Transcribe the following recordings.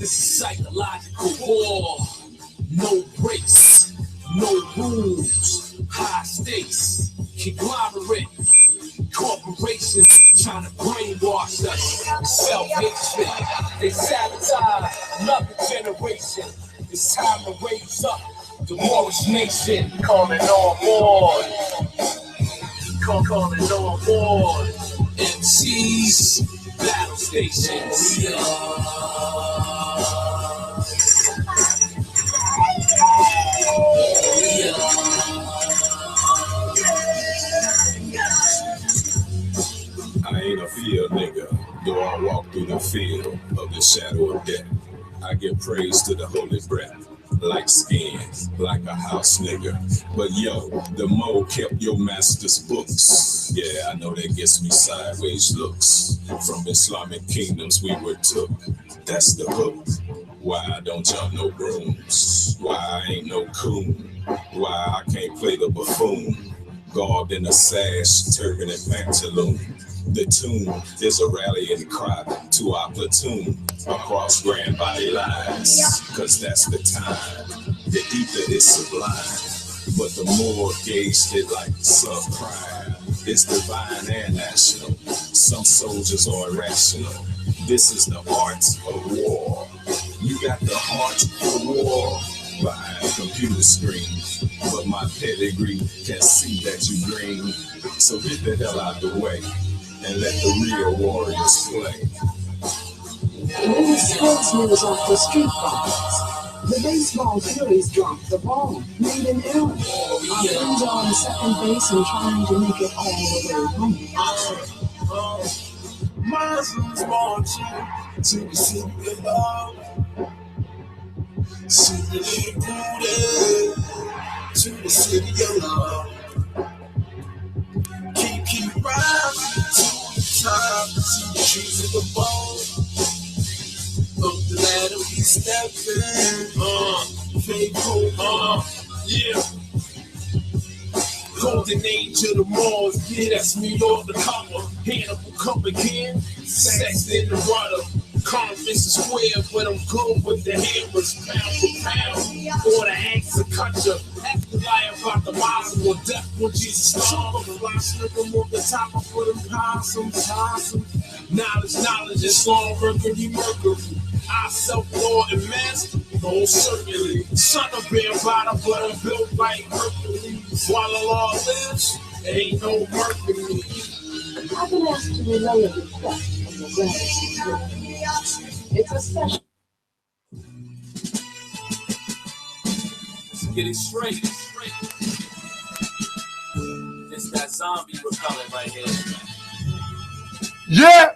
This is psychological war. No breaks, no rules, high stakes, conglomerate, corporations trying to brainwash us with self-hatred. They sabotage another generation. It's time to raise up the Moorish nation. Calling on board. Calling on board. MCs, battle stations. I ain't a field nigga, though I walk through the field of the shadow of death. I give praise to the holy breath, like skin, like a house nigga. But yo, the Mo kept your master's books. Yeah, I know that gets me sideways looks. From Islamic kingdoms we were took. That's the hook. Why I don't jump no brooms. Why I ain't no coon. Why I can't play the buffoon. Garbed in a sash, turban and pantaloon. The tune is a rallying cry to our platoon across grand body lines, cause that's the time. The ether is sublime, but the more gauged it like subprime. It's divine and national. Some soldiers are irrational. This is the art of war. You got the heart of war behind a computer screen, but my pedigree can see that you green. So get the hell out the way and let the real warriors play. New sports news off the street fights. The baseball Phillies dropped the ball, made an error. Our friends are on second base and trying to make it all the way home. Muslims marching to the city of love. City rooted to the city of love. Keep rising to the top. See the trees of the bone. Up the ladder we stepping. Faithful, yeah. Golden age of the Moors, yeah, that's New York, the cover. Hannibal come again, sex in the rudder. Conference is square, but I'm good with the hammers, pound for pound. Or the axe of cut you. Ask the lie about the Muslim or death when Jesus started. The rock slip them off the top of them possums. Knowledge is all mercury. I self-lord and master, most certainly. Son of bear bottom, but I'm built like Hercules. While the law lives, ain't no mercury. I've been asked to relay a request from the Brotherhood. It's a special. Let's get it straight. It's that zombie repellent right here. Yeah!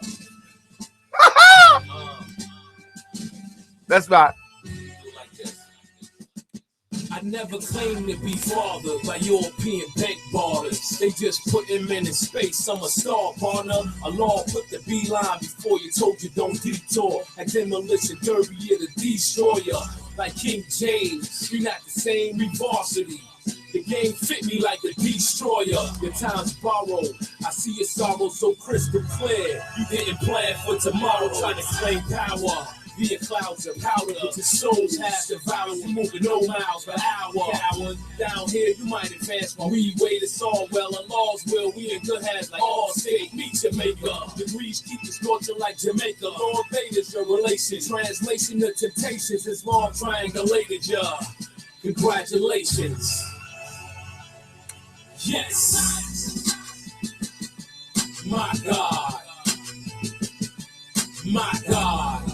That's right. I never claimed to be fathered by European bank ballers. They just put him in space. I'm a star partner. Allah put the beeline before you told you don't detour. At demolition derby, you're the destroyer. Like King James, we not the same, we varsity. The game fit me like a destroyer. Your time's borrowed. I see your sorrow so crystal clear. You didn't plan for tomorrow, trying to claim power. Via clouds of powder, but your soul's half devoured. We moving no miles per hour. Coward, down here, you might advance while we wait. It's all well. Allah's will, we in good hands like all state. Meet Jamaica. Degrees keep us scorching like Jamaica. Lord Vader's your relation. Translation to temptations is long triangulated, yeah. Congratulations. Yes. My God. My God.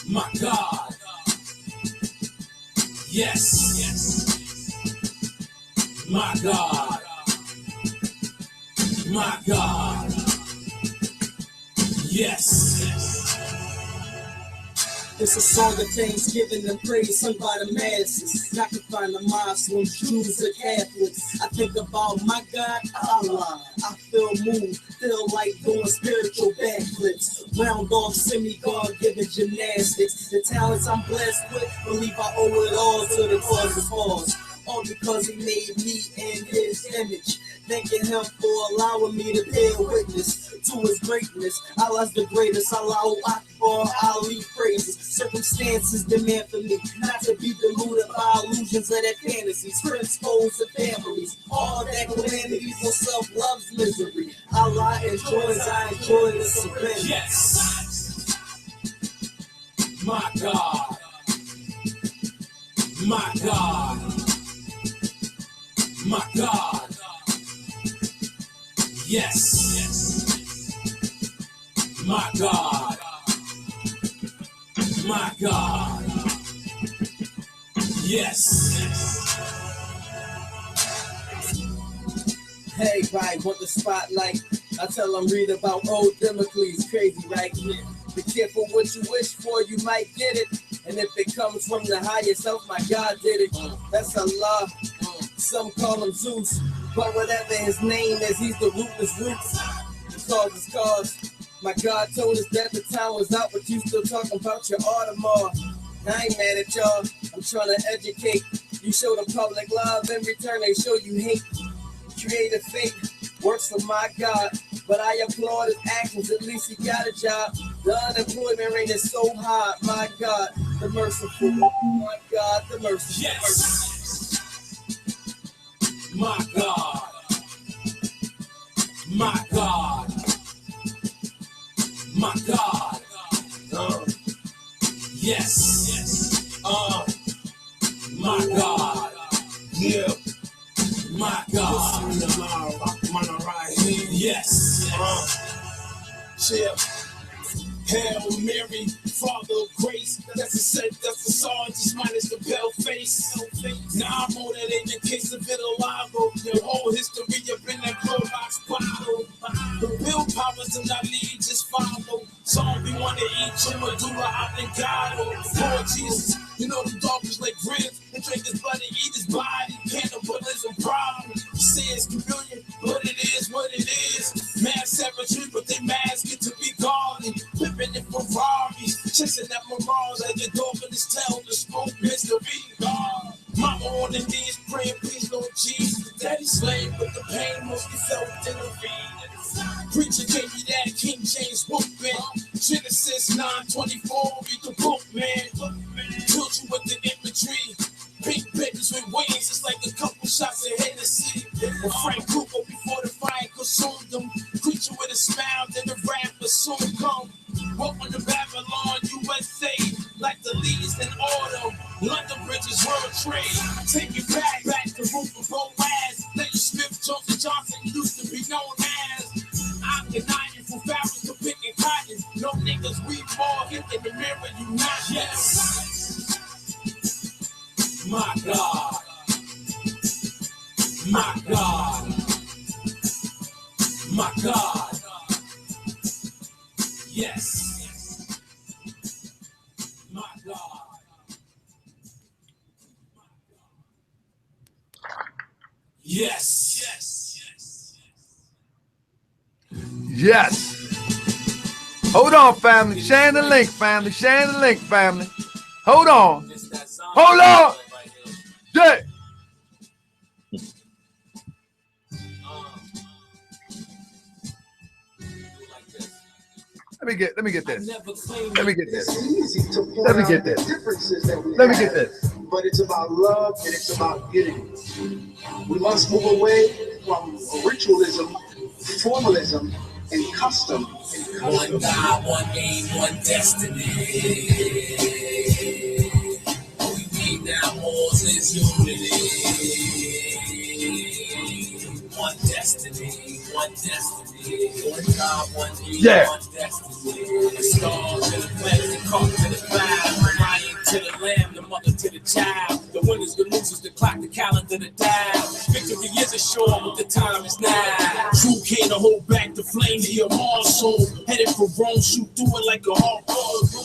My God. Yes. Yes. My God. My God. Yes. It's a song of thanksgiving and praise sung by the masses. Not to find the Muslims, Jews, or Catholics. I think about my God, Allah. I feel moved, feel like doing spiritual backflips. Round off semi-God giving gymnastics. The talents I'm blessed with, believe I owe it all to the cause of cause. all because he made me in his image. Thanking him for allowing me to bear witness to his greatness. Allah's the greatest. Allahu Akbar, Ali praises. Circumstances demand for me not to be deluded by illusions of their fantasies, principles and families. All that calamity for self love's misery. Allah enjoys, I enjoy the surrender. Yes. My God. My God. My God. Yes. My God. My God. Yes. Hey, right, want the spotlight? I tell them read about old Democles, crazy, right? Be careful what you wish for, you might get it. And if it comes from the higher self, my God did it. That's Allah. Some call him Zeus, but whatever his name is, he's the rootless roots. Because it's cause. My God told us that the time was out, but you still talking about your Audemars. I ain't mad at y'all. I'm trying to educate. You show the public love, in return they show you hate. Creative fate works for my God, but I applaud his actions. At least he got a job. The unemployment rate is so high. My God, the merciful. My God, the merciful. Yes. My God. My God. My God. Yes. My God. Yeah. My God. Yes. Yeah. Hail Mary, Father of Grace. That's the song, just minus the bell face. Now I'm on it in the case of vitiligo. Your whole history up in that Clorox bottle. The willpower do not lead, just follow. Song we want to eat, your medulla oblongata. Lord Jesus, you know the dog is like ribs. And drink his blood and eat his body. Cannibalism problem. Says communion, but it is what it is. Mass savagery, but they masks get to be guarded. Living in Ferraris, chasing at Mirage at your door, but it's tell the smoke mystery. God, mama on the knees praying, please, Lord Jesus. Daddy slave, but the pain mostly felt in the vein. Preacher gave me that King James book, man. Genesis 9:24, read the book, man. Killed you with the imagery. Big babies with wings, it's like a couple shots of Hennessy. With Frank Cooper before the fire consumed them. Preacher with a smile, then the rapper soon come. Welcome to Babylon, USA. Like the leads in auto. London Bridges, World Trade. Take it back to Roof of Boaz. Lady Smith, Johnson Johnson used to be known as. I'm denying from Farrell's to picking cotton. No niggas, we more hit in the mirror, you not. Yes. My God. My God. My God. Yes. My God. Yes. Yes. Hold on, family. Share the link, family. Share the link, family. Hold on. Hold on. Yeah. Let me get this. Let me get this. Let me get this. Let me get this. But it's about love and it's about unity. We must move away from ritualism, formalism, and custom. One God, one aim, one destiny. We need now more is unity. One destiny, one destiny. One God, one aim, one destiny. The stars and the planets, the call to the cloud. Lion to the lamb, the mother to the child. The winners, the losers, the clock, the calendar, the dial. Victory is assured, but the time is now. True can't hold back the flame, the immortal soul. Headed for Rome, shoot through it like a hawk.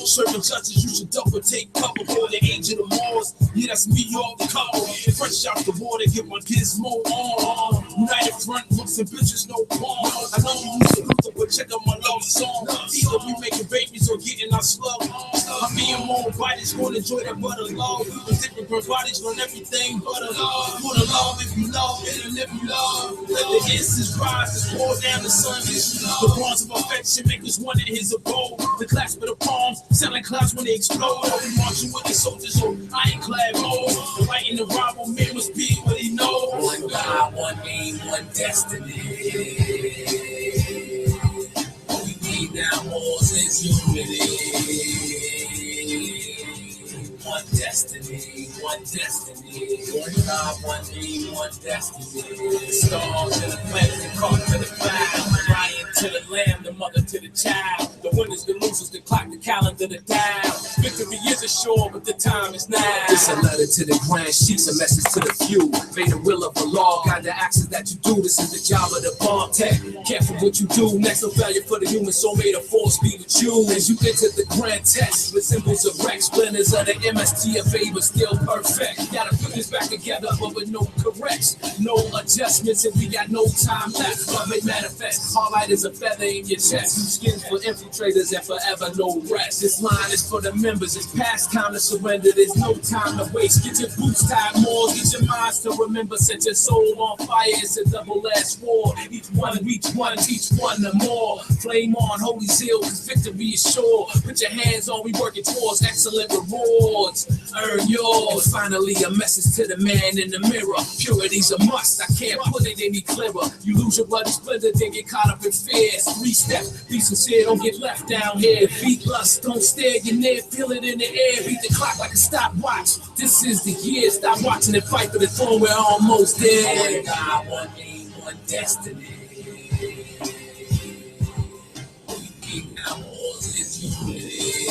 Serving justice, you should double take cover for the age of the Moors. Yeah, that's me off the cover. Fresh out the water, get my gizmo on. United front, books and bitches, no porn. I know you used to Luther, but check out my love song. Either we making babies or getting our slug. I'm being more bodies, gonna enjoy that butter love. With different bodies on everything but a love. For the love, if you love it, and if you love, let the incense rise, just pour down the sun. The bonds of affection make us one in his abode. The clasp of the palms sound like clouds when they explode. We marching with the soldiers on ironclad mode. The light in the rival man must be what he knows. One God, one aim, one destiny. What we need now more is unity. One destiny, one destiny. One God, one aim, one destiny. The stars and the planets, the clock to the cloud. The lion to the lamb, the mother to the child. The winners, the losers, the clock, the calendar, the dial. Victory is assured, but the time is now. It's a letter to the grand chiefs, a message to the few. Made the will of the law, guide the actions that you do. This is the job of the bomb tech. Careful what you do. Next, no failure for the human soul. May the force be with you as you enter the grand test with symbols of Rex, splinters of the MSTFA, but still perfect. Gotta put this back together, but with no corrects, no adjustments, and we got no time left. Love it manifest. All light is a feather in your chest. New skins for infiltrators and forever no rest. This line is for the members. It's past time to surrender. There's no time to waste. Get your boots tied more. Get your minds to remember. Set your soul on fire. It's a double-edged sword. Each one, teach one the more. Flame on, holy zeal, cause victory is sure. Put your hands on, we working towards excellent rewards. Earn yours. Finally, a message to the man in the mirror. Purity's a must. I can't put it any clearer. You lose your bloody splendor, then get caught up in fears. 3 steps, be sincere, don't get left down here. Beat lust, don't stare, you're near, feel it in the air. Beat the clock like a stopwatch. This is the year. Stop watching and fight for the throne. We're almost there. One God, one aim, one destiny. What we need now more is unity.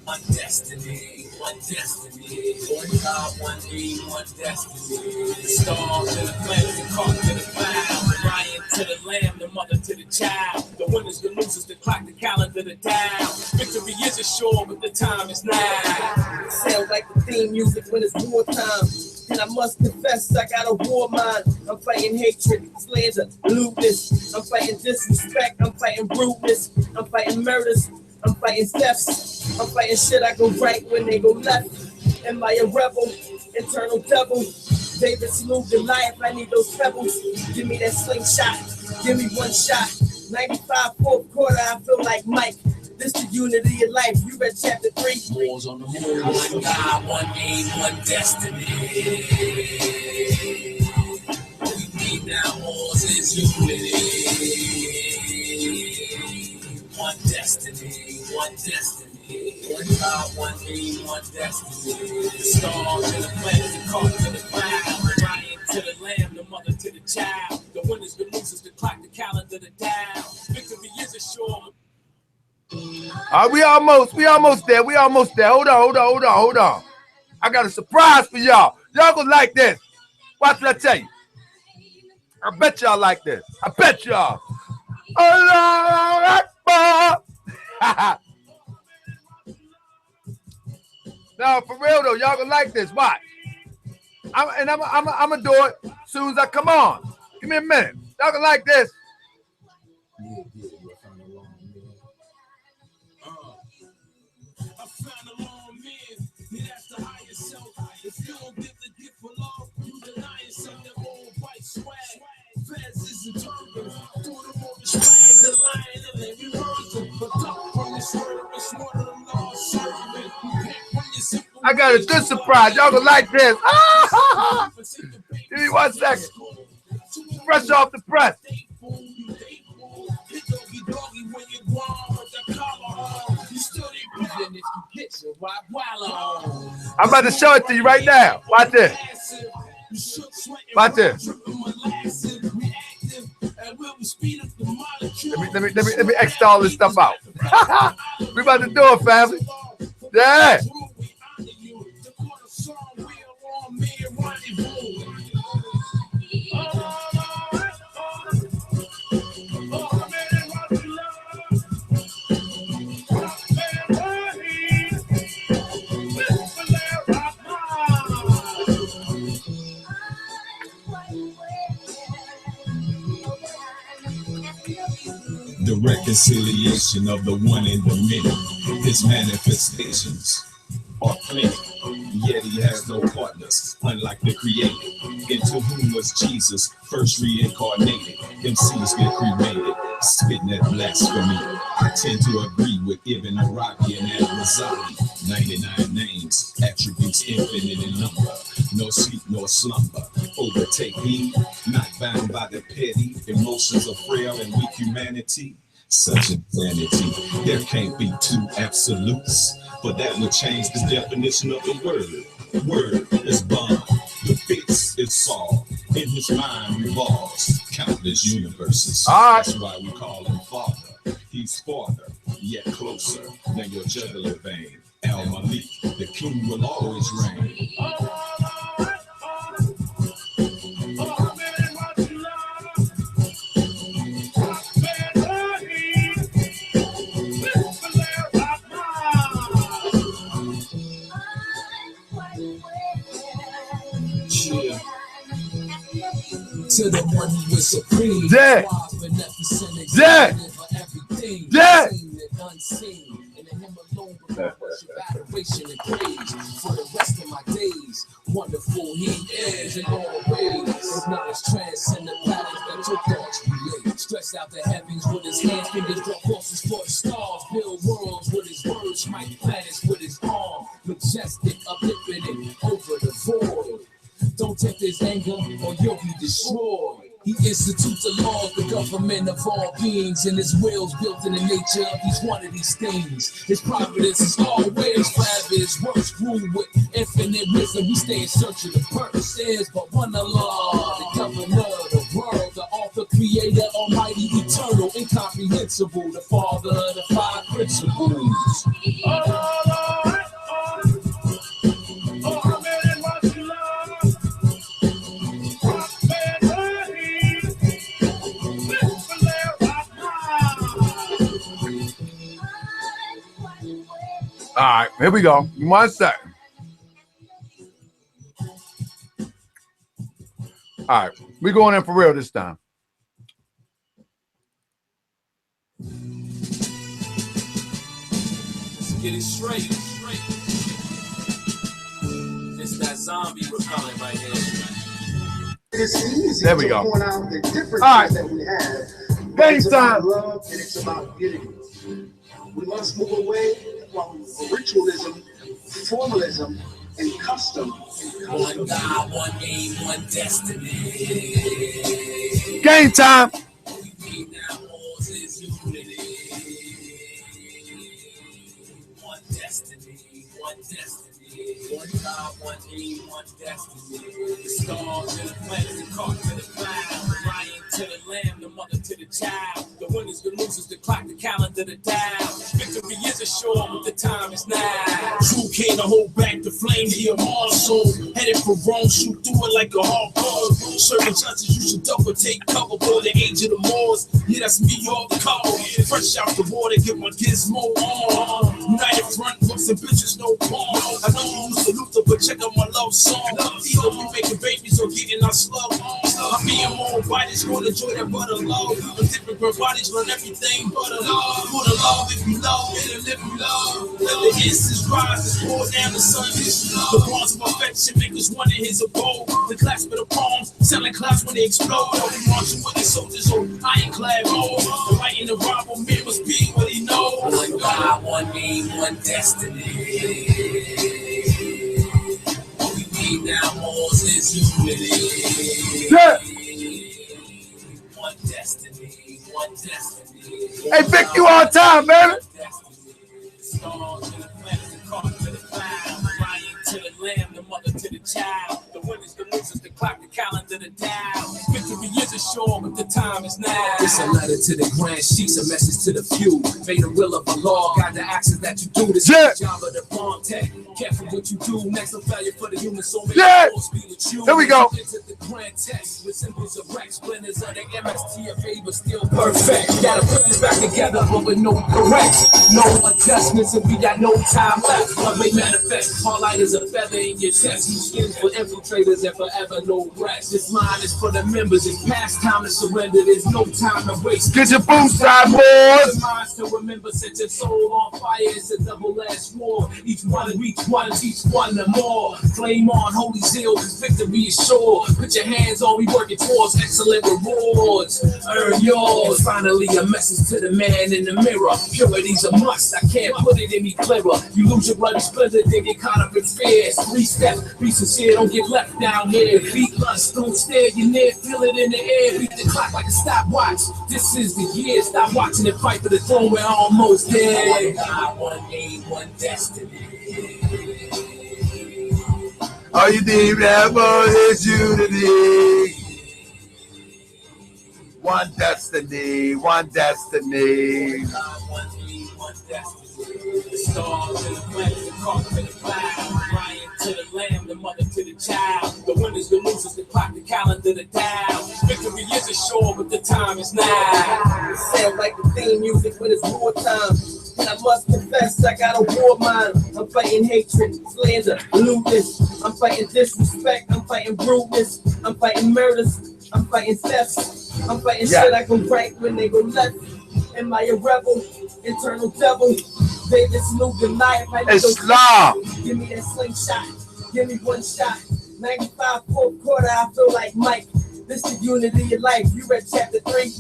One destiny, one destiny. One God, one aim, one destiny. The stars and the planets, the clock to the cloud. The lion to the lamb, the mother to the child. The winners, the losers, the clock, the calendar, the dial. Victory is assured, but the time is now. Sound like the theme music when it's wartime. And I must confess, I got a war mind. I'm fighting hatred, slander, lewdness. I'm fighting disrespect, I'm fighting rudeness. I'm fighting murders, I'm fighting thefts. I'm fighting shit I go right when they go left. Am I a rebel, internal devil? David slew Goliath, I need those pebbles. Give me that slingshot, give me one shot. 95 fourth quarter, I feel like Mike. This the unity of life. You read chapter 3. Wars on the moon. One God, one aim, one destiny. What we need now more is unity. One destiny, one destiny. One God, one aim, one destiny. The stars and the planets, the clock to the cloud. The lion to the lamb, the mother to the child. The winners, the losers, the clock, the calendar, the dial. Victory is assured. We almost there. Hold on. I got a surprise for y'all. Y'all gonna like this. Watch what I tell you. I bet y'all like this. I bet y'all. Allah Akbar. Now, for real though, y'all gonna like this. Watch. I'm gonna do it as soon as I come on. Give me a minute. Y'all gonna like this. I got a good surprise. Y'all gonna like this. Give me 1 second. Fresh off the press. I'm about to show it to you right now. Watch this. Watch this. Let me X all this stuff out. We about to do it, family. Yeah. the reconciliation of the one and the many. His manifestations are plenty, yet he has no partners, unlike the creator, into whom was Jesus first reincarnated. MCs get cremated, spitting that blasphemy. I tend to agree with Ibn Arabi and Al-Ghazali. 99 names, attributes infinite in number. No sleep nor slumber. Overtake heed, not bound by the petty emotions of frail and weak humanity. Such insanity. There can't be two absolutes, but that would change the definition of the word. Word is bond, the fix is solved. In his mind revolves countless universes. That's why we call him Father. He's farther, yet closer than your jugular vein. Al Malik, the king will always reign. To the one who is supreme. Yeah. Yeah. Yeah. Adoration and praise for the rest of my days. Wonderful he is in all ways. Knowledge transcend the patterns that your thoughts relate. Stretch out the heavens with his hands, fingers draw crosses for the stars. Build worlds with his words, smite planets with his arm. Majestic, uplifting it over the void. Don't tempt his anger or you'll be destroyed. He institutes the laws, the government of all beings, and his will's built in the nature of each one of these things. His providence is always forever. His works rule with infinite wisdom. We stay in search of the purpose. There's but one Allah, the governor of the world, the author, creator, almighty, eternal, incomprehensible, the father of the five principles. All right, here we go. 1 second. All right, we're going in for real this time. Let's get it straight. It's that zombie repellent right here. It's easy there we to go. point out the differences that we have. Game it's time. About love and it's about unity. We must move away from ritualism, formalism, and custom. One God, one aim, one destiny. Game time. We need now more is unity. One destiny, one destiny. One God, one aim, one destiny. The stars and the planets, the cart to the cloud. Lion to the lamb, the mother to the child. The winners, the losers, the clock, the calendar, the dial. Victory is assured, but the time is now. True can't hold back the flame, he a marshal. Headed for Rome, shoot through it like a harpoon. Serving justice, you should double take cover for the age of the Moors. Yeah, that's me, all the call. Fresh out the water, get my gizmo on. United front, books and bitches, no porn. I know you used to Luther, but check out my love song. Either we making babies or getting our slug on. I'm being more bodies, gonna enjoy that butter love. The different bodies run everything but a love. For the love, if you love, and live you love. Let the incense rise, it's pour down the sun. The bonds of affection make us one in his abode. The clasp of the palms, sound like clouds when they explode. We marching with the soldiers on ironclad mode. The right and the rival man must be what he knows. One God, one aim, one destiny. What we need now more is unity. Yeah. One destiny, one destiny. Hey, Vic, you on time, baby. Stars to the planets, the cart to the cloud. Lion to the lamb, the mother to the child. The winners, the losers, the clock, the calendar, the dial. Victory is assured, but the time is now. It's a letter to the grand chiefs, a message to the few. Made the will of the law, got the actions that you do. This yeah. is the job of the bomb tech. Careful what you do. Next, I'll failure for the human soul. Yeah. Be with you. Here we go. The grand text with symbols of Rex, splinters of the MSTFA, but still perfect. Gotta put this back together, but with no corrects, no adjustments, and we got no time left. Love may manifest, all light is a feather in your chest. You skins for infiltrators and forever no rest. This line is for the members, it's past time to surrender, there's no time to waste. Get your boots on, boys. Minds to remember, set your soul on fire, it's a double-edged war. Each one teach one the more. Flame on, holy zeal, cause victory is sure. Put your hands on, we working towards excellent rewards. Earn yours. Finally, a message to the man in the mirror. Purity's a must, I can't put it any clearer. You lose your bloody splendor, then get caught up in fears. 3 steps, be sincere, don't get left down here. Beat lust, don't stare, you're near, feel it in the air. Beat the clock like a stopwatch. This is the year, stop watching and fight for the throne, we're almost there. One aim, one destiny. All you need ever is unity. One destiny, one destiny. One destiny. The stars and the planets, the carpet and the cloud. Lion to the lamb, the mother to the child. The winners, the losers, the clock, the calendar, the dial. Victory isn't sure, but the time is now. It sounds like the theme music when it's wartime. And I must confess, I got a war mind. I'm fighting hatred, slander, lewdness. I'm fighting disrespect, I'm fighting rudeness. I'm fighting murders, I'm fighting thefts. I'm fighting shit I go right when they go left. Am I a rebel, internal devil? David Snoop, Goliath, Islam. Give me that slingshot, give me one shot. 95 fourth quarter, I feel like Mike. This the unity of life. You read chapter 3.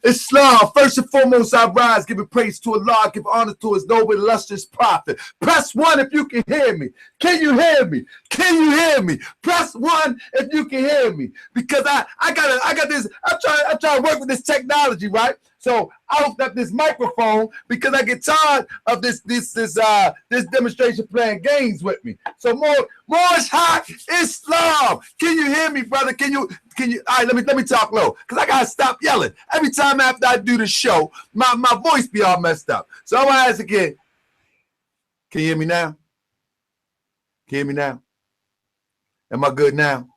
Islam, first and foremost, I rise, giving praise to Allah, give honor to his noble, illustrious prophet. Press 1 if you can hear me. Can you hear me? Can you hear me? Press 1 if you can hear me. Because I got this, I'm trying to work with this technology, right? So I hooked up this microphone because I get tired of this demonstration playing games with me. So Moorish Islam. Can you hear me, brother? Can you all right, let me talk low because I gotta stop yelling. Every time after I do the show, my voice be all messed up. So I want to ask again. Can you hear me now? Can you hear me now? Am I good now?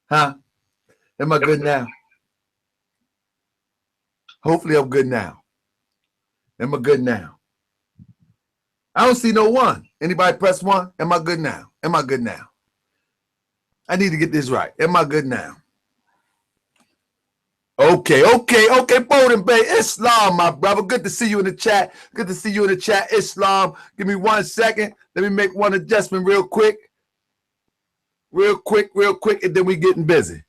Huh? Am I good now? Hopefully I'm good now. Am I good now? I don't see no 1. Anybody press 1? Am I good now? Am I good now? I need to get this right. Am I good now? Okay. Bowden Bay, Islam, my brother. Good to see you in the chat. Good to see you in the chat, Islam. Give me 1 second. Let me make one adjustment real quick. Real quick, and then we getting busy.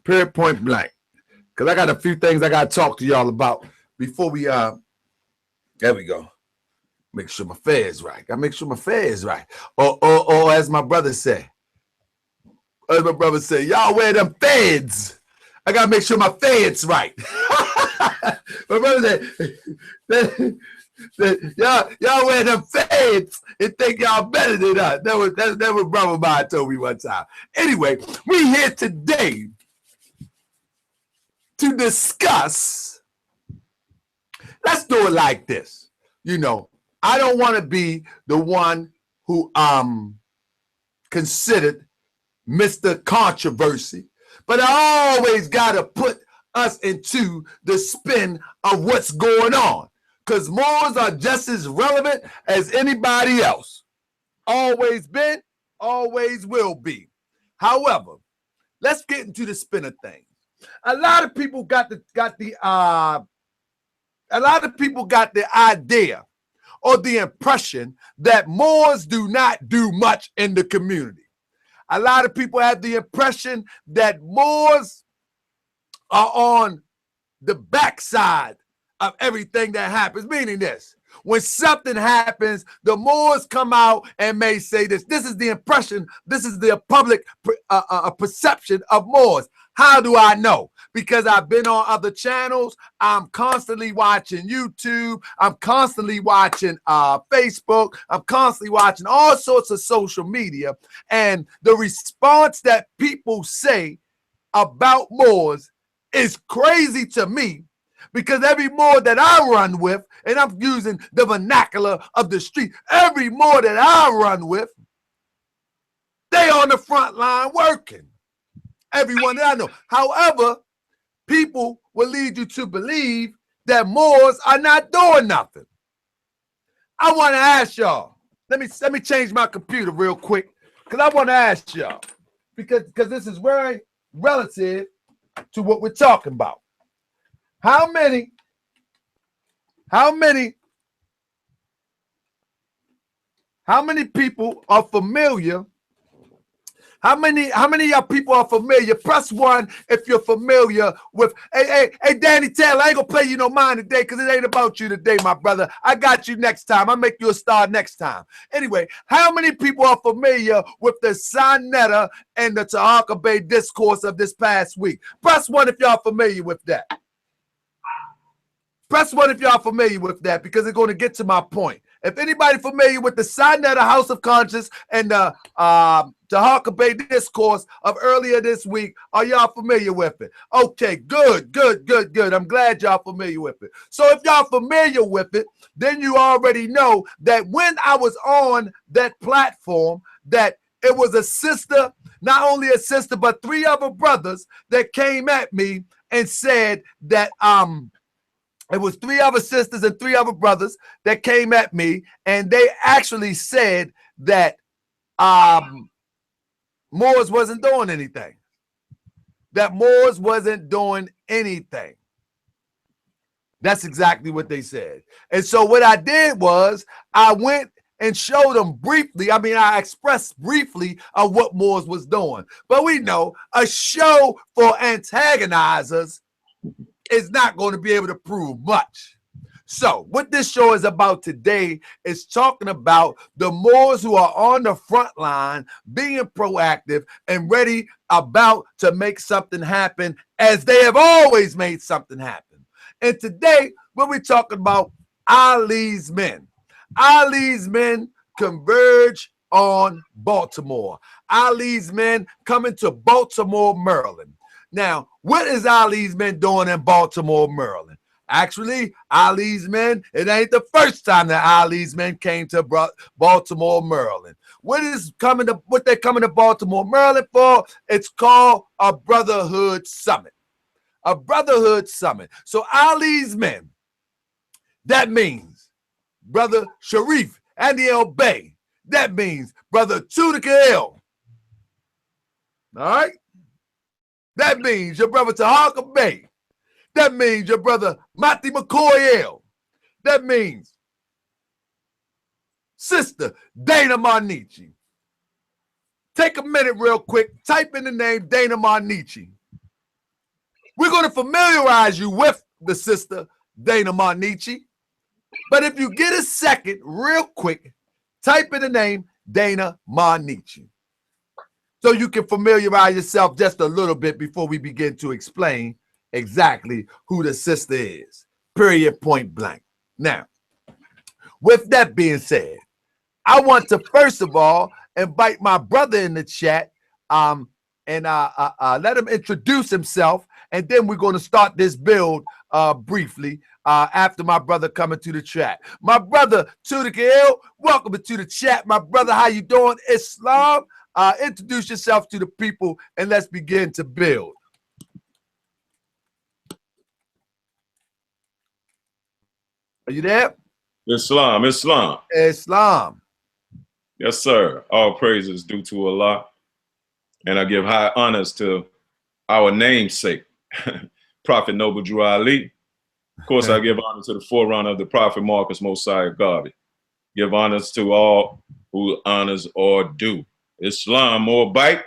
Period, point blank. Because I got a few things I got to talk to y'all about before we, there we go. Make sure my fare is right. I make sure my fare is right. Or as my brother said, y'all wear them feds. I got to make sure my fed's right. My brother said, y'all wear them feds and think y'all better than us. That was brother of mine told me one time. Anyway, we here today to discuss. Let's do it like this. You know, I don't want to be the one who considered Mr. Controversy, but I always got to put us into the spin of what's going on because Moors are just as relevant as anybody else. Always been, always will be. However, let's get into the spin of things. A lot of people got the idea or the impression that Moors do not do much in the community. A lot of people have the impression that Moors are on the backside of everything that happens, meaning this. When something happens, the Moors come out and may say this. This is the impression. This is the public perception of Moors. How do I know? Because I've been on other channels. I'm constantly watching YouTube. I'm constantly watching Facebook. I'm constantly watching all sorts of social media. And the response that people say about Moors is crazy to me. Because every Moor that I run with, and I'm using the vernacular of the street, every Moor that I run with, they on the front line working. everyone that I know. However, people will lead you to believe that Moors are not doing nothing. I want to ask y'all. Let me change my computer real quick, because I want to ask y'all, because this is very relative to what we're talking about. How many people are familiar? How many of y'all people are familiar? Press 1 if you're familiar with. Hey, Danny Taylor, I ain't gonna play you no mind today, because it ain't about you today, my brother. I got you next time. I'll make you a star next time. Anyway, how many people are familiar with the Sonetta and the Tahaka Bay discourse of this past week? Press 1 if y'all familiar with that. Press 1 if y'all familiar with that, because it's going to get to my point. If anybody familiar with the Sonetta House of Conscience and the Tahaka Bay discourse of earlier this week, are y'all familiar with it? Okay, good. I'm glad y'all familiar with it. So if y'all familiar with it, then you already know that when I was on that platform, that it was a sister, not only a sister, but 3 other brothers that came at me and said that it was 3 other sisters and 3 other brothers that came at me, and they actually said that Moors wasn't doing anything. That Moors wasn't doing anything. That's exactly what they said. And so what I did was I went and showed them briefly. I mean, I expressed briefly of what Moors was doing. But we know a show for antagonizers is not going to be able to prove much. So what this show is about today is talking about the Moors who are on the front line, being proactive and ready about to make something happen, as they have always made something happen. And today, when we're talking about Ali's men. Ali's men converge on Baltimore. Ali's men coming to Baltimore, Maryland. Now, what is Ali's men doing in Baltimore, Maryland? Actually, Ali's men, it ain't the first time that Ali's men came to Baltimore, Maryland. What they're coming to Baltimore, Maryland for? It's called a Brotherhood Summit. A Brotherhood Summit. So Ali's men, that means Brother Sharif Andiel Bey. That means Brother Tunica L. All right? That means your brother Tahaka Bay. That means your brother Mati McCoy L. That means Sister Dana Marnici. Take a minute real quick. Type in the name Dana Marnici. We're going to familiarize you with the Sister Dana Marnici. But if you get a second real quick, type in the name Dana Marnici, so you can familiarize yourself just a little bit before we begin to explain exactly who the sister is. Period, point blank. Now, with that being said, I want to first of all invite my brother in the chat and let him introduce himself, and then we're going to start this build briefly after my brother coming to the chat. My brother Tunica L, welcome to the chat. My brother, how you doing? Islam. Introduce yourself to the people and let's begin to build. Are you there? Islam. Islam. Yes, sir. All praises due to Allah. And I give high honors to our namesake, Prophet Noble Drew Ali. Of course, I give honor to the forerunner of the Prophet Marcus Mosiah Garvey. Give honors to all who honors are due. Islam or bite.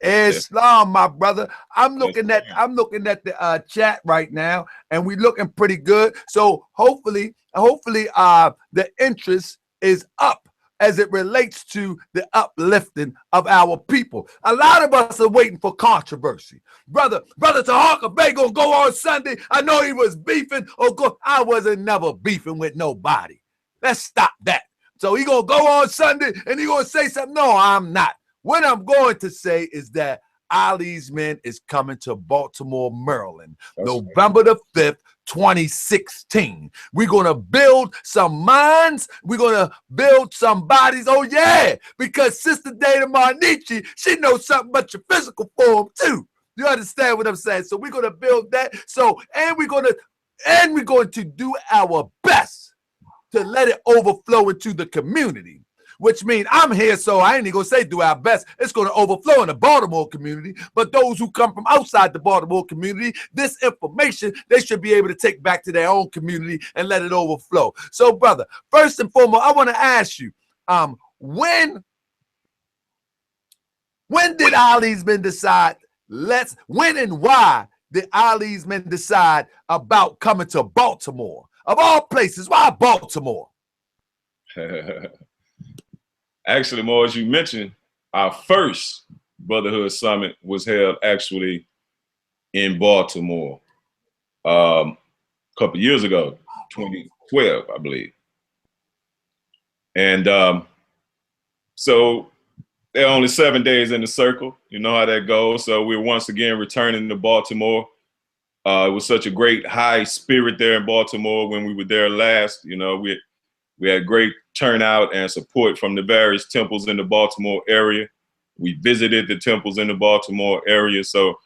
Islam, my brother. I'm looking at the chat right now, and we're looking pretty good. So hopefully, the interest is up as it relates to the uplifting of our people. A lot of us are waiting for controversy. Brother Tahaka Bay gonna go on Sunday. I know he was beefing. I wasn't never beefing with nobody. Let's stop that. So he gonna go on Sunday and he gonna say something. No, I'm not. What I'm going to say is that Ali's men is coming to Baltimore, Maryland, November the 5th, 2016. We're going to build some minds. We're going to build some bodies. Oh, yeah, because Sister Dana Marnichi, she knows something about your physical form, too. You understand what I'm saying? So we're going to build that. So, and we're going to do our best to let it overflow into the community, which means I'm here, so I ain't even going to say do our best. It's going to overflow in the Baltimore community. But those who come from outside the Baltimore community, this information, they should be able to take back to their own community and let it overflow. So, brother, first and foremost, I want to ask you, when did Ali's men decide, when and why did Ali's men decide about coming to Baltimore? Of all places, why Baltimore? Actually, more as you mentioned, our first Brotherhood Summit was held actually in Baltimore a couple of years ago, 2012, I believe. And so there are only 7 days in the circle. You know how that goes. So we're once again returning to Baltimore. It was such a great high spirit there in Baltimore when we were there last. You know, we had great turnout and support from the various temples in the Baltimore area. We visited the temples in the Baltimore area. So,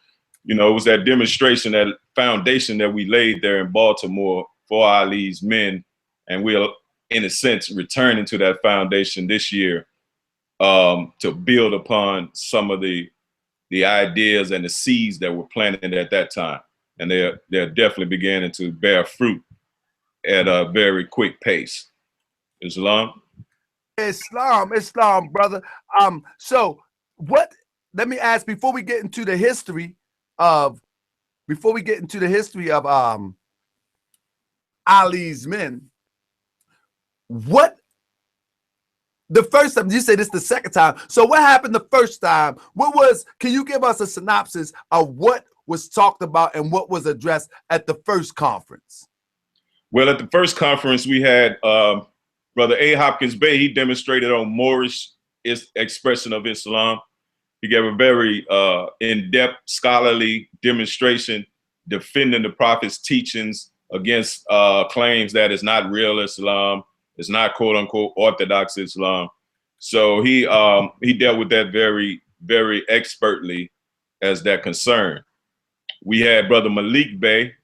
you know, it was that demonstration, that foundation that we laid there in Baltimore for Ali's men. And we're, in a sense, returning to that foundation this year to build upon some of the ideas and the seeds that were planted at that time. And they're definitely beginning to bear fruit at a very quick pace. Islam, brother. So let me ask, before we get into the history of Ali's men, what the first time, you say this the second time. So what happened the first time? Can you give us a synopsis of what was talked about and what was addressed at the first conference? Well, at the first conference, we had Brother A. Hopkins Bey. He demonstrated on Moorish expression of Islam. He gave a very in-depth scholarly demonstration defending the Prophet's teachings against claims that it's not real Islam, it's not quote unquote Orthodox Islam. So he dealt with that very, very expertly as that concern. We had Brother Malik Bey,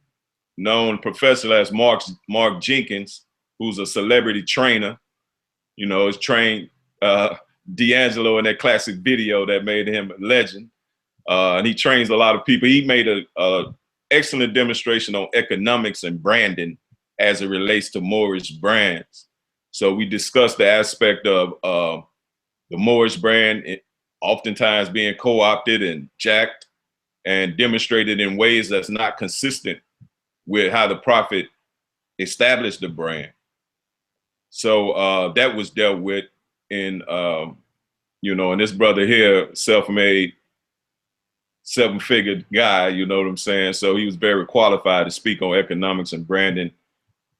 known professor as Mark Jenkins, who's a celebrity trainer. You know, has trained D'Angelo in that classic video that made him a legend. And he trains a lot of people. He made a excellent demonstration on economics and branding as it relates to Moorish brands. So we discussed the aspect of the Moorish brand oftentimes being co-opted and jacked and demonstrated in ways that's not consistent with how the Prophet established the brand. So that was dealt with in, you know, and this brother here, self-made, seven-figure guy, you know what I'm saying? So he was very qualified to speak on economics and branding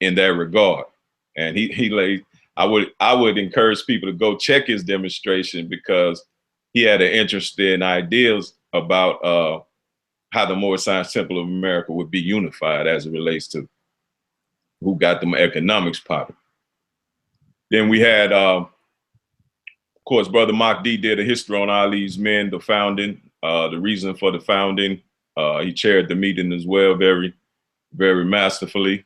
in that regard. And I would encourage people to go check his demonstration, because he had an interest in ideas about how the Moorish Science Temple of America would be unified as it relates to who got them economics popping. Then we had, of course, Brother Mahdi did a history on Ali's men, the founding, the reason for the founding. He chaired the meeting as well, very, very masterfully.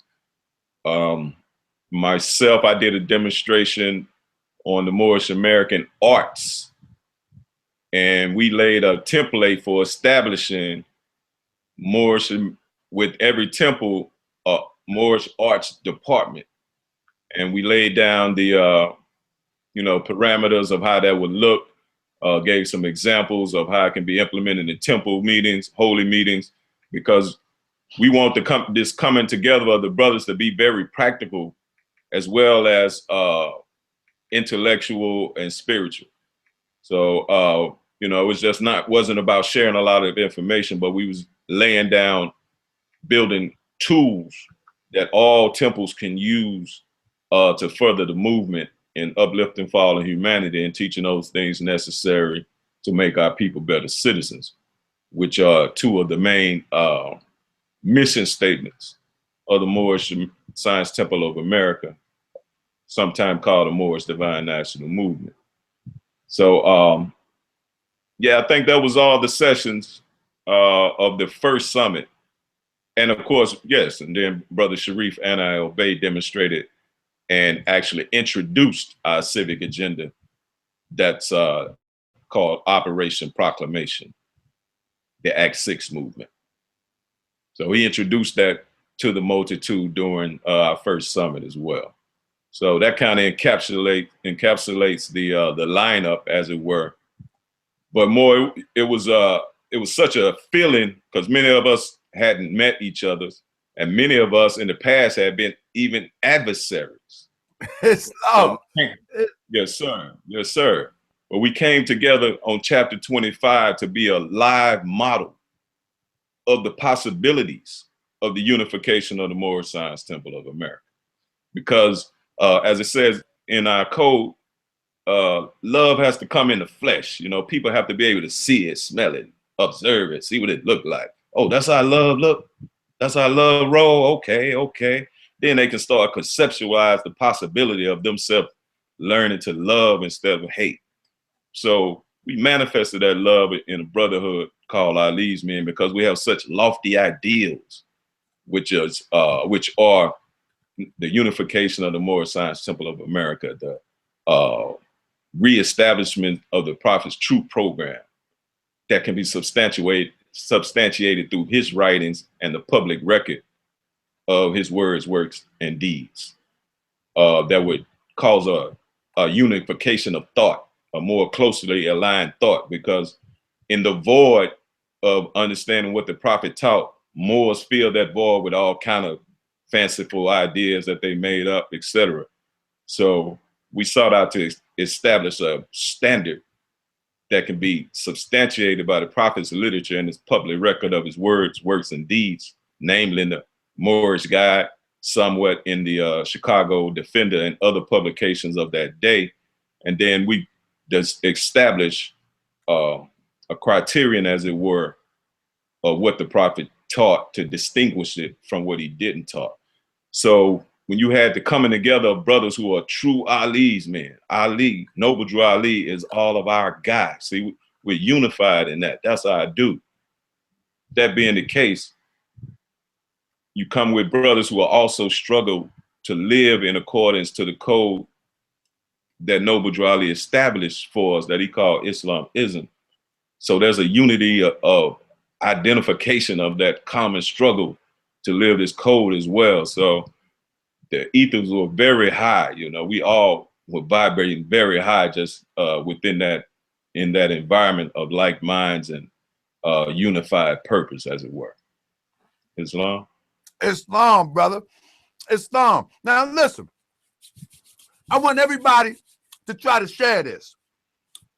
Myself, I did a demonstration on the Moorish American arts, and we laid a template for establishing Moorish, with every temple, Moorish arts department. And we laid down the, you know, parameters of how that would look, gave some examples of how it can be implemented in temple meetings, holy meetings, because we want this coming together of the brothers to be very practical as well as intellectual and spiritual. So, you know, it was just wasn't about sharing a lot of information, but we was laying down, building tools that all temples can use to further the movement in uplifting fallen humanity and teaching those things necessary to make our people better citizens, which are two of the main mission statements of the Moorish Science Temple of America, sometime called the Moorish Divine National Movement. So, yeah, I think that was all the sessions of the first summit. And of course, yes, and then Brother Sharif and I Obey demonstrated and actually introduced our civic agenda that's called Operation Proclamation, the Act 6 movement. So he introduced that to the multitude during our first summit as well. So that kind of encapsulates the lineup, as it were. But more, it was such a feeling, because many of us hadn't met each other, and many of us in the past had been even adversaries. Yes, sir. Yes, sir. But we came together on chapter 25 to be a live model of the possibilities of the unification of the Moorish Science Temple of America. Because as it says in our code, love has to come in the flesh. You know, people have to be able to see it, smell it, observe it, see what it looked like. Oh, that's how love look. That's how love roll. Okay. Then they can start conceptualize the possibility of themselves learning to love instead of hate. So we manifested that love in a brotherhood called Ali's Men, because we have such lofty ideals, which are the unification of the Moorish Science Temple of America, the reestablishment of the Prophet's true program that can be substantiated through his writings and the public record of his words, works, and deeds, that would cause a unification of thought, a more closely aligned thought, because in the void of understanding what the Prophet taught, Moors fill that void with all kind of fanciful ideas that they made up, etc. So we sought out to establish a standard that can be substantiated by the Prophet's literature and his public record of his words, works, and deeds, namely in the Moorish Guide, somewhat in the Chicago Defender and other publications of that day. And then we just establish a criterion, as it were, of what the Prophet taught to distinguish it from what he didn't taught. So when you had the coming together of brothers who are true Ali's men, Ali, Noble Drew Ali is all of our guys. See, we're unified in that. That's how I do. That being the case, you come with brothers who are also struggle to live in accordance to the code that Noble Drew Ali established for us, that he called Islamism. So there's a unity of identification of that common struggle to live this code as well. So the ethers were very high, you know, we all were vibrating very high just within that, in that environment of like minds and unified purpose, as it were. Islam, brother. Islam. Now listen, I want everybody to try to share this.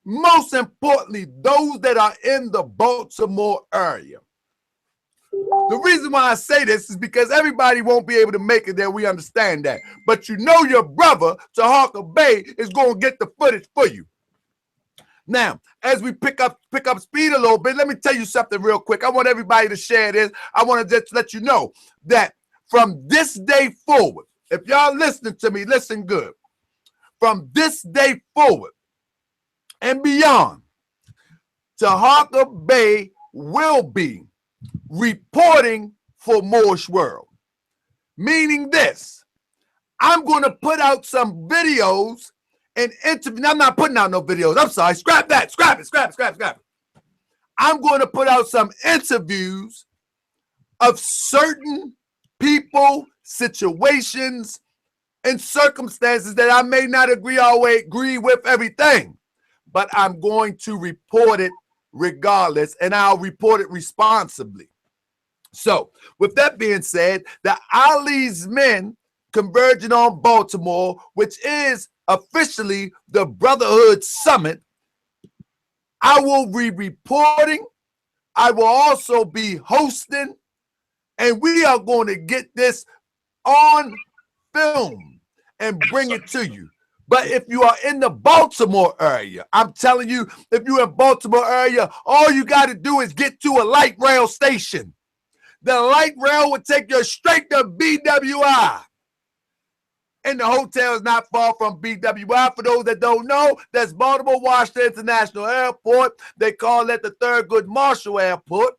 Most importantly, those that are in the Baltimore area. The reason why I say this is because everybody won't be able to make it there. We understand that. But you know your brother, Tahaka Bay, is going to get the footage for you. Now, as we pick up speed a little bit, let me tell you something real quick. I want everybody to share this. I want to just let you know that from this day forward, if y'all listening to me, listen good. From this day forward and beyond, Tahaka Bay will be reporting for Moorish World. Meaning this, I'm going to put out some videos and interview. I'm not putting out no videos. I'm sorry. Scrap that. Scrap it. I'm going to put out some interviews of certain people, situations, and circumstances that I may not agree with everything, but I'm going to report it regardless, and I'll report it responsibly. So, with that being said, the Ali's Men converging on Baltimore, which is officially the Brotherhood Summit, I will be reporting. I will also be hosting, and we are going to get this on film and bring it to you. But if you are in the Baltimore area, I'm telling you, if you're in Baltimore area, all you got to do is get to a light rail station. The light rail would take you straight to BWI. And the hotel is not far from BWI. For those that don't know, that's Baltimore Washington International Airport. They call that the Thurgood Marshall Airport.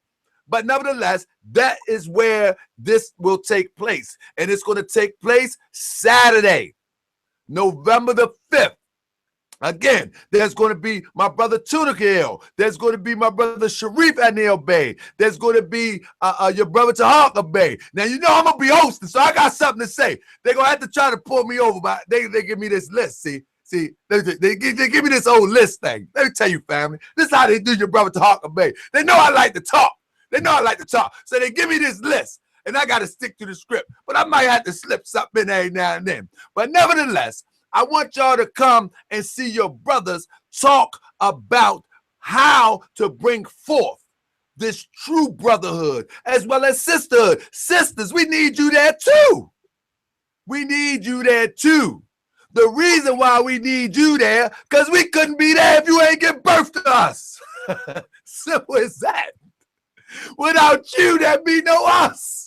But nevertheless, that is where this will take place. And it's going to take place Saturday, November the 5th. Again, there's going to be my brother Tunikil. There's going to be my brother Sharif Anil Bey. There's going to be your brother Tahaka Bey. Now, you know I'm going to be hosting, so I got something to say. They're going to have to try to pull me over, but they give me this list, see, they give me this old list thing. Let me tell you, family, this is how they do your brother Tahaka Bey. They know I like to talk. So they give me this list, and I got to stick to the script. But I might have to slip something in every now and then. But nevertheless, I want y'all to come and see your brothers talk about how to bring forth this true brotherhood as well as sisterhood. Sisters, we need you there too. We need you there too. The reason why we need you there, because we couldn't be there if you ain't give birth to us. Simple as that. Without you, there'd be no us.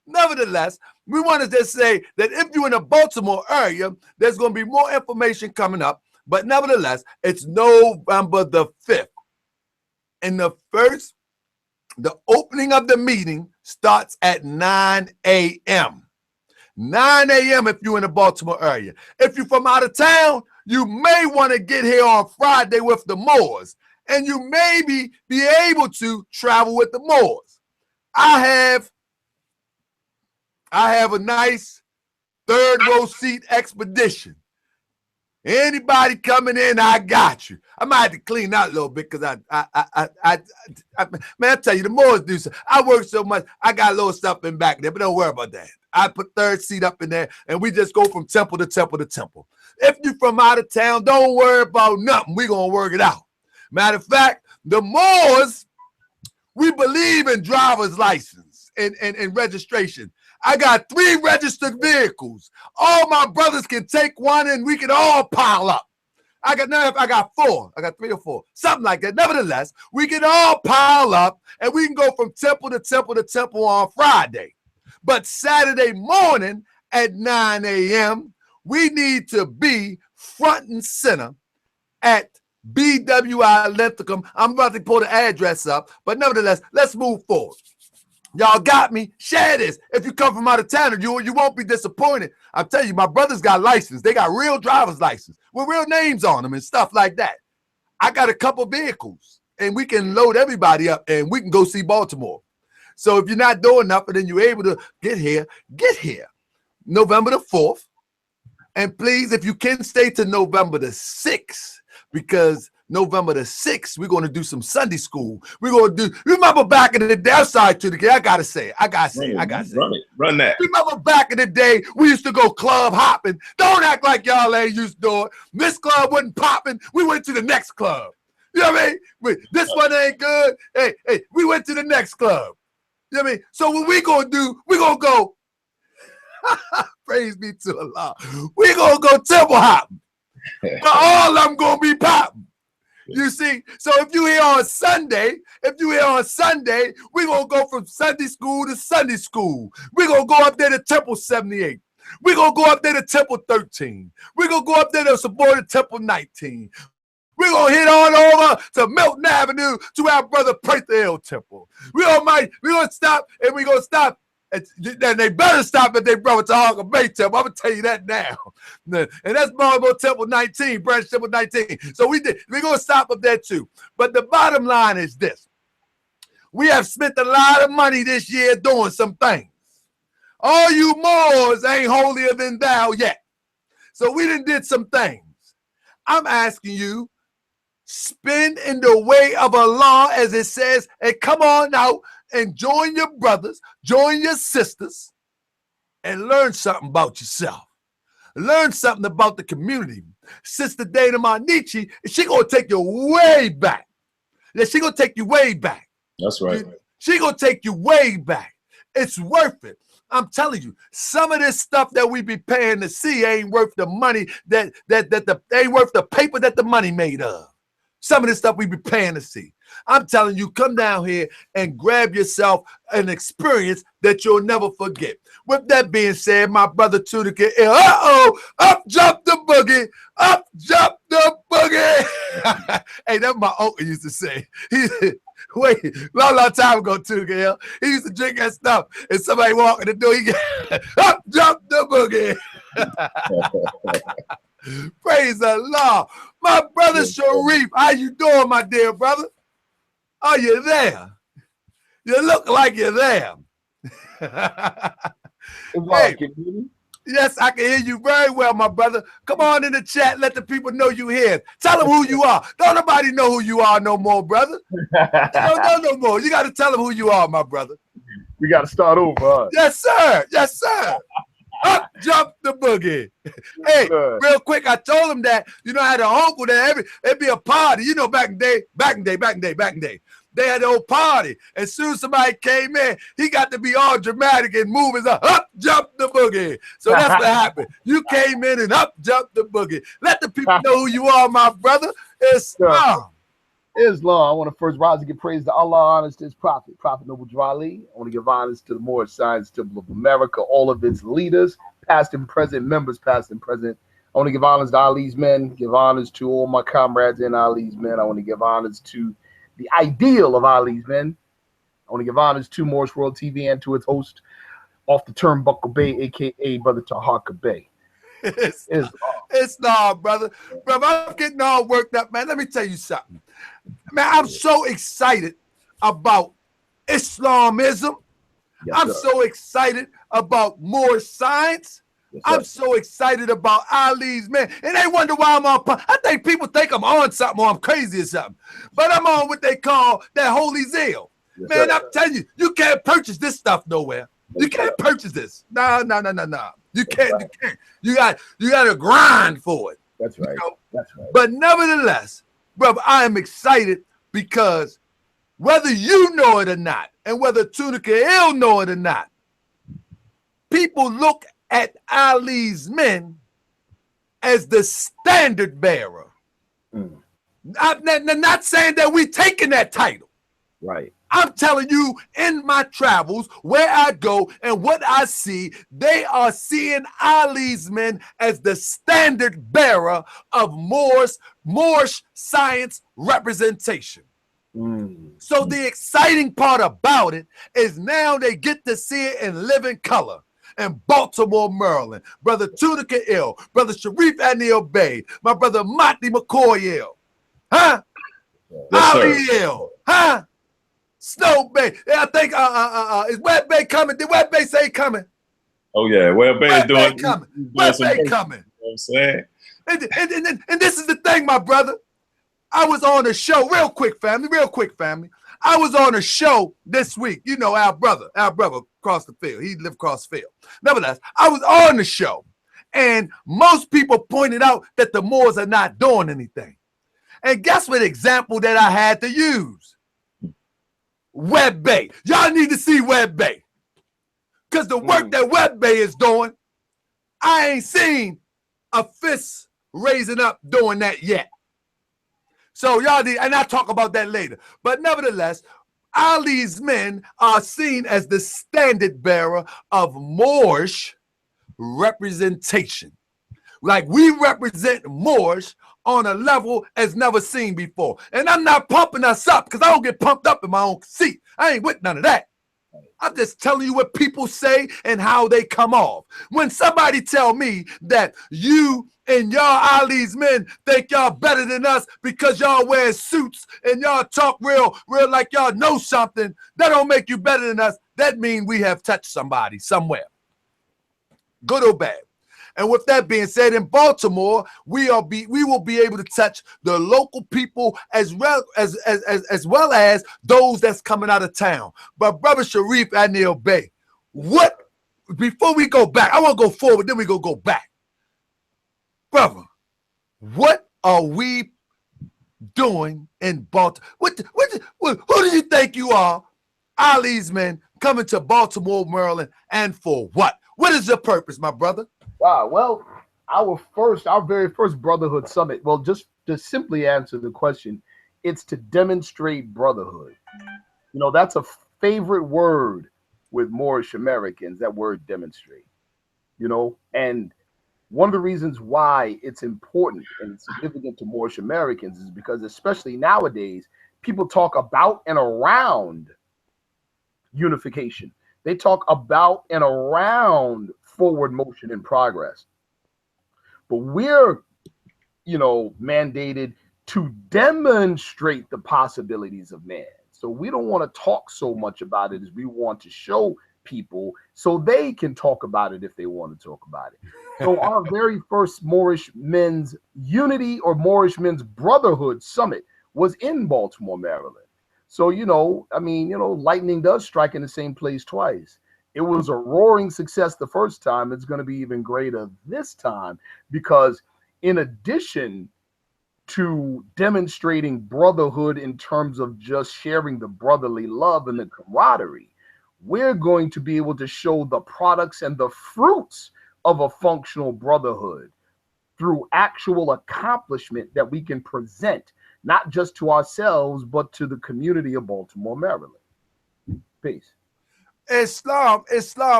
Nevertheless, we wanted to say that if you're in the Baltimore area, there's going to be more information coming up. But nevertheless, it's November the 5th. And the opening of the meeting starts at 9 a.m. 9 a.m. if you're in the Baltimore area. If you're from out of town, you may want to get here on Friday with the Moors. And you may be able to travel with the Moors. I have a nice third row seat expedition. Anybody coming in, I got you. I might have to clean out a little bit because man, I tell you, the Moors do so. I work so much, I got a little stuff in back there, but don't worry about that. I put third seat up in there, and we just go from temple to temple to temple. If you're from out of town, don't worry about nothing. We're going to work it out. Matter of fact, the Moors, we believe in driver's license and registration. I got 3 registered vehicles. All my brothers can take one and we can all pile up. I got 4. I got 3 or 4. Something like that. Nevertheless, we can all pile up and we can go from temple to temple to temple on Friday. But Saturday morning at 9 a.m., we need to be front and center at BWI Linthicum. I'm about to pull the address up, but nevertheless, let's move forward. Y'all got me? Share this. If you come from out of town, you won't be disappointed. I'm telling you, my brothers got license. They got real driver's license with real names on them and stuff like that. I got a couple vehicles, and we can load everybody up, and we can go see Baltimore. So if you're not doing nothing and you're able to get here. November the 4th. And please, if you can stay to November the 6th, because November the 6th, we're going to do some Sunday school. We're going to do, remember back in the day, I'm sorry to the kid, I got to say it. Run that. Remember back in the day, we used to go club hopping. Don't act like y'all ain't used to do it. This club wasn't popping. We went to the next club. You know what I mean? This one ain't good. Hey, we went to the next club. You know what I mean? So what we going to do, we're going to go, praise be to Allah, we're going to go temple hopping. All of them going to be popping. You see, so if you here on Sunday, we're going to go from Sunday school to Sunday school. We're going to go up there to Temple 78. We're going to go up there to Temple 13. We're going to go up there to supported Temple 19. We're going to hit on over to Milton Avenue to our brother Prathiel Temple. We're going to stop, and we're going to stop. And they better stop at their brother Tahaka Bay Temple. I'm going to tell you that now. And that's Baltimore Temple 19, Branch Temple 19. So we're going to stop up there too. But the bottom line is this. We have spent a lot of money this year doing some things. All you Moors ain't holier than thou yet. So we done did some things. I'm asking you, spend in the way of Allah, as it says, and come on out and join your brothers, join your sisters, and learn something about yourself. Learn something about the community. Sister Dana Manichi, she gonna take you way back. Yeah, she gonna take you way back. That's right. She gonna take you way back. It's worth it. I'm telling you, some of this stuff that we be paying to see ain't worth the money ain't worth the paper that the money made of. some of this stuff we be paying to see. I'm telling you, come down here and grab yourself an experience that you'll never forget. With that being said, my brother Tunica, up jump the boogie, up jump the boogie. Hey, that's my uncle used to say. Wait, long time ago, Tunica, he used to drink that stuff, and somebody walk in the door, he get up jump the boogie. Praise the Lord. My brother Sharif, how you doing, my dear brother? Are you there? You look like you're there. Hey, yes, I can hear you very well, my brother. Come on in the chat. Let the people know you here. Tell them who you are. Don't nobody know who you are no more, brother. No more. You got to tell them who you are, my brother. We got to start over. Huh? Yes, sir. Yes, sir. Up jump the boogie. Hey, real quick, I told him that, you know, I had an uncle that it'd be a party, you know, back in the day. They had the old party. As soon as somebody came in, he got to be all dramatic and move his up jump the boogie. So that's what happened. You came in and up jump the boogie. Let the people know who you are, my brother. Islam. Islam. I want to first rise and give praise to Allah, honors to his prophet Noble Drali. I want to give honors to the Moorish Science Temple of America, all of its leaders, past and present, members past and present. I want to give honors to Ali's men, give honors to all my comrades in Ali's men. I want to give honors to the ideal of Ali's men. I want to give honors to Moorish World TV and to its host, off the Turnbuckle Bay, a.k.a. Brother Tahaka Bay. It's not, brother. Brother, I'm getting all worked up, man. Let me tell you something. Man, I'm so excited about Islamism. Yes, I'm so excited about more science. Yes, I'm so excited about Ali's man. And they wonder why I'm on. I think people think I'm on something or I'm crazy or something. But I'm on what they call that holy zeal. Yes, man, I'm telling you, you can't purchase this stuff nowhere. You can't purchase this. No. You can't. You can't. You got to grind for it. That's right. You know? That's right. But nevertheless, brother, I am excited because whether you know it or not, and whether Tunica Ill know it or not, people look at Ali's men as the standard bearer. I'm not saying that we're taking that title. Right. I'm telling you, in my travels, where I go and what I see, they are seeing Ali's men as the standard bearer of Moorish science representation. So the exciting part about it is now they get to see it in living color in Baltimore, Maryland. Brother Tunica Ill, Brother Sharif Anil Bey, my brother Monty McCoy Ill. Huh? Yes, Ali Ill. Huh? Snow Bay. I think is Web Bay coming? Did Web Bay say coming? Oh yeah, Web Bay is doing coming. Web Bay coming. You know what I'm saying? And this is the thing, my brother. I was on a show, real quick, family. I was on a show this week. You know, our brother across the field. He lived across the field. Nevertheless, I was on the show, and most people pointed out that the Moors are not doing anything. And guess what example that I had to use? Web Bay. Y'all need to see Web Bay. Because the work that Web Bay is doing, I ain't seen a fist raising up doing that yet. So y'all need, and I'll talk about that later. But nevertheless, Ali's men are seen as the standard bearer of Moorish representation. Like we represent Moorish on a level as never seen before. And I'm not pumping us up because I don't get pumped up in my own seat. I ain't with none of that. I'm just telling you what people say and how they come off. When somebody tell me that you and y'all Ali's men think y'all better than us because y'all wear suits and y'all talk real like y'all know something, that don't make you better than us. That means we have touched somebody somewhere, good or bad. And with that being said, in Baltimore, we will be able to touch the local people as well as those that's coming out of town. But Brother Sharif Anil Bey, before we go back, I want to go forward, then we go back. Brother, what are we doing in Baltimore? Who do you think you are, Ali's men, coming to Baltimore, Maryland, and for what? What is your purpose, my brother? Wow. Well, our very first Brotherhood Summit. Well, just to simply answer the question, it's to demonstrate brotherhood. You know, that's a favorite word with Moorish Americans, that word demonstrate, you know. And one of the reasons why it's important and significant to Moorish Americans is because, especially nowadays, people talk about and around unification. They talk about and around forward motion and progress. But we're, you know, mandated to demonstrate the possibilities of man. So we don't want to talk so much about it as we want to show people so they can talk about it if they want to talk about it. So our very first Moorish Men's Unity or Moorish Men's Brotherhood Summit was in Baltimore, Maryland. So, you know, I mean, you know, lightning does strike in the same place twice. It was a roaring success the first time. It's going to be even greater this time because in addition to demonstrating brotherhood in terms of just sharing the brotherly love and the camaraderie, we're going to be able to show the products and the fruits of a functional brotherhood through actual accomplishment that we can present, not just to ourselves, but to the community of Baltimore, Maryland. Peace. Islam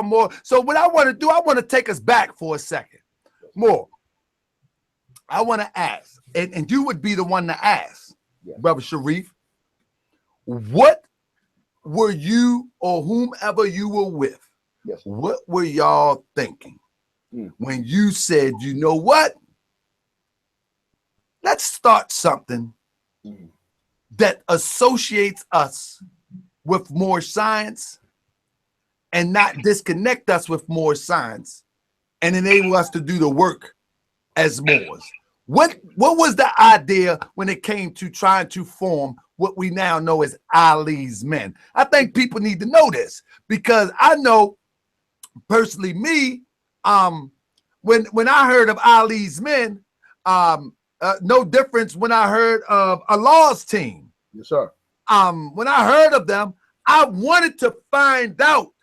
more. So what I want to do, I want to take us back for a second. More. I want to ask, and you would be the one to ask, yes, Brother Sharif, what were you or whomever you were with, yes, what were y'all thinking when you said, you know what, let's start something that associates us with more science and not disconnect us with more science and enable us to do the work as Moors? What was the idea when it came to trying to form what we now know as Ali's Men? I think people need to know this because I know personally me, when I heard of Ali's Men, no difference when I heard of Allah's team. Yes, sir. When I heard of them, I wanted to find out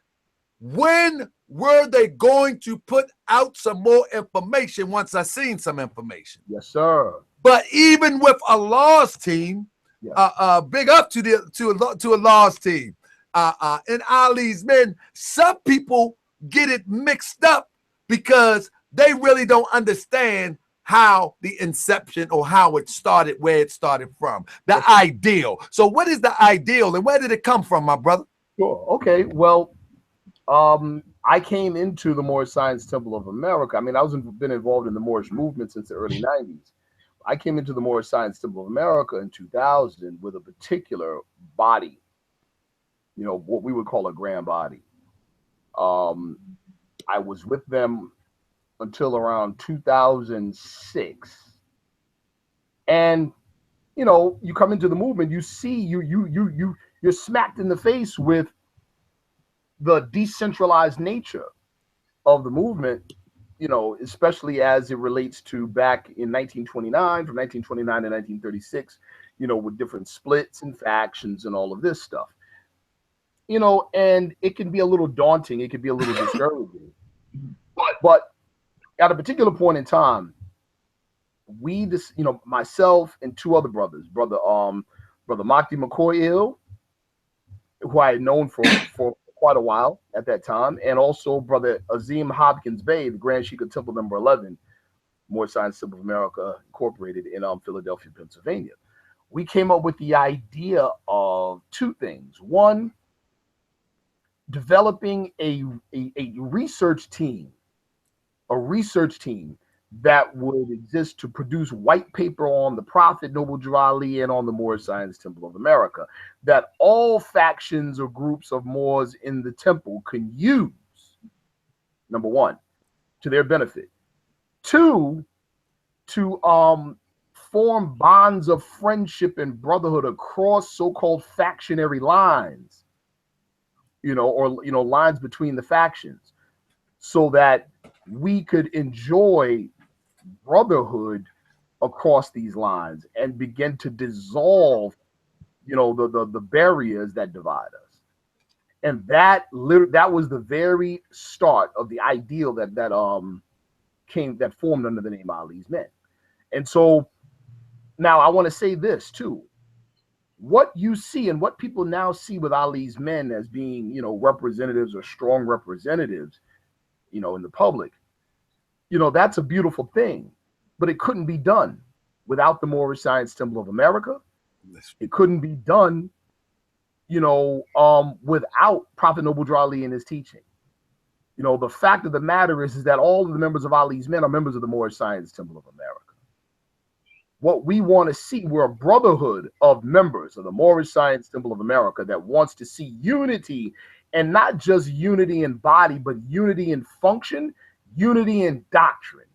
when were they going to put out some more information once I seen some information. Yes, sir. But even with Allah's team, yeah, big up to Allah's team, and Ali's Men, some people get it mixed up because they really don't understand how the inception or how it started, where it started from, the ideal. So what is the ideal and where did it come from, my brother? Sure. Okay. Well, I came into the Moorish Science Temple of America. I mean, been involved in the Moorish movement since the early 90s. I came into the Moorish Science Temple of America in 2000 with a particular body, you know, what we would call a grand body. I was with them until around 2006. And, you know, you come into the movement, you see, you're smacked in the face with the decentralized nature of the movement, you know, especially as it relates to back in 1929, from 1929 to 1936, you know, with different splits and factions and all of this stuff, you know, and it can be a little daunting. It can be a little discouraging. But at a particular point in time, we just, you know, myself and two other brothers, brother Makti McCoy, who I had known for quite a while at that time, and also brother Azim Hopkins Bey, the Grand Sheik of Temple Number 11, Moorish Science Temple of America Incorporated in Philadelphia, Pennsylvania. We came up with the idea of two things. One, developing a research team that would exist to produce white paper on the Prophet Noble Drew Ali and on the Moorish Science Temple of America that all factions or groups of Moors in the temple can use, number one, to their benefit. Two, to form bonds of friendship and brotherhood across so-called factionary lines, you know, or, you know, lines between the factions, so that we could enjoy brotherhood across these lines and begin to dissolve, you know, the barriers that divide us. And that was the very start of the ideal that formed under the name Ali's Men. And so now I want to say this too. what you see and what people now see with Ali's men as being, you know, representatives or strong representatives, you know, in the public, you know, that's a beautiful thing, but it couldn't be done without the Moorish Science Temple of America. It couldn't be done, you know, without Prophet Noble Drew Ali and his teaching. You know, the fact of the matter is that all of the members of Ali's men are members of the Moorish Science Temple of America. What we want to see, we're a brotherhood of members of the Moorish Science Temple of America that wants to see unity, and not just unity in body, but unity in function, unity in doctrine.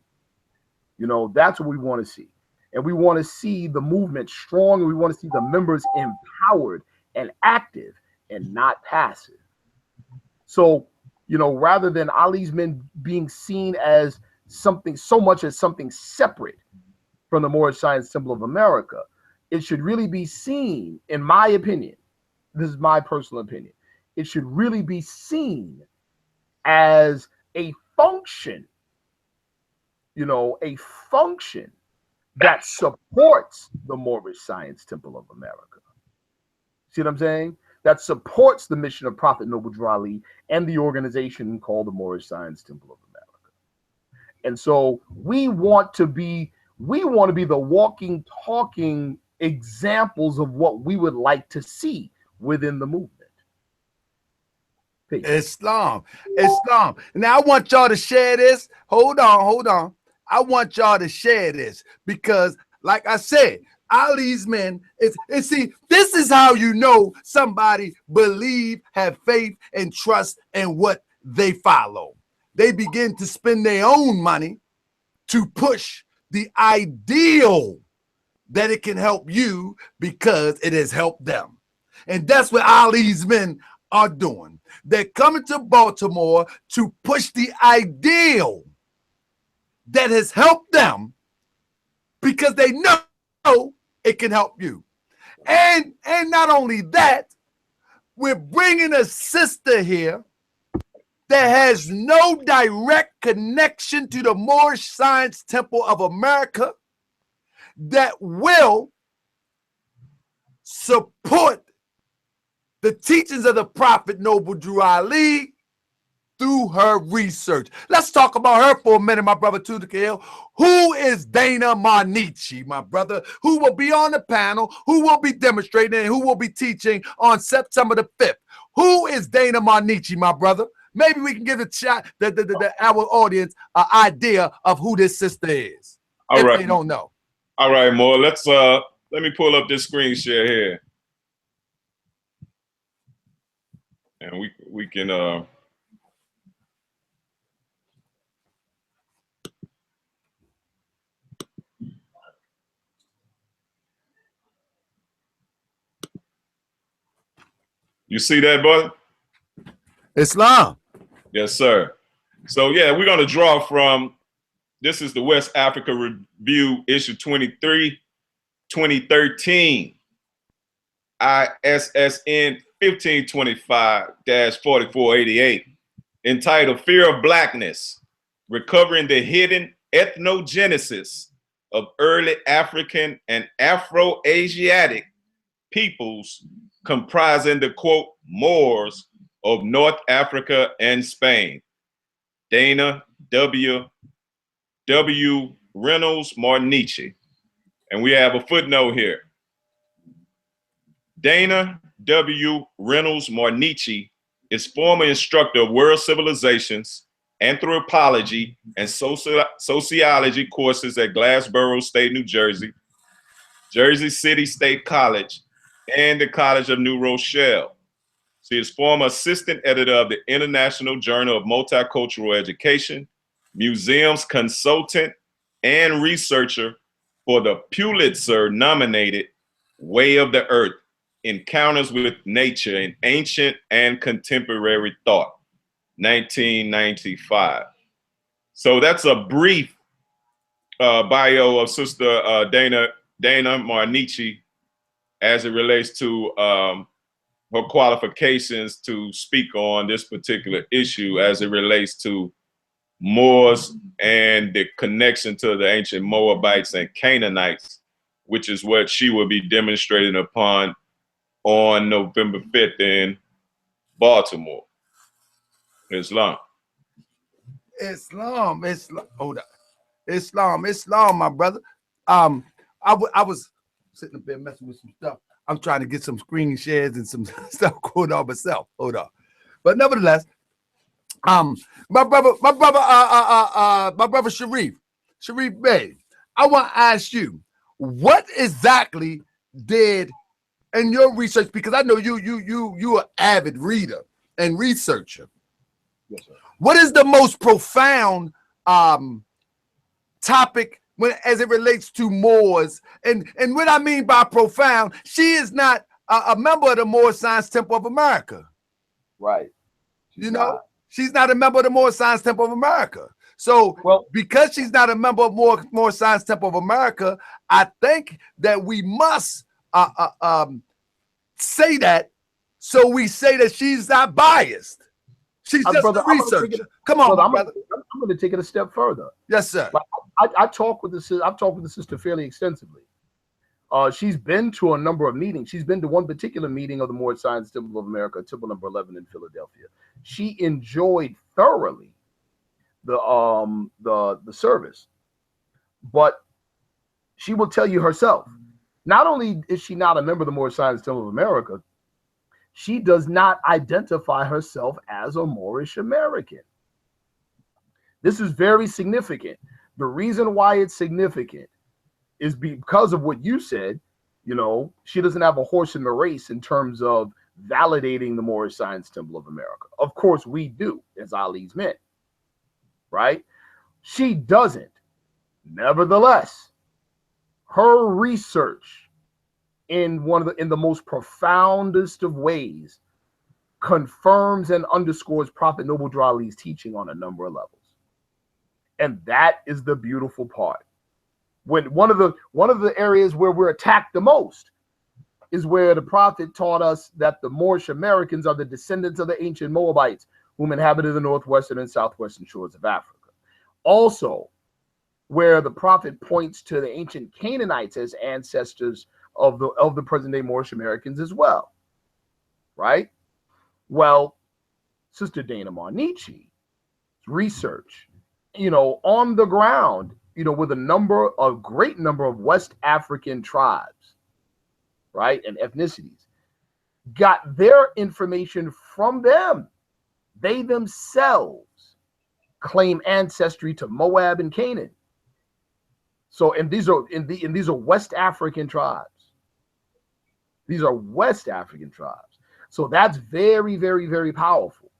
You know, that's what we want to see. And we want to see the movement strong, and we want to see the members empowered and active and not passive. So, you know, rather than Ali's men being seen as something, so much as something separate from the Moorish Science Temple of America, it should really be seen, in my opinion, this is my personal opinion, it should really be seen as a function, you know, a function that supports the Moorish Science Temple of America. See what I'm saying? That supports the mission of Prophet Noble Drew Ali and the organization called the Moorish Science Temple of America. And so we want to be the walking, talking examples of what we would like to see within the movement. Peace. Islam. Now I want y'all to share this. Hold on. I want y'all to share this because, like I said, Ali's men, see, this is how you know somebody believe, have faith, and trust in what they follow. They begin to spend their own money to push the ideal that it can help you because it has helped them. And that's what Ali's men are doing. They're coming to Baltimore to push the ideal that has helped them because they know it can help you. And not only that, we're bringing a sister here that has no direct connection to the Moorish Science Temple of America that will support the teachings of the Prophet Noble Drew Ali through her research. Let's talk about her for a minute, my brother Tudakil. Who is Dana Marnichi, my brother, who will be on the panel, who will be demonstrating, and who will be teaching on September the 5th? Who is Dana Marnichi, my brother? Maybe we can give our audience an idea of who this sister is. All right. They don't know. All right, Moore. Let's let me pull up this screen share here. And we can you see that, brother? Islam. Yes, sir. So, yeah, we're going to draw from, this is the West Africa Review, issue 23, 2013, ISSN 1525-4488, entitled Fear of Blackness, Recovering the Hidden Ethnogenesis of Early African and Afro-Asiatic Peoples comprising the, quote, Moors of North Africa and Spain. Dana W. Reynolds Marnichi. And we have a footnote here. Dana W. Reynolds Marnichi is former instructor of world civilizations, anthropology, and sociology courses at Glassboro State, New Jersey, Jersey City State College, and the College of New Rochelle. She is former assistant editor of the International Journal of Multicultural Education, museums consultant, and researcher for the Pulitzer-nominated Way of the Earth, Encounters with Nature in Ancient and Contemporary Thought, 1995. So that's a brief bio of Sister Dana Marnichi as it relates to her qualifications to speak on this particular issue as it relates to Moors and the connection to the ancient Moabites and Canaanites, which is what she will be demonstrating upon on November 5th in Baltimore. Islam, hold up. Islam, my brother. I was sitting up there messing with some stuff. I'm trying to get some screen shares and some stuff going on myself. Hold on. But nevertheless, my brother Sharif Bey, I want to ask you, what exactly did in your research, because I know you are an avid reader and researcher. Yes, sir. What is the most profound topic as it relates to Moors? And what I mean by profound, she is not a member of the Moorish Science Temple of America. Right. She's not a member of the Moorish Science Temple of America. So, because she's not a member of Moorish Science Temple of America, I think that we must say that. So we say that she's not biased. She's just a researcher. Come on, brother. I'm going to take it a step further. Yes, sir. I've talked with the sister fairly extensively. She's been to a number of meetings. She's been to one particular meeting of the Moorish Science Temple of America, Temple number 11 in Philadelphia. She enjoyed thoroughly the service, but she will tell you herself, not only is she not a member of the Moorish Science Temple of America, she does not identify herself as a Moorish American. This is very significant. The reason why it's significant is because of what you said. She doesn't have a horse in the race in terms of validating the Moorish Science Temple of America. Of course we do, as Ali's men, right? She doesn't. Nevertheless, her research in the most profoundest of ways confirms and underscores Prophet Noble Drew Ali's teaching on a number of levels. And that is the beautiful part. When one of the areas where we're attacked the most is where the Prophet taught us that the Moorish Americans are the descendants of the ancient Moabites whom inhabited the northwestern and southwestern shores of Africa. Also, where the Prophet points to the ancient Canaanites as ancestors of the present-day Moorish Americans as well, right? Well, Sister Dana Marnichi's research, on the ground, with a great number of West African tribes, right, and ethnicities, got their information from them. They themselves claim ancestry to Moab and Canaan. So, and these are West African tribes. These are West African tribes. So that's very, very, very powerful.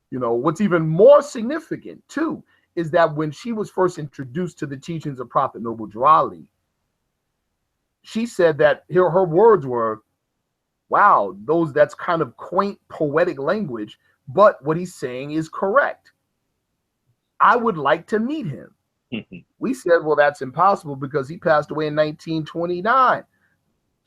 What's even more significant too is that when she was first introduced to the teachings of Prophet Noble Drew Ali, she said that her words were, wow, that's kind of quaint poetic language, but what he's saying is correct. I would like to meet him. We said, well, that's impossible because he passed away in 1929.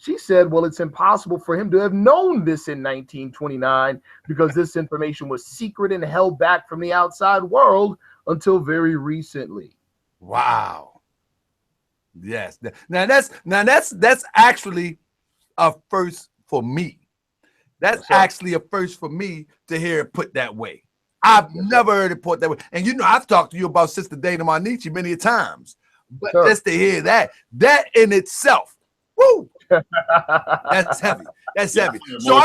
She said, well, it's impossible for him to have known this in 1929 because this information was secret and held back from the outside world until very recently. Wow. Yes. Now that's actually a first for me. That's actually a first for me to hear it put that way. I've never heard it put that way. And I've talked to you about Sister Dana Marnichi many times, but just to hear that in itself, woo, that's heavy. That's heavy. So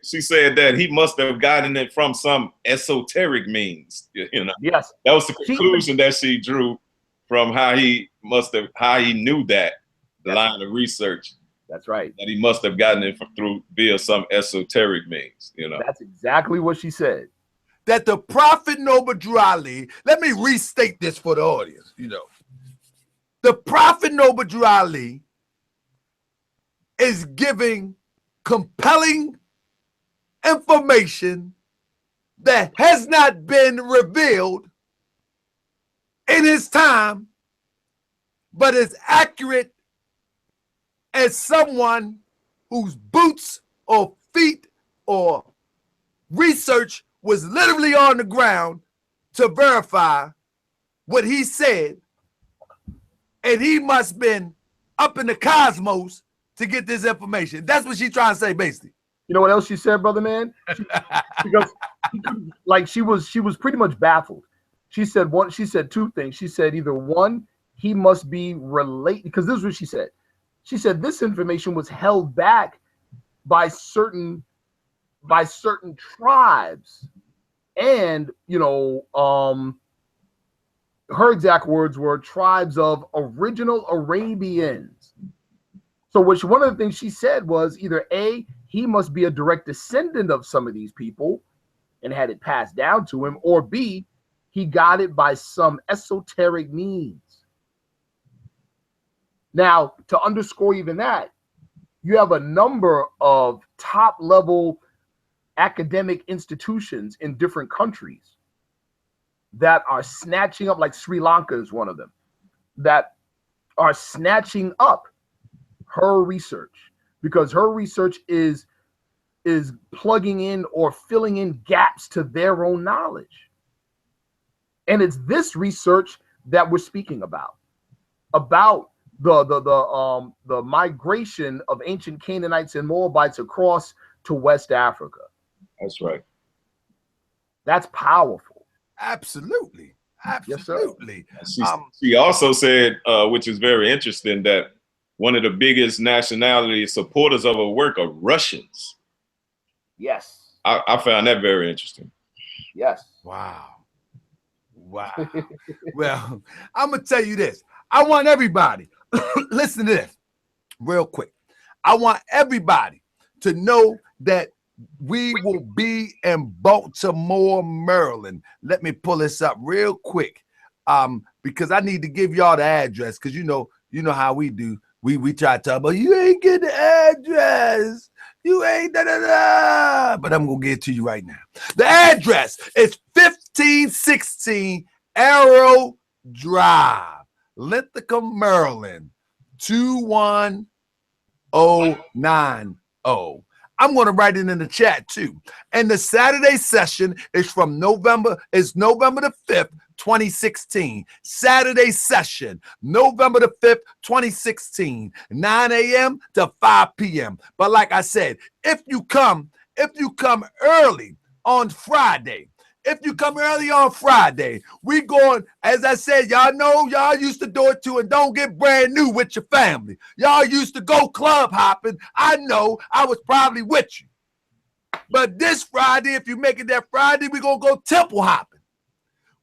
she said that he must have gotten it from some esoteric means. Yes, that was the conclusion that she drew from how he knew that line of research. That's right. That he must have gotten it via some esoteric means. That's exactly what she said. That the Prophet Noble Drew Ali, let me restate this for the audience. The Prophet Noble Drew Ali is giving compelling information that has not been revealed in his time, but is accurate as someone whose boots or feet or research was literally on the ground to verify what he said, and he must have been up in the cosmos to get this information. That's what she's trying to say, basically. You know what else she said, brother man? Because she was pretty much baffled. She said two things. She said either one, he must be related, because this is what she said. She said this information was held back by certain tribes, and her exact words were tribes of original Arabians. So one of the things she said was either A, he must be a direct descendant of some of these people and had it passed down to him, or B, he got it by some esoteric means. Now, to underscore even that, you have a number of top-level academic institutions in different countries that are snatching up, like Sri Lanka is one of them, that are snatching up her research, because her research is plugging in or filling in gaps to their own knowledge. And it's this research that we're speaking about the migration of ancient Canaanites and Moabites across to West Africa. That's right. That's powerful. Absolutely. Absolutely. Yes, she also said, which is very interesting, that one of the biggest nationality supporters of her work are Russians. Yes. I found that very interesting. Yes. Wow. Well, I'm going to tell you this. I want everybody, listen to this real quick. I want everybody to know that we will be in Baltimore, Maryland. Let me pull this up real quick, because I need to give y'all the address, because you know how we do. We try to talk about, you ain't get the address. You ain't da-da-da. But I'm going to get it to you right now. The address is 1516 Arrow Drive, Linthicum, Maryland, 21090. I'm going to write it in the chat too. And the Saturday session is November the 5th, 2016. Saturday session, November the 5th, 2016, 9 a.m. to 5 p.m. But like I said, if you come early on Friday, we going, as I said, y'all know, y'all used to do it too, and don't get brand new with your family. Y'all used to go club hopping. I know, I was probably with you. But this Friday, if you make it that Friday, we're going to go temple hopping.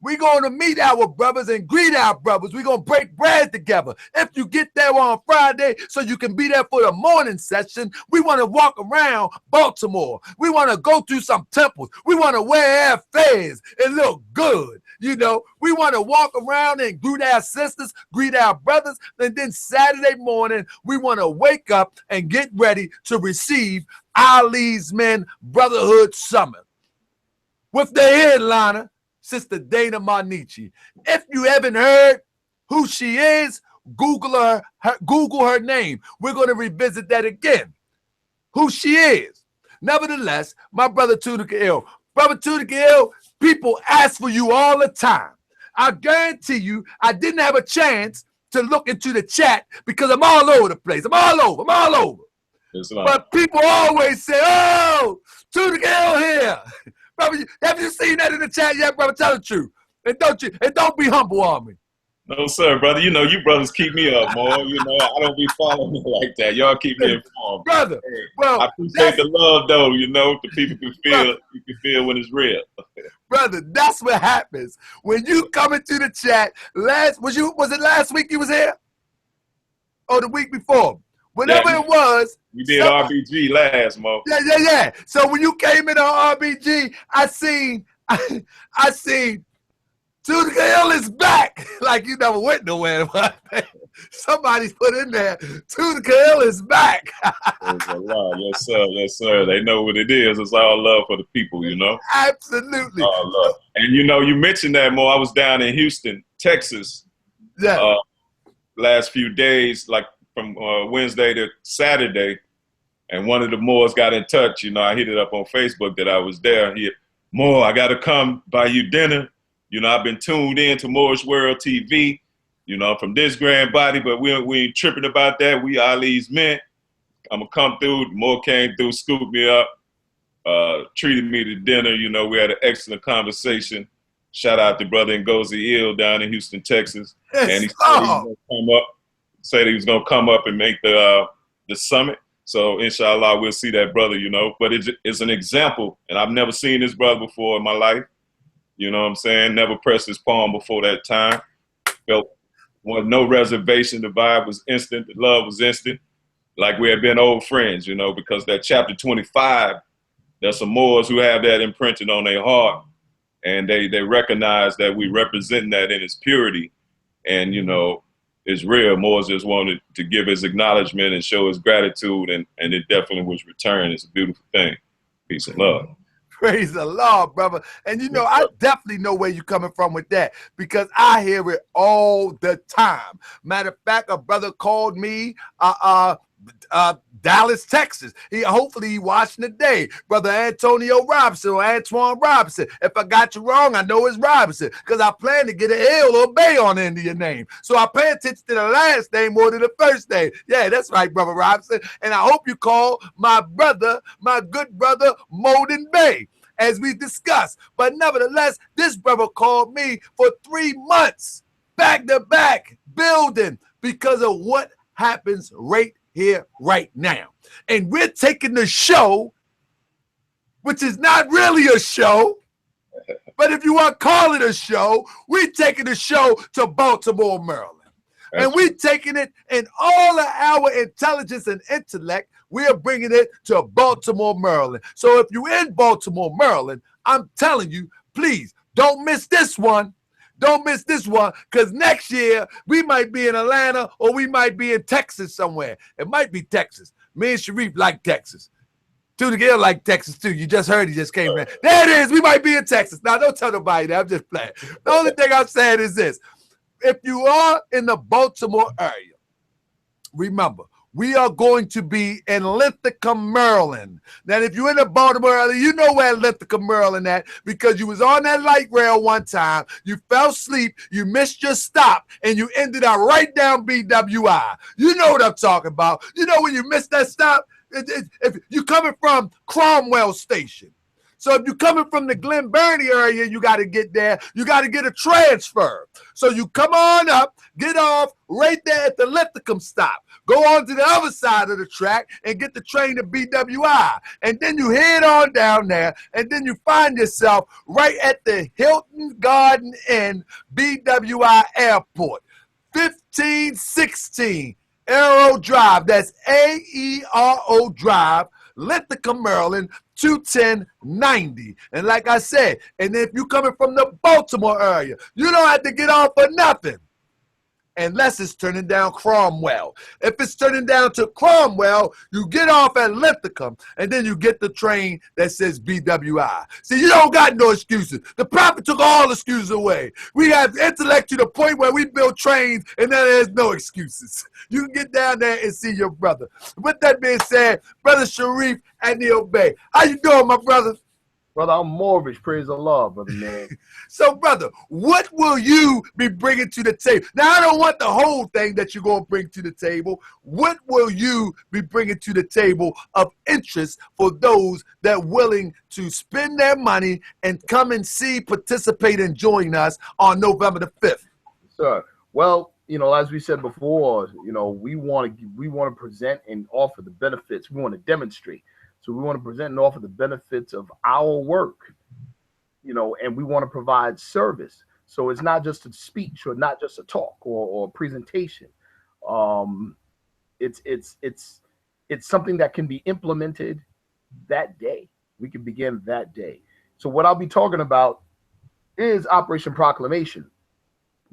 We're going to meet our brothers and greet our brothers. We're going to break bread together. If you get there on Friday so you can be there for the morning session, we want to walk around Baltimore. We want to go through some temples. We want to wear fez and look good. We want to walk around and greet our sisters, greet our brothers. And then Saturday morning, we want to wake up and get ready to receive Ali's Men Brotherhood Summit with the headliner, Sister Dana Marnici. If you haven't heard who she is, Google her name. We're going to revisit that again, who she is. Nevertheless, my brother Tunica Ill. Brother Tunica Ill, people ask for you all the time. I guarantee you, I didn't have a chance to look into the chat because I'm all over the place. I'm all over. But people always say, oh, Tunica Ill here. Brother, have you seen that in the chat yet, brother? Tell the truth. And don't be humble on me. No, sir, brother. You brothers keep me up more. I don't be following me like that. Y'all keep me informed. Brother, well, I appreciate the love, though, the people can feel, you can feel when it's real. Brother, that's what happens. When you come into the chat, was it last week you was here? Or the week before? Whatever it was. We did RBG last month. Yeah. So when you came in on RBG, I seen Tunica Hill is back. Like you never went nowhere. Somebody's put in there, Tunica Hill is back. Yes, sir. They know what it is. It's all love for the people, Absolutely. All love. And you mentioned that, Mo. I was down in Houston, Texas, last few days, like from Wednesday to Saturday, and one of the Moors got in touch. I hit it up on Facebook that I was there. Moor, I got to come buy you dinner. I've been tuned in to Moorish World TV, from this grand body, but we ain't tripping about that. We Ali's men. gonna come through. More came through, scooped me up, treated me to dinner. You know, we had an excellent conversation. Shout out to brother Ngozi Ill down in Houston, Texas. Yes, and he said he was gonna come up. Said he was gonna come up and make the summit. So inshallah, we'll see that brother. You know, but it's an example, and I've never seen this brother before in my life. You know what I'm saying? Never pressed his palm before that time. Felt no reservation. The vibe was instant. The love was instant. Like we had been old friends, you know, because that chapter 25, there's some Moors who have that imprinted on their heart. And they recognize that we represent that in its purity. And, you know, it's real. Moors just wanted to give his acknowledgement and show his gratitude. And it definitely was returned. It's a beautiful thing. Peace and love. Praise the Lord, brother. And you know, I definitely know where you're coming from with that because I hear it all the time. Matter of fact, a brother called me Dallas, Texas. Hopefully he watching today. Brother Antonio Robinson or Antoine Robinson. If I got you wrong, I know it's Robinson because I plan to get an L or Bay on the end of your name. So I pay attention to the last name more than the first name. Yeah, that's right, Brother Robinson. And I hope you call my brother, my good brother, Molden Bay, as we discussed. But nevertheless, this brother called me for 3 months back to back building because of what happens right here, right now. And we're taking the show, which is not really a show, but if you want to call it a show, we're taking the show to Baltimore, Maryland. And we're taking it in all of our intelligence and intellect, we are bringing it to Baltimore, Maryland. So if you're in Baltimore, Maryland, I'm telling you, please don't miss this one. Don't miss this one, because next year we might be in Atlanta or we might be in Texas somewhere. It might be Texas. Me and Sharif like Texas. Tuna Gill like Texas too. You just heard he just came in. There it is. We might be in Texas. Now, don't tell nobody that. I'm just playing. The only thing I'm saying is this. If you are in the Baltimore area, remember, we are going to be in Linthicum, Maryland. Now, if you're in the Baltimore area, you know where Linthicum, Maryland at because you was on that light rail one time, you fell asleep, you missed your stop, and you ended up right down BWI. You know what I'm talking about. You know when you missed that stop? If you're coming from Cromwell Station. So if you're coming from the Glen Burnie area, you got to get there. You got to get a transfer. So you come on up, get off right there at the Linthicum stop. Go on to the other side of the track and get the train to BWI. And then you head on down there, and then you find yourself right at the Hilton Garden Inn, BWI Airport, 1516 Aero Drive. That's AERO Drive, Linthicum, Maryland, 21090. And like I said, and if you're coming from the Baltimore area, you don't have to get off for nothing unless it's turning down Cromwell. If it's turning down to Cromwell, you get off at Linthicum, and then you get the train that says BWI. See, you don't got no excuses. The prophet took all excuses away. We have intellect to the point where we build trains, and then there's no excuses. You can get down there and see your brother. With that being said, Brother Sharif and Neil Bay, how you doing, my brother? Brother, I'm Moorish. Praise Allah, brother, man. So, brother, what will you be bringing to the table? Now, I don't want the whole thing that you're going to bring to the table. What will you be bringing to the table of interest for those that are willing to spend their money and come and see, participate, and join us on November the 5th? Sir, well, you know, as we said before, you know, we want to present and offer the benefits. We want to demonstrate. So we want to present and offer the benefits of our work, you know, and we want to provide service. So it's not just a speech or not just a talk or a presentation. It's something that can be implemented that day. We can begin that day. So what I'll be talking about is Operation Proclamation,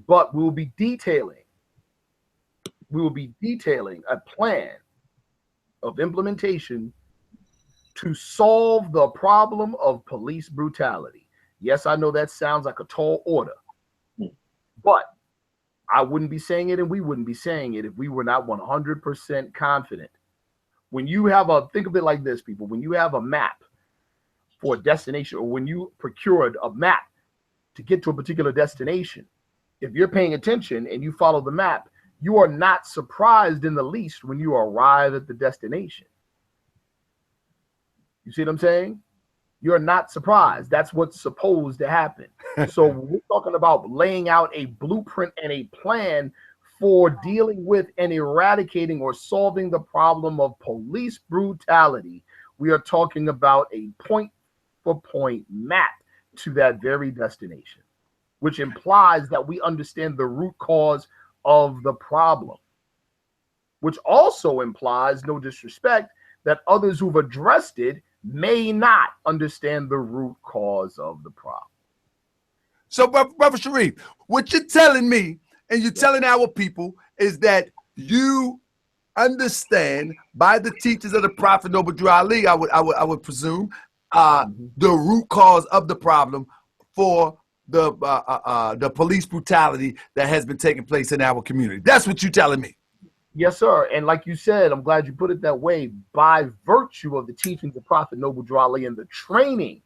but we'll be detailing a plan of implementation to solve the problem of police brutality. Yes, I know that sounds like a tall order, but I wouldn't be saying it and we wouldn't be saying it if we were not 100% confident. When you have think of it like this, people, when you have a map for a destination, or when you procured a map to get to a particular destination, if you're paying attention and you follow the map, you are not surprised in the least when you arrive at the destination. You see what I'm saying? You're not surprised. That's what's supposed to happen. So we're talking about laying out a blueprint and a plan for dealing with and eradicating or solving the problem of police brutality. We are talking about a point-for-point map to that very destination, which implies that we understand the root cause of the problem, which also implies, no disrespect, that others who've addressed it may not understand the root cause of the problem. So, Brother Sharif, what you're telling me and you're telling our people is that you understand by the teachings of the Prophet Noble Drew Ali, I would presume, the root cause of the problem for the police brutality that has been taking place in our community. That's what you're telling me. Yes, sir. And like you said, I'm glad you put it that way. By virtue of the teachings of Prophet Noble Drew Ali and the training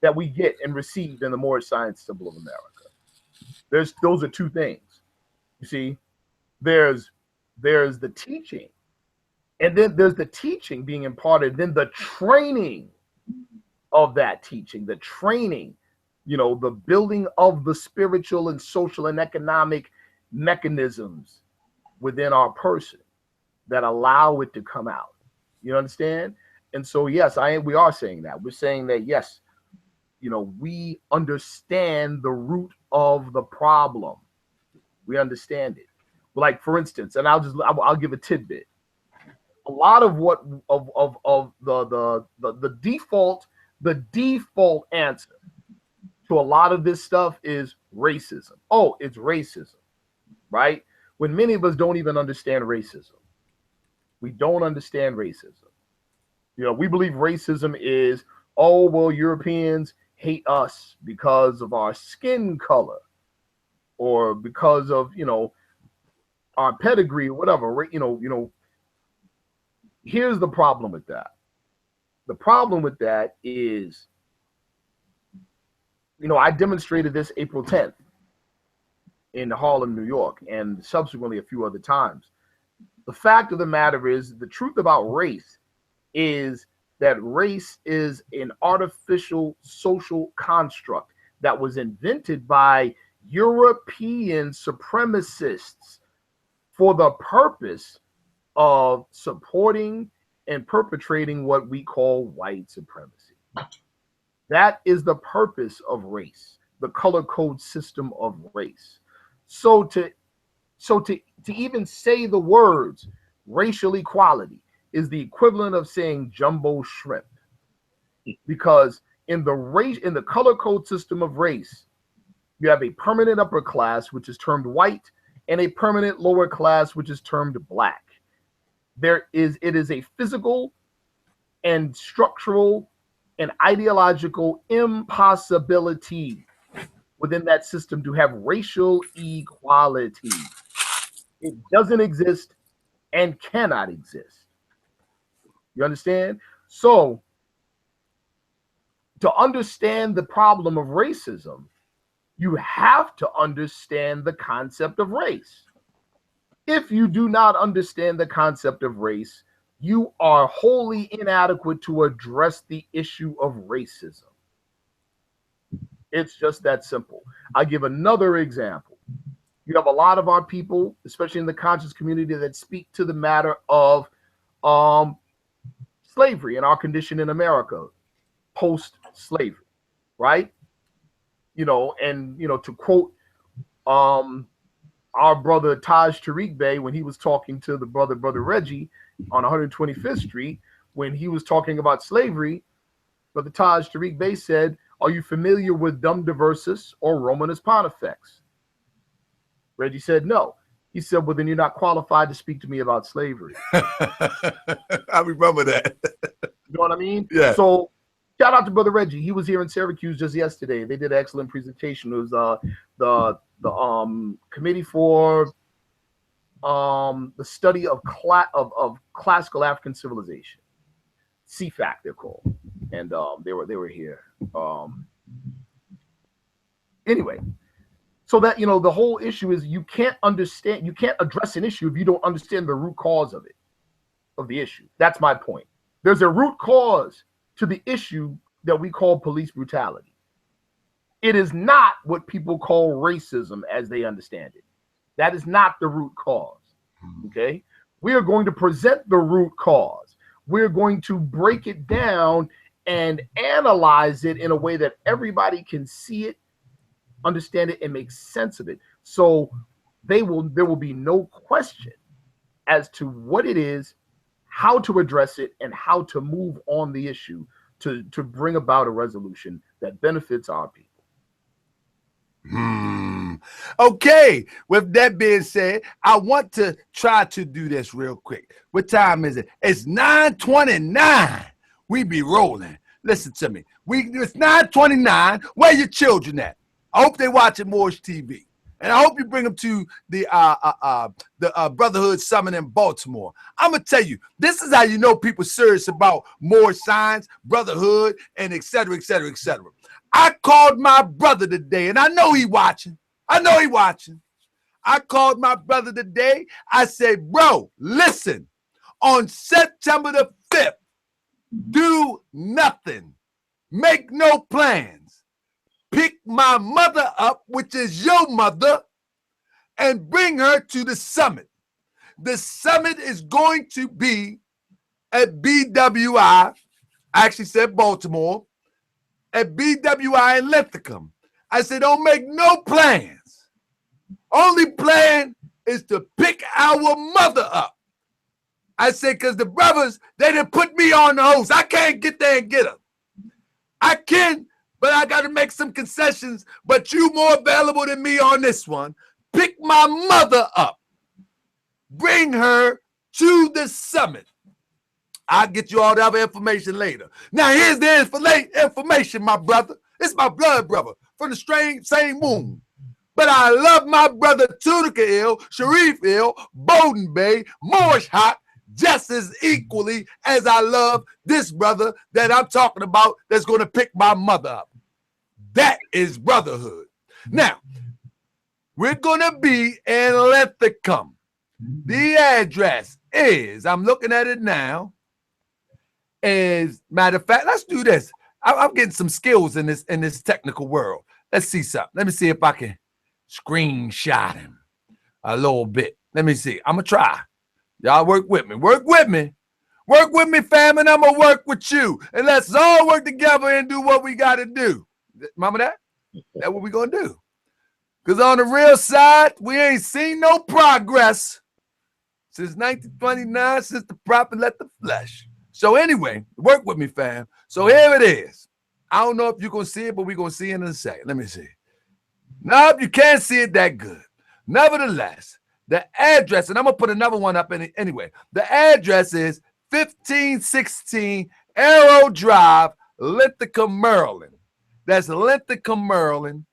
that we get and receive in the Moorish Science Temple of America, those are two things. You see, there's the teaching, and then there's the teaching being imparted, then the training of that teaching, the training, the building of the spiritual and social and economic mechanisms within our person that allow it to come out. You understand? And so, yes, we are saying that. We're saying that, yes, we understand the root of the problem. We understand it. Like, for instance, and I'll give a tidbit. A lot of what of the default answer to a lot of this stuff is racism. Oh, it's racism, right? When many of us don't even understand racism. We don't understand racism. We believe racism is, oh, well, Europeans hate us because of our skin color or because of, our pedigree or whatever. Here's the problem with that. The problem with that is, I demonstrated this April 10th in Harlem, New York, and subsequently a few other times. The fact of the matter is, the truth about race is that race is an artificial social construct that was invented by European supremacists for the purpose of supporting and perpetrating what we call white supremacy. That is the purpose of race, the color code system of race. So to even say the words racial equality is the equivalent of saying jumbo shrimp, because in the color code system of race, you have a permanent upper class, which is termed white, and a permanent lower class, which is termed black. It is a physical and structural and ideological impossibility within that system to have racial equality. It doesn't exist and cannot exist. You understand? So, to understand the problem of racism, you have to understand the concept of race. If you do not understand the concept of race, you are wholly inadequate to address the issue of racism. It's just that simple. I'll give another example. You have a lot of our people, especially in the conscious community, that speak to the matter of slavery and our condition in America post-slavery, right? To quote our brother Taj Tariq Bey, when he was talking to the brother Reggie on 125th Street, when he was talking about slavery, Brother Taj Tariq Bey said, "Are you familiar with Dum Diversus or Romanus Pontifex?" Reggie said, "No." He said, "Well, then you're not qualified to speak to me about slavery." I remember that. You know what I mean? Yeah. So shout out to Brother Reggie. He was here in Syracuse just yesterday. They did an excellent presentation. It was the Committee for the Study of Classical African Civilization, CFAC they're called, and they were here. Anyway, So that, the whole issue is you can't address an issue if you don't understand the root cause of it, of the issue. That's my point. There's a root cause to the issue that we call police brutality. It is not what people call racism as they understand it. That is not the root cause. Okay? We are going to present the root cause. We're going to break it down and analyze it in a way that everybody can see it, understand it, and make sense of it. So there will be no question as to what it is, how to address it, and how to move on the issue to bring about a resolution that benefits our people. Okay, with that being said, I want to try to do this real quick. What time is it? It's 9:29. We be rolling. Listen to me. It's 9:29. Where your children at? I hope they watching Moorish TV. And I hope you bring them to the Brotherhood Summit in Baltimore. I'm going to tell you, this is how you know people serious about more science, brotherhood, and et cetera, et cetera, et cetera. I called my brother today, and I know he watching. I called my brother today. I said, bro, listen, on September the 5th, do nothing. Make no plans. Pick my mother up, which is your mother, and bring her to the summit. The summit is going to be at BWI. I actually said Baltimore. At BWI in Linthicum. I said, don't make no plans. Only plan is to pick our mother up. I said, because the brothers, they didn't put me on the host. I can't get there and get her. I can, but I got to make some concessions. But you more available than me on this one. Pick my mother up. Bring her to the summit. I'll get you all the other information later. Now, here's the information, my brother. It's my blood brother from the same womb. But I love my brother Tunica Ill, Sharif Ill, Bowden Bay, Moorish Hot, just as equally as I love this brother that I'm talking about that's going to pick my mother up. That is brotherhood. Now, we're going to be in Linthicum. The address is, I'm looking at it now, is, matter of fact, let's do this. I'm getting some skills in this technical world. Let's see something. Let me see if I can screenshot him a little bit. Let me see. I'm going to try. Y'all work with me. Work with me. Work with me, fam, and I'm going to work with you. And let's all work together and do what we got to do. Remember that? That's what we're going to do. Because on the real side, we ain't seen no progress since 1929, since the prophet left the flesh. So anyway, work with me, fam. So here it is. I don't know if you're going to see it, but we're going to see it in a second. Let me see. Nope, you can't see it that good. Nevertheless, the address, and I'm going to put another one up in it anyway. The address is 1516 Arrow Drive, Linthicum, Maryland. That's Linthicum, Maryland,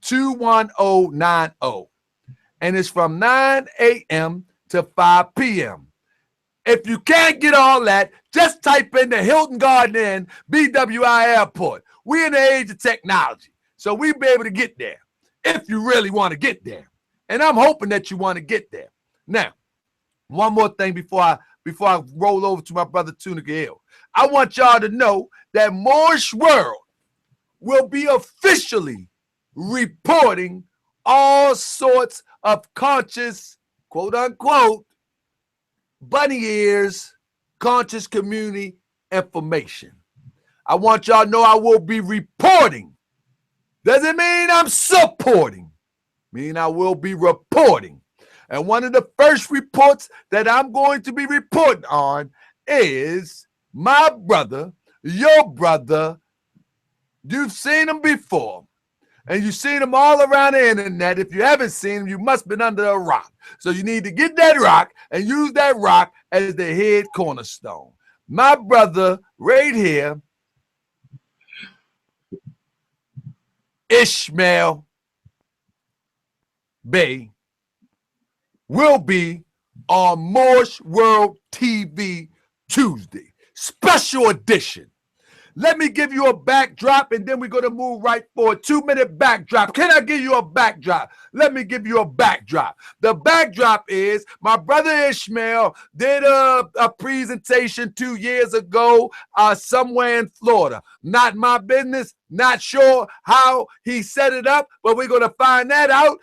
21090. And it's from 9 a.m. to 5 p.m. If you can't get all that, just type in the Hilton Garden Inn, BWI Airport. We're in the age of technology, so we'll be able to get there if you really want to get there. And I'm hoping that you want to get there. Now, one more thing before I roll over to my brother Tunica Hill. I want y'all to know that Moorish World will be officially reporting all sorts of conscious, quote unquote, bunny ears, conscious community information. I want y'all to know I will be reporting. Doesn't mean I'm supporting. Mean I will be reporting. And one of the first reports that I'm going to be reporting on is my brother, your brother. You've seen him before. And you've seen him all around the internet. If you haven't seen him, you must have been under a rock. So you need to get that rock and use that rock as the head cornerstone. My brother right here, Ishmael Bay, will be on Moorish World TV Tuesday. Special edition. Let me give you a backdrop, and then we're going to move right forward. 2-minute backdrop. Can I give you a backdrop? Let me give you a backdrop. The backdrop is my brother Ishmael did a presentation 2 years ago somewhere in Florida. Not my business. Not sure how he set it up, but we're going to find that out.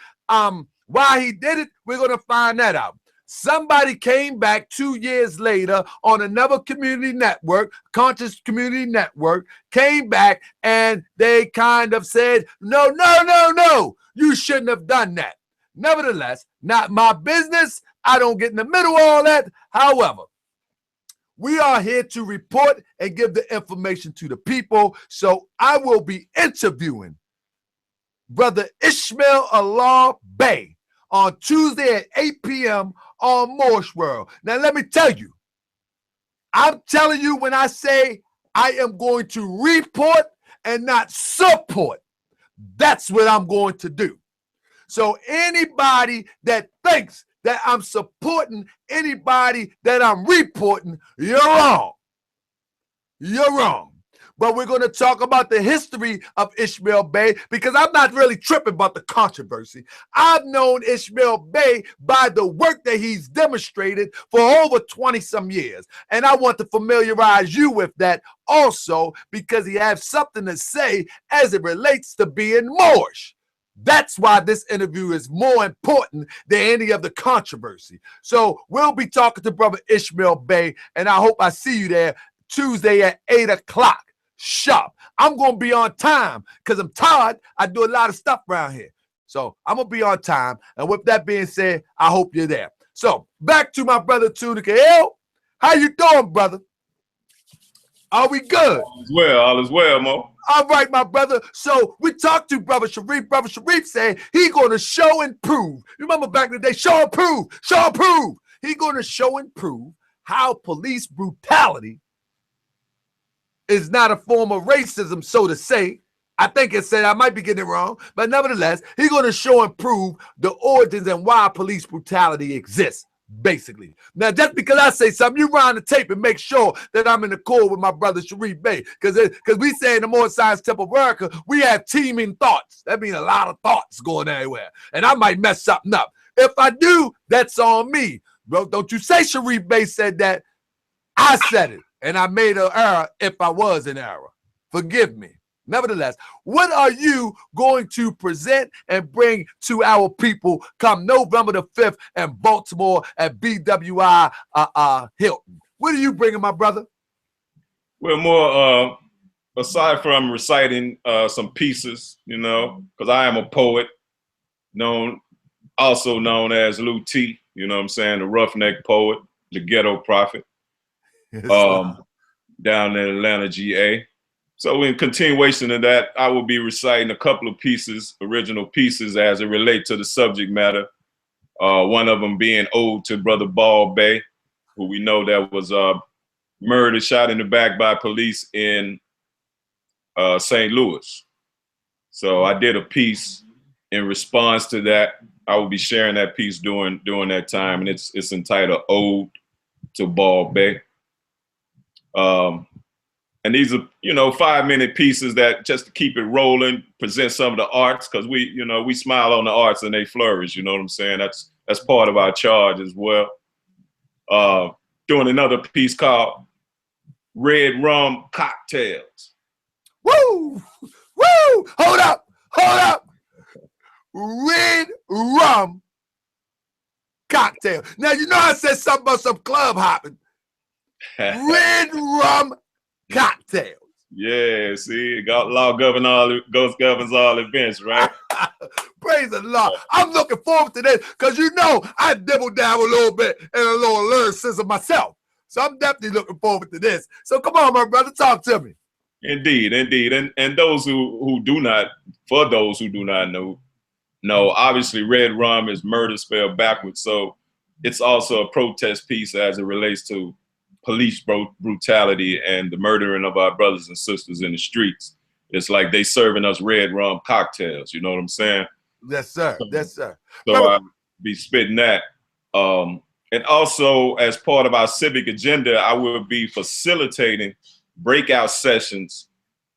Why he did it, we're going to find that out. Somebody came back 2 years later on another community network, Conscious Community Network, came back and they kind of said, no, you shouldn't have done that. Nevertheless, not my business. I don't get in the middle of all that. However, we are here to report and give the information to the people. So I will be interviewing Brother Ishmael Allah Bey on Tuesday at 8 p.m. on Moorish World. Now, let me tell you, I'm telling you when I say I am going to report and not support, that's what I'm going to do. So anybody that thinks that I'm supporting anybody that I'm reporting, you're wrong. You're wrong. But we're going to talk about the history of Ishmael Bey because I'm not really tripping about the controversy. I've known Ishmael Bey by the work that he's demonstrated for over 20-some years. And I want to familiarize you with that also because he has something to say as it relates to being Moorish. That's why this interview is more important than any of the controversy. So we'll be talking to Brother Ishmael Bey, and I hope I see you there Tuesday at 8 o'clock. Sharp. I'm going to be on time because I'm tired. I do a lot of stuff around here. So I'm going to be on time. And with that being said, I hope you're there. So back to my brother Tunica. How you doing, brother? Are we good? All is well, Mo. All right, my brother. So we talked to Brother Sharif. Brother Sharif said he going to show and prove. You remember back in the day, show and prove, show and prove. He going to show and prove how police brutality is not a form of racism, so to say. I think it said, I might be getting it wrong, but nevertheless, he's going to show and prove the origins and why police brutality exists, basically. Now, just because I say something, you run the tape and make sure that I'm in accord with my brother Sharif Bey, because we say in the Moorish Science Temple of America, we have teeming thoughts. That means a lot of thoughts going everywhere, and I might mess something up. If I do, that's on me. Bro, don't you say Sharif Bey said that. I said it. And I made an error if I was in error. Forgive me. Nevertheless, what are you going to present and bring to our people come November the 5th in Baltimore at BWI Hilton? What are you bringing, my brother? Well, more aside from reciting some pieces, you know, because I am a poet, also known as Lou T, you know what I'm saying, the roughneck poet, the ghetto prophet. Down in Atlanta, GA. So in continuation of that, I will be reciting a couple of pieces, original pieces as it relates to the subject matter. One of them being ode to Brother Ball Bey, who we know that was murdered, shot in the back by police in St. Louis. So I did a piece in response to that. I will be sharing that piece during that time, and it's entitled Ode to Ball Bey. And these are, 5-minute pieces that just to keep it rolling, present some of the arts, because we smile on the arts and they flourish, you know what I'm saying? That's part of our charge as well. Doing another piece called Red Rum Cocktails. Woo! Woo! Hold up! Red Rum Cocktail. Now, I said something about some club hopping. Red Rum Cocktails. Yeah, see, law governs all events, right? Praise the Lord. I'm looking forward to this because I dibble down a little bit and a little lyricism myself. So I'm definitely looking forward to this. So come on, my brother, talk to me. Indeed. And those who do not know, obviously Red Rum is murder spelled backwards. So it's also a protest piece as it relates to police brutality and the murdering of our brothers and sisters in the streets. It's like they serving us red rum cocktails. You know what I'm saying? Yes, sir. Yes, sir. So I'll be spitting that. And also, as part of our civic agenda, I will be facilitating breakout sessions.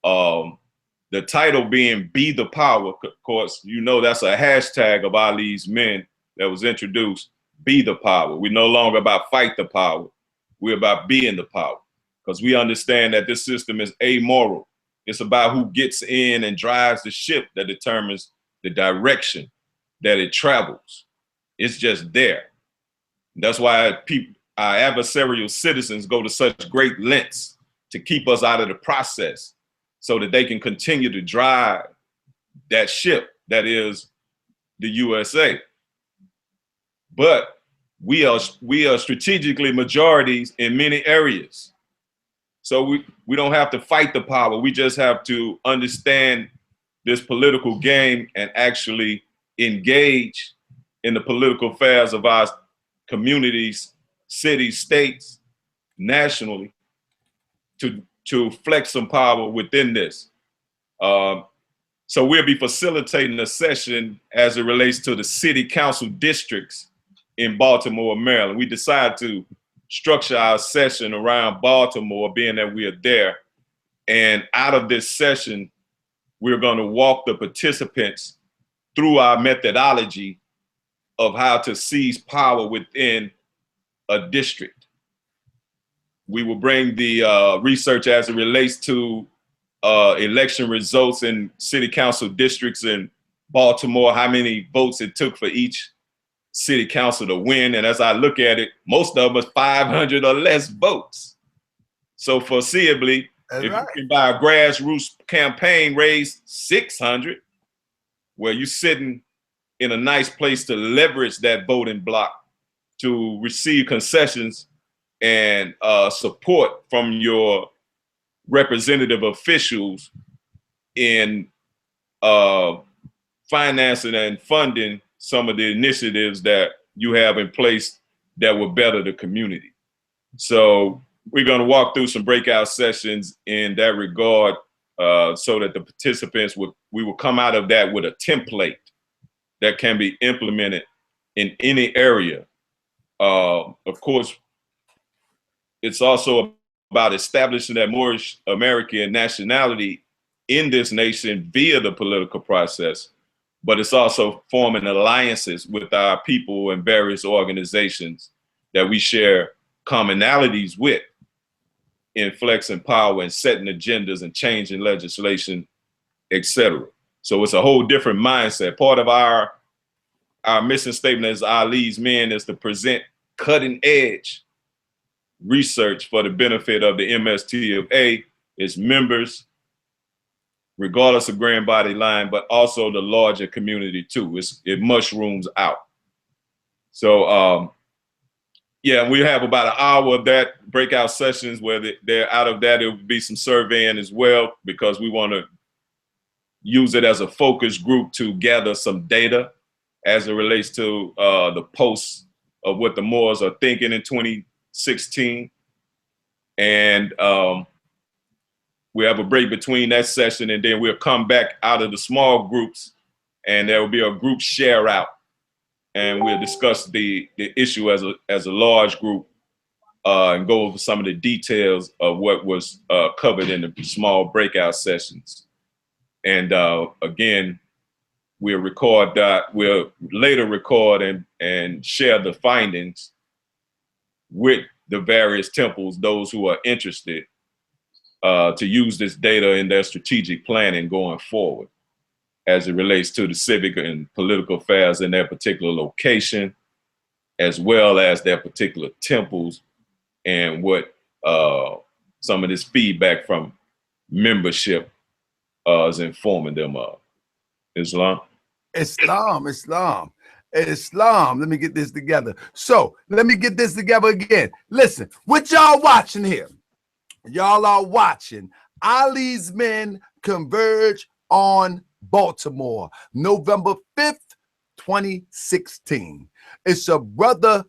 The title being Be the Power. Of course, you know that's a hashtag of Ali's Men that was introduced. Be the power. We're no longer about fight the power. We're about being the power, because we understand that this system is amoral. It's about who gets in and drives the ship that determines the direction that it travels. It's just there. That's why our adversarial citizens go to such great lengths to keep us out of the process, so that they can continue to drive that ship that is the USA. But we are strategically majorities in many areas. So we don't have to fight the power. We just have to understand this political game and actually engage in the political affairs of our communities, cities, states, nationally, to flex some power within this. So we'll be facilitating a session as it relates to the city council districts in Baltimore, Maryland. We decided to structure our session around Baltimore, being that we are there. And out of this session, we're going to walk the participants through our methodology of how to seize power within a district. We will bring the research as it relates to election results in city council districts in Baltimore, how many votes it took for each city council to win. And as I look at it, most of us 500 or less votes. So foreseeably, if you can by a grassroots campaign raise 600, well, you're sitting in a nice place to leverage that voting block to receive concessions and support from your representative officials in financing and funding some of the initiatives that you have in place that will better the community. So we're going to walk through some breakout sessions in that regard, so that the participants we will come out of that with a template that can be implemented in any area. Of course, it's also about establishing that Moorish American nationality in this nation via the political process, but it's also forming alliances with our people and various organizations that we share commonalities with in flexing power and setting agendas and changing legislation, etc. So it's a whole different mindset. Part of our mission statement as Ali's Men is to present cutting edge research for the benefit of the MST of A, its members, regardless of grand body line, but also the larger community too. It mushrooms out. So yeah, we have about an hour of that breakout sessions where they're out of that. It will be some surveying as well, because we want to use it as a focus group to gather some data as it relates to the posts of what the Moors are thinking in 2016. And we have a break between that session, and then we'll come back out of the small groups, and there will be a group share out, and we'll discuss the issue as a large group and go over some of the details of what was covered in the small breakout sessions. And again, we'll record that. We'll later record and share the findings with the various temples, those who are interested, to use this data in their strategic planning going forward as it relates to the civic and political affairs in their particular location, as well as their particular temples, and what some of this feedback from membership is informing them of. Islam. Let me get this together. So let me get this together again. Listen, what y'all watching here? Y'all are watching Ali's Men Converge on Baltimore, November 5th, 2016. It's a Brotherhood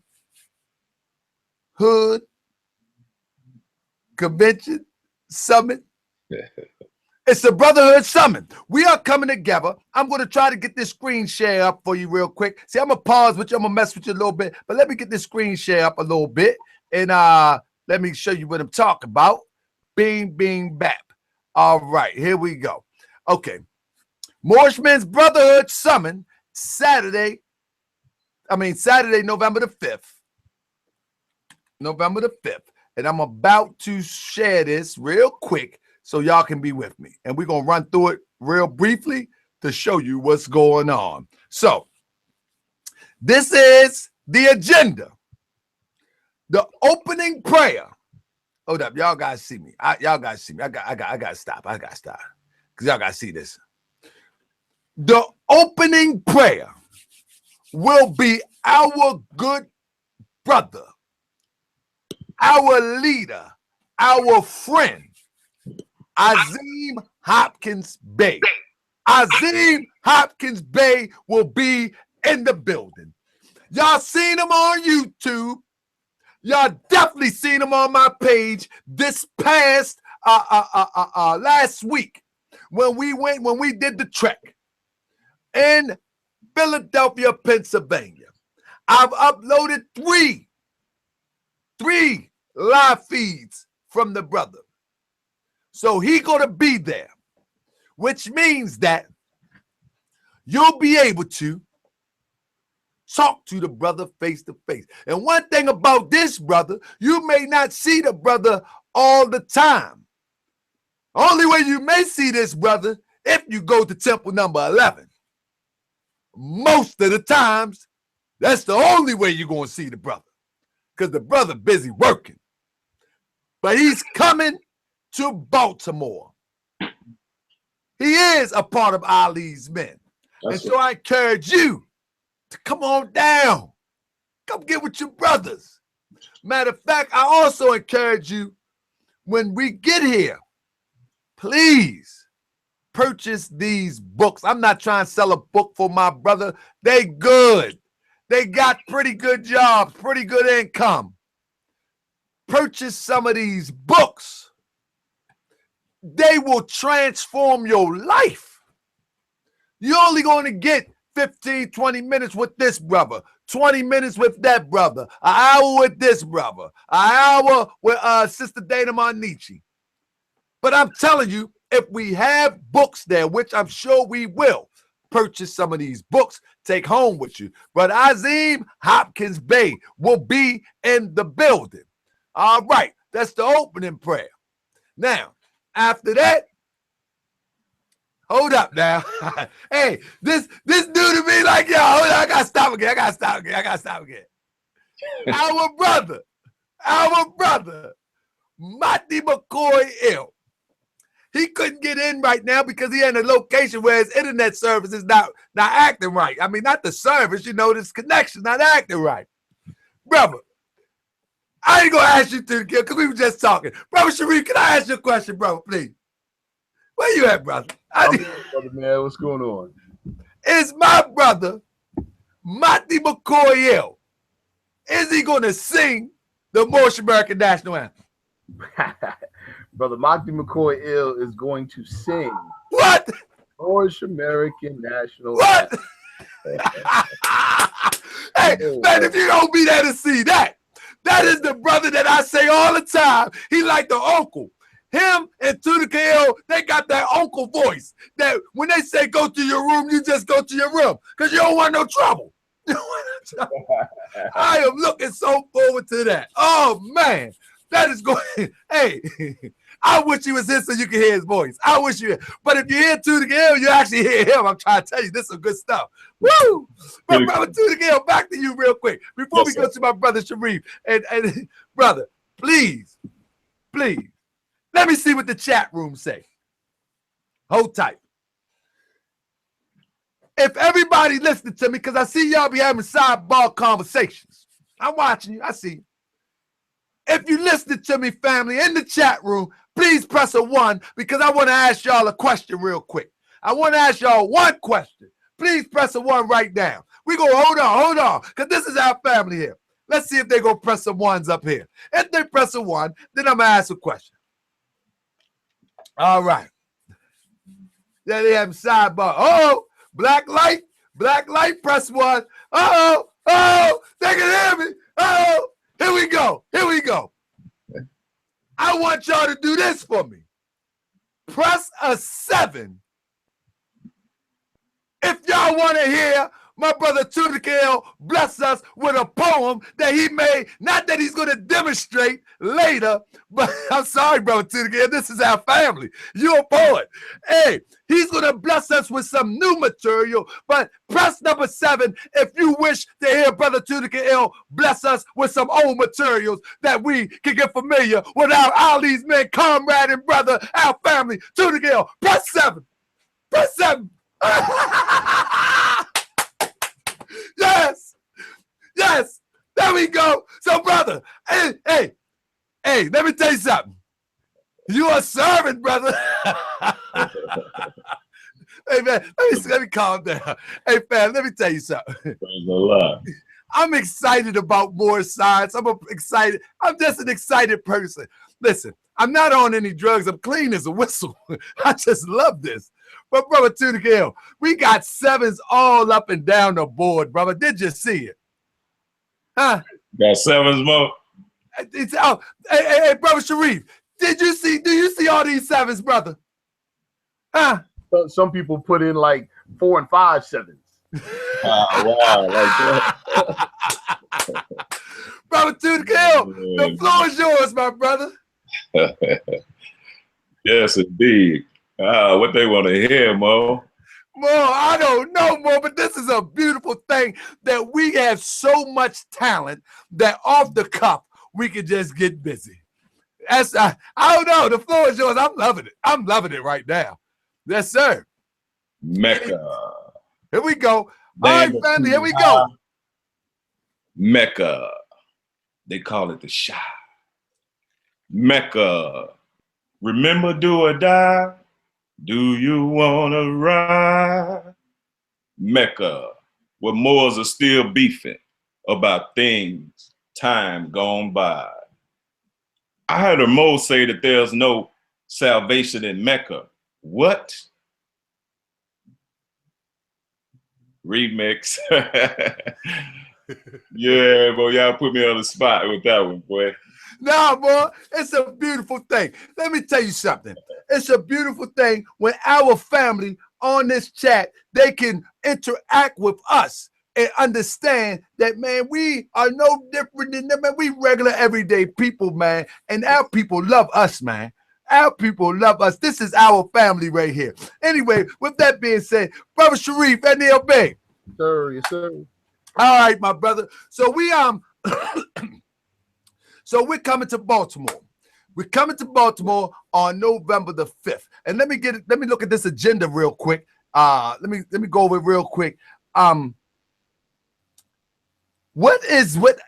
Convention Summit. It's a Brotherhood Summit. We are coming together. I'm going to try to get this screen share up for you real quick. See, I'm going to pause with you. I'm going to mess with you a little bit, but let me get this screen share up a little bit, and let me show you what I'm talking about. Bing, bing, bap. All right, here we go. Okay. Moorish Men's Brotherhood Summon, Saturday, November the 5th. November the 5th. And I'm about to share this real quick so y'all can be with me. And we're going to run through it real briefly to show you what's going on. So, this is the agenda. The opening prayer. Hold up, y'all guys see me. Y'all guys see me. I gotta stop. Because y'all gotta see this. The opening prayer will be our good brother, our leader, our friend, Azim Hopkins Bey. Azim Hopkins Bey will be in the building. Y'all seen him on YouTube. Y'all definitely seen him on my page this past last week when we did the trek in Philadelphia, Pennsylvania. I've uploaded three live feeds from the brother. So he gonna be there, which means that you'll be able to talk to the brother face to face. And one thing about this brother, you may not see the brother all the time. Only way you may see this brother if you go to temple number 11. Most of the times, that's the only way you're going to see the brother, because the brother busy working. But he's coming to Baltimore. He is a part of Ali's men. That's so I encourage you to come on down. Come get with your brothers. Matter of fact, I also encourage you, when we get here, please purchase these books. I'm not trying to sell a book for my brother. They good. They got pretty good jobs, pretty good income. Purchase some of these books. They will transform your life. You're only going to get 15, 20 minutes with this brother, 20 minutes with that brother, an hour with this brother, an hour with Sister Dana Marnici. But I'm telling you, if we have books there, which I'm sure we will, purchase some of these books, take home with you. But Azim Hopkins Bey will be in the building. All right, that's the opening prayer. Now, after that, hold up now. Hey, this dude to me like, yo, hold on, I gotta stop again. Our brother, Mati McCoy Ill. He couldn't get in right now because he in a location where his internet service is not acting right. I mean, not the service, this connection not acting right. Brother, I ain't gonna ask you to because we were just talking. Brother Sharif, can I ask you a question, brother, please? Where you at, brother? Brother, man, what's going on? Is my brother, Mati McCoy Ill, is he gonna sing the Moorish American National Anthem? Brother Mati McCoy Ill is going to sing what? Moorish American National What? Anthem. Hey, man, if you don't be there to see that, that is the brother that I say all the time. He like the uncle. Him and Tunica Ill, they got that uncle voice that when they say go to your room, you just go to your room because you don't want no trouble. I am looking so forward to that. Oh, man. That is going. Hey, I wish he was here so you can hear his voice. I wish you. But if you hear Tunica Ill, you actually hear him. I'm trying to tell you, this is some good stuff. Woo! But brother Tunica Ill, back to you real quick before we go to my brother Sharif. And brother, please, let me see what the chat room say. Hold tight. If everybody listening to me, because I see y'all be having sidebar conversations. I'm watching you. I see you. If you listening to me, family, in the chat room, please press a 1 because I want to ask y'all a question real quick. I want to ask y'all one question. Please press a 1 right now. We go, hold on, because this is our family here. Let's see if they go press some 1s up here. If they press a 1, then I'm going to ask a question. All right. Then they have sidebar. Oh, black light, press 1. Oh, they can hear me. Oh. Here we go. I want y'all to do this for me. Press a 7 if y'all want to hear my brother Theological bless us with a poem that he made, not that he's going to demonstrate later, but I'm sorry, brother Theological, this is our family. You're a poet. Hey, he's going to bless us with some new material, but press number 7 if you wish to hear brother Theological bless us with some old materials that we can get familiar with our Ali's men, comrade and brother, our family. Theological, press 7. Press 7. Yes, yes, there we go. So, brother, hey, let me tell you something. You are serving, brother. Hey, man, let me calm down. Hey, fam, let me tell you something. Praise the Lord. I'm excited about more science. I'm just an excited person. Listen, I'm not on any drugs. I'm clean as a whistle. I just love this. But, brother Theological, we got 7s all up and down the board, brother. Did you see it? Huh? Got 7s more? Hey, brother Sharif, do you see all these 7s, brother? Huh? Some people put in like 4 and 5 7s. Wow, like that. Brother Theological, the floor is yours, my brother. Yes, indeed. What they want to hear, Mo? More, I don't know, more, but this is a beautiful thing that we have so much talent that off the cuff we can just get busy. I don't know. The floor is yours. I'm loving it. I'm loving it right now. Yes, sir. Mecca. Here we go. All right, family. Here we go. Mecca. They call it the Shah. Mecca. Remember, do or die. Do you want to ride? Mecca, where Moors are still beefing about things time gone by. I heard a Moor say that there's no salvation in Mecca. What? Remix. Yeah, boy, y'all put me on the spot with that one, boy. Nah, boy, it's a beautiful thing. Let me tell you something. It's a beautiful thing when our family on this chat, they can interact with us and understand that, man, we are no different than them, man. We regular everyday people, man, and our people love us, man. Our people love us. This is our family right here. Anyway, with that being said, brother Sharif, NLB. Sir, yes, sir. All right, my brother. So we're coming to Baltimore. We're coming to Baltimore on November the 5th. And let me look at this agenda real quick. Let me go over it real quick. What is with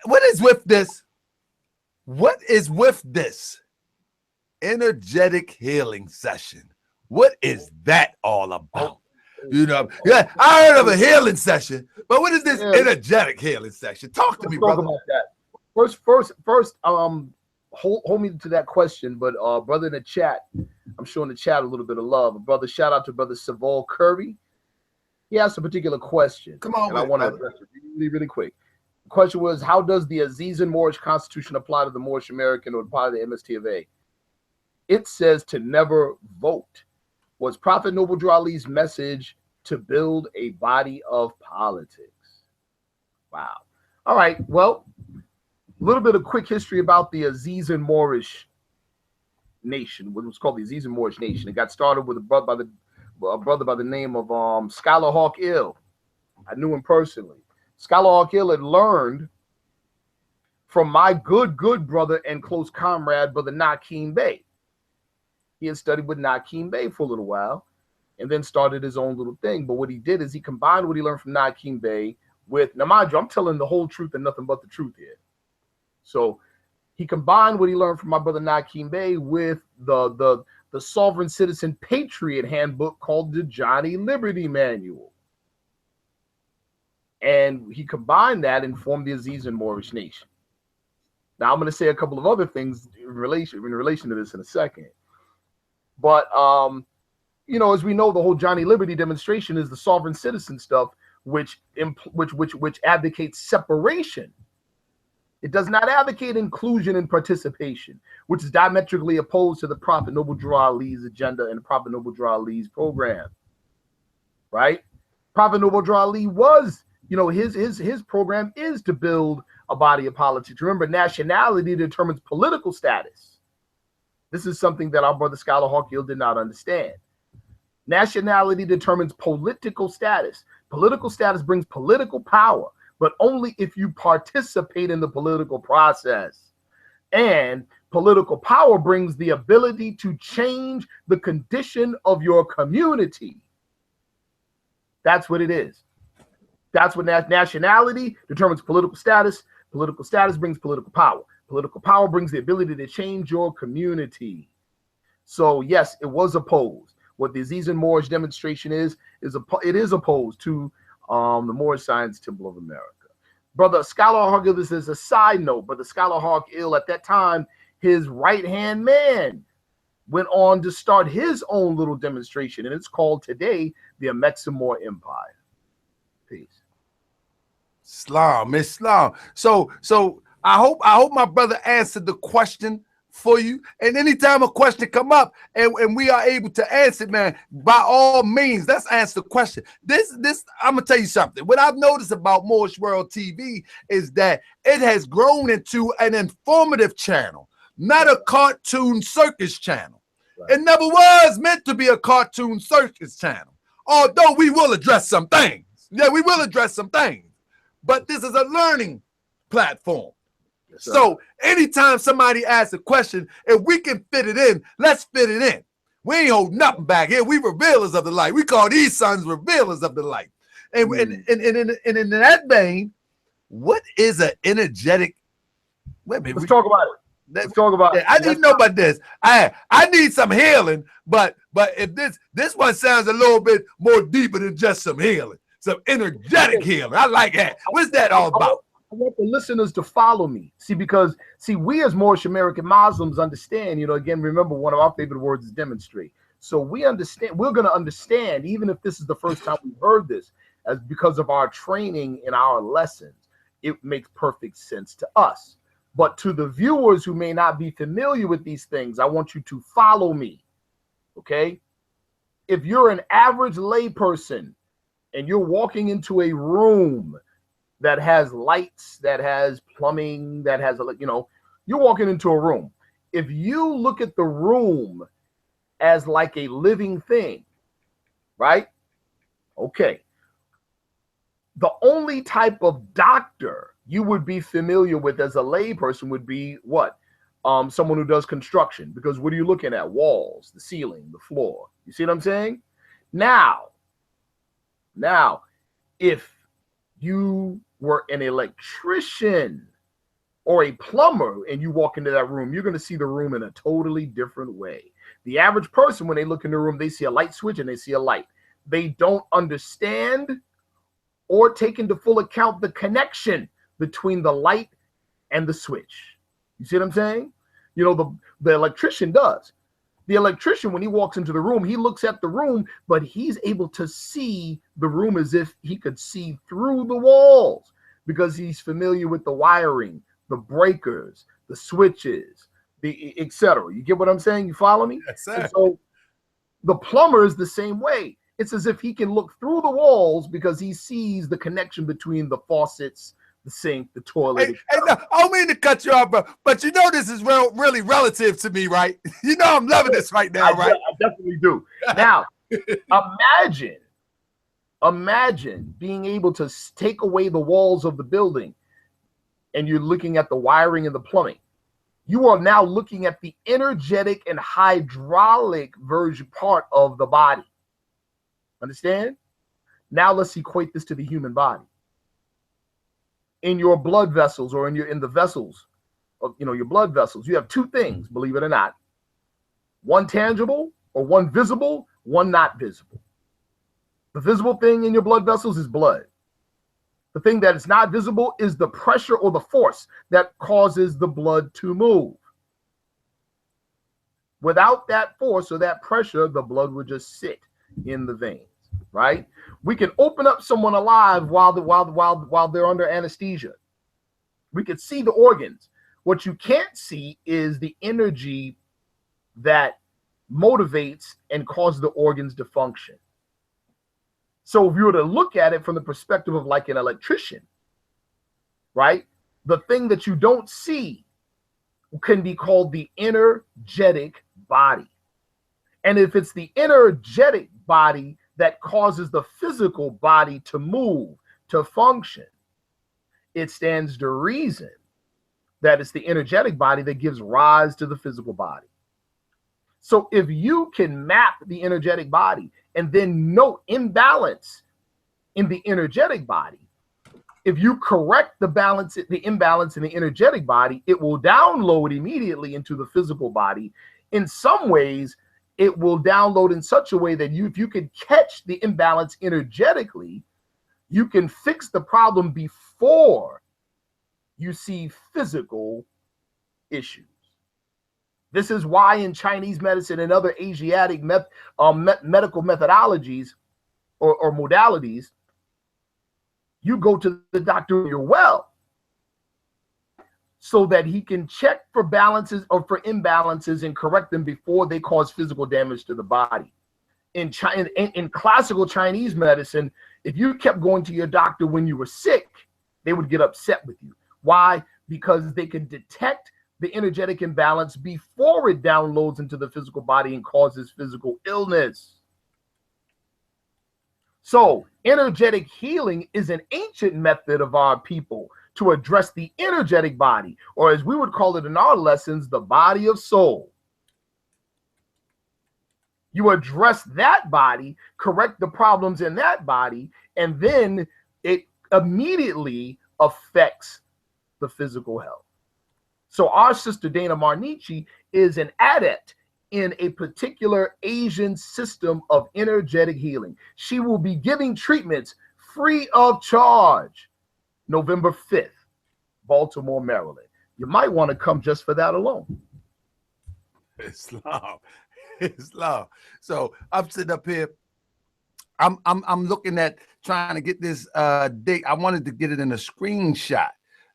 this? What is with this energetic healing session? What is that all about? You know, yeah, I heard of a healing session, but what is this energetic healing session? Talk to me, brother. About that. First, hold me to that question, but brother in the chat, I'm showing the chat a little bit of love. Brother, shout out to brother Saval Curry. He asked a particular question. Come on, and I want to address it really, really quick. The question was, how does the Aziz Moorish Constitution apply to the Moorish American or apply to the MST of A? It says to never vote. Was Prophet Noble Drew Ali's message to build a body of politics? Wow. All right. Well, a little bit of quick history about the Aziz Moorish nation, what was called the Aziz Moorish nation. It got started with a brother by the name of Scholar Hawk Ill. I knew him personally. Scholar Hawk Ill had learned from my good brother and close comrade, brother Nakeem Bey. He had studied with Nakeem Bey for a little while and then started his own little thing. But what he did is he combined what he learned from Nakeem Bey with, now mind you, I'm telling the whole truth and nothing but the truth here. So he combined what he learned from my brother Nakeem Bey with the Sovereign Citizen Patriot Handbook called the Johnny Liberty Manual. And he combined that and formed the Aziz Moorish Nation. Now I'm going to say a couple of other things in relation to this in a second. But you know, as we know, the whole Johnny Liberty demonstration is the sovereign citizen stuff, which advocates separation. It does not advocate inclusion and participation, which is diametrically opposed to the Prophet Noble Drew Ali's agenda and the Prophet Noble Drew Ali's program. Right? Prophet Noble Drew Ali was, you know, his program is to build a body of politics. Remember, nationality determines political status. This is something that our brother Scholar Hawkhill did not understand. Nationality determines political status. Political status brings political power, but only if you participate in the political process. And political power brings the ability to change the condition of your community. That's what it is. That's what nationality determines political status. Political status brings political power. Political power brings the ability to change your community. So yes, it was opposed. What the Aziz and Moorish demonstration is it is opposed to the Moorish Science Temple of America. Brother Scholar Hawkhill, this is a side note, but the Scholar Hawkhill at that time, his right-hand man went on to start his own little demonstration, and it's called today the Ameximor Empire. Peace. Islam. So I hope my brother answered the question for you. And anytime a question come up and we are able to answer it, man, by all means, let's answer the question. This I'm gonna tell you something. What I've noticed about Moorish World TV is that it has grown into an informative channel, not a cartoon circus channel. Right. It never was meant to be a cartoon circus channel, although we will address some things. Yeah, we will address some things, but this is a learning platform. Yes, so anytime somebody asks a question, if we can fit it in, let's fit it in. We ain't hold nothing back here. We revealers of the light. We call these sons revealers of the light. And in that vein, what is an energetic? Wait a minute, let's talk about it. Let's talk about it. I need to know about this. I need some healing, but if this one sounds a little bit more deeper than just some healing, some energetic healing. I like that. What's that all about? I want the listeners to follow me. Because we as Moorish American Muslims understand, again, remember, one of our favorite words is demonstrate. So we understand, we're going to understand, even if this is the first time we've heard this, as because of our training in our lessons, it makes perfect sense to us. But to the viewers who may not be familiar with these things, I want you to follow me, okay? If you're an average layperson and you're walking into a room that has lights, that has plumbing, that has, you're walking into a room. If you look at the room as like a living thing, right? Okay. The only type of doctor you would be familiar with as a layperson would be what? Someone who does construction, because what are you looking at? Walls, the ceiling, the floor. You see what I'm saying? Now, if you were an electrician or a plumber and you walk into that room, you're going to see the room in a totally different way. The average person, when they look in the room, they see a light switch and they see a light. They don't understand or take into full account the connection between the light and the switch. You see what I'm saying? The electrician does. The electrician, when he walks into the room, he looks at the room, but he's able to see the room as if he could see through the walls because he's familiar with the wiring, the breakers, the switches, the etc. You get what I'm saying? You follow me? Yes, sir. So the plumber is the same way. It's as if he can look through the walls because he sees the connection between the faucets, the sink, the toilet. Hey, no, I don't mean to cut you off, bro, but this is really relative to me, right? I'm loving this right now, right? I definitely do. Now, imagine being able to take away the walls of the building and you're looking at the wiring and the plumbing. You are now looking at the energetic and hydraulic version part of the body. Understand? Now let's equate this to the human body. In your blood vessels or in the vessels of your blood vessels, you have two things, believe it or not. One tangible or one visible, one not visible. The visible thing in your blood vessels is blood. The thing that is not visible is the pressure or the force that causes the blood to move. Without that force or that pressure, the blood would just sit in the veins, right? We can open up someone alive while they're under anesthesia, We could see the organs. What you can't see is the energy that motivates and causes the organs to function. So if you were to look at it from the perspective of like an electrician, right? The thing that you don't see can be called the energetic body. And if it's the energetic body that causes the physical body to move, to function, it stands to reason that it's the energetic body that gives rise to the physical body. So if you can map the energetic body and then note imbalance in the energetic body, if you correct the imbalance in the energetic body, it will download immediately into the physical body. In some ways, it will download in such a way that if you can catch the imbalance energetically, you can fix the problem before you see physical issues. This is why in Chinese medicine and other Asiatic medical methodologies or modalities, you go to the doctor when you're well, so that he can check for balances or for imbalances and correct them before they cause physical damage to the body. In classical Chinese medicine, if you kept going to your doctor when you were sick, they would get upset with you. Why? Because they can detect the energetic imbalance before it downloads into the physical body and causes physical illness. So energetic healing is an ancient method of our people to address the energetic body, or as we would call it in our lessons, the body of soul. You address that body, correct the problems in that body, and then it immediately affects the physical health. So our sister Dana Marnichi is an adept in a particular Asian system of energetic healing. She will be giving treatments free of charge November 5th, Baltimore, Maryland. You might want to come just for that alone. Islam. So I'm sitting up here. I'm looking at trying to get this date. I wanted to get it in a screenshot,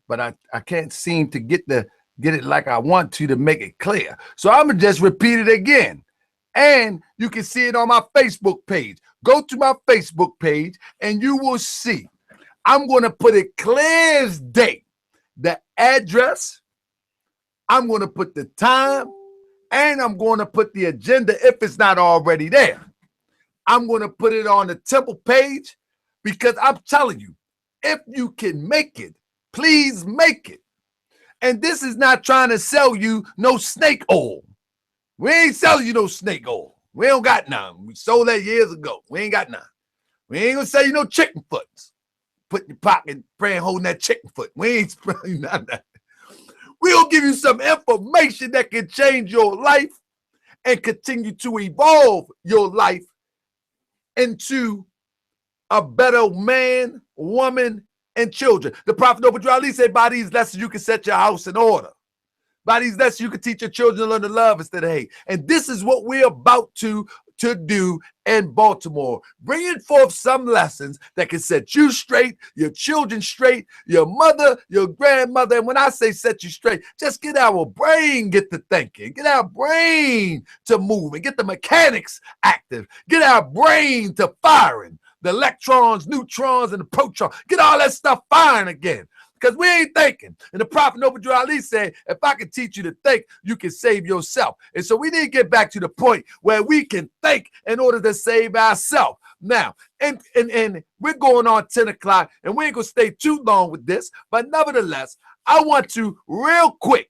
but I can't seem to get it like I want to make it clear. So I'm gonna just repeat it again. And you can see it on my Facebook page. Go to my Facebook page and you will see. I'm gonna put it clear as day. The address, I'm gonna put the time, and I'm gonna put the agenda if it's not already there. I'm gonna put it on the temple page because I'm telling you, if you can make it, please make it. And this is not trying to sell you no snake oil. We ain't selling you no snake oil. We don't got none. We sold that years ago. We ain't got none. We ain't gonna sell you no chicken foots. Put in your pocket, praying, holding that chicken foot. We ain't selling you none of that. We'll give you some information that can change your life and continue to evolve your life into a better man, woman, and children. The Prophet Noble Drew Ali said, by these lessons, you can set your house in order. By these lessons, you can teach your children to learn to love instead of hate. And this is what we're about to do in Baltimore, bringing forth some lessons that can set you straight, your children straight, your mother, your grandmother. And when I say set you straight, just get our brain, get to thinking, get our brain to moving, get the mechanics active, get our brain to firing, the electrons, neutrons, and the protons, get all that stuff firing again. Because we ain't thinking. And the Prophet Noble Drew Ali said, if I can teach you to think, you can save yourself. And so we need to get back to the point where we can think in order to save ourselves. Now, and we're going on 10 o'clock, and we ain't going to stay too long with this. But nevertheless, I want to real quick,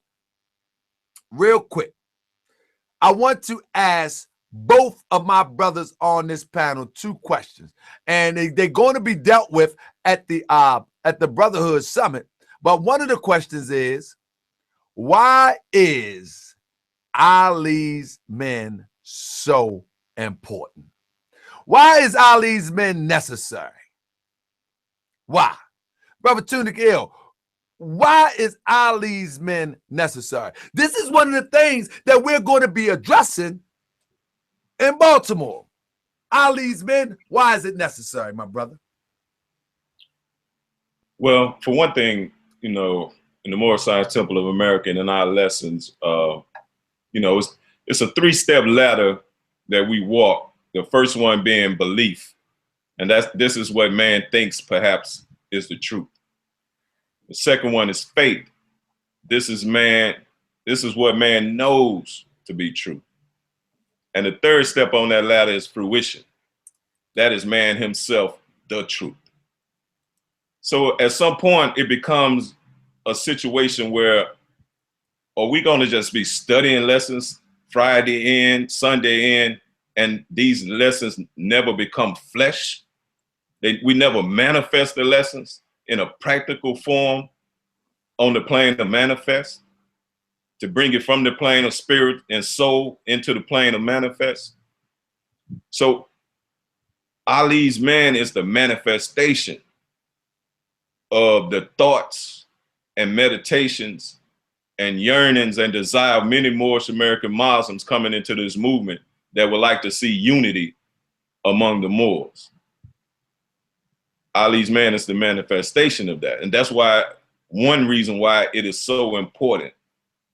I want to ask both of my brothers on this panel 2 questions. And they're going to be dealt with at the Brotherhood Summit. But one of the questions is, why is Ali's men so important? Why is Ali's men necessary? Why? Brother Tunic Ill, why is Ali's men necessary? This is one of the things that we're going to be addressing in Baltimore. Ali's men, why is it necessary, my brother? Well, for one thing, you know, in the Moorish Science Temple of America and in our lessons, you know, it's a 3-step ladder that we walk. The first one being belief. And this is what man thinks perhaps is the truth. The second one is faith. This is what man knows to be true. And the third step on that ladder is fruition. That is man himself, the truth. So at some point it becomes a situation where, are we going to just be studying lessons Friday in, Sunday in, and these lessons never become flesh? We never manifest the lessons in a practical form on the plane of manifest, to bring it from the plane of spirit and soul into the plane of manifest. So Ali's man is the manifestation of the thoughts and meditations and yearnings and desire of many Moorish American Muslims coming into this movement that would like to see unity among the Moors. Ali's man is the manifestation of that. And that's why, one reason why it is so important,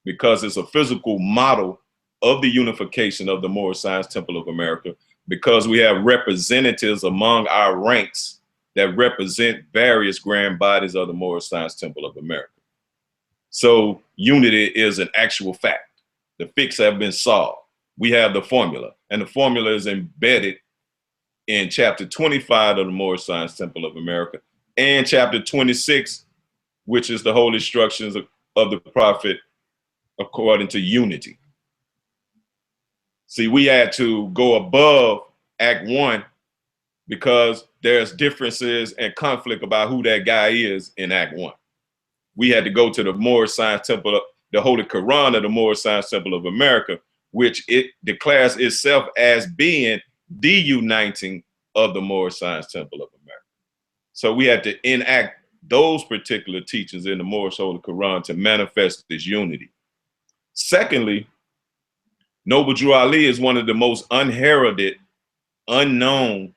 because it's a physical model of the unification of the Moorish Science Temple of America, because we have representatives among our ranks that represent various grand bodies of the Moorish Science Temple of America. So unity is an actual fact. The fix have been solved. We have the formula, and the formula is embedded in chapter 25 of the Moorish Science Temple of America and chapter 26, which is the holy instructions of the prophet according to unity. See, we had to go above Act 1 because there's differences and conflict about who that guy is in Act 1. We had to go to the Moorish Science Temple, the Holy Quran of the Moorish Science Temple of America, which it declares itself as being the uniting of the Moorish Science Temple of America. So we had to enact those particular teachings in the Moorish Holy Quran to manifest this unity. Secondly, Noble Drew Ali is one of the most unheralded, unknown,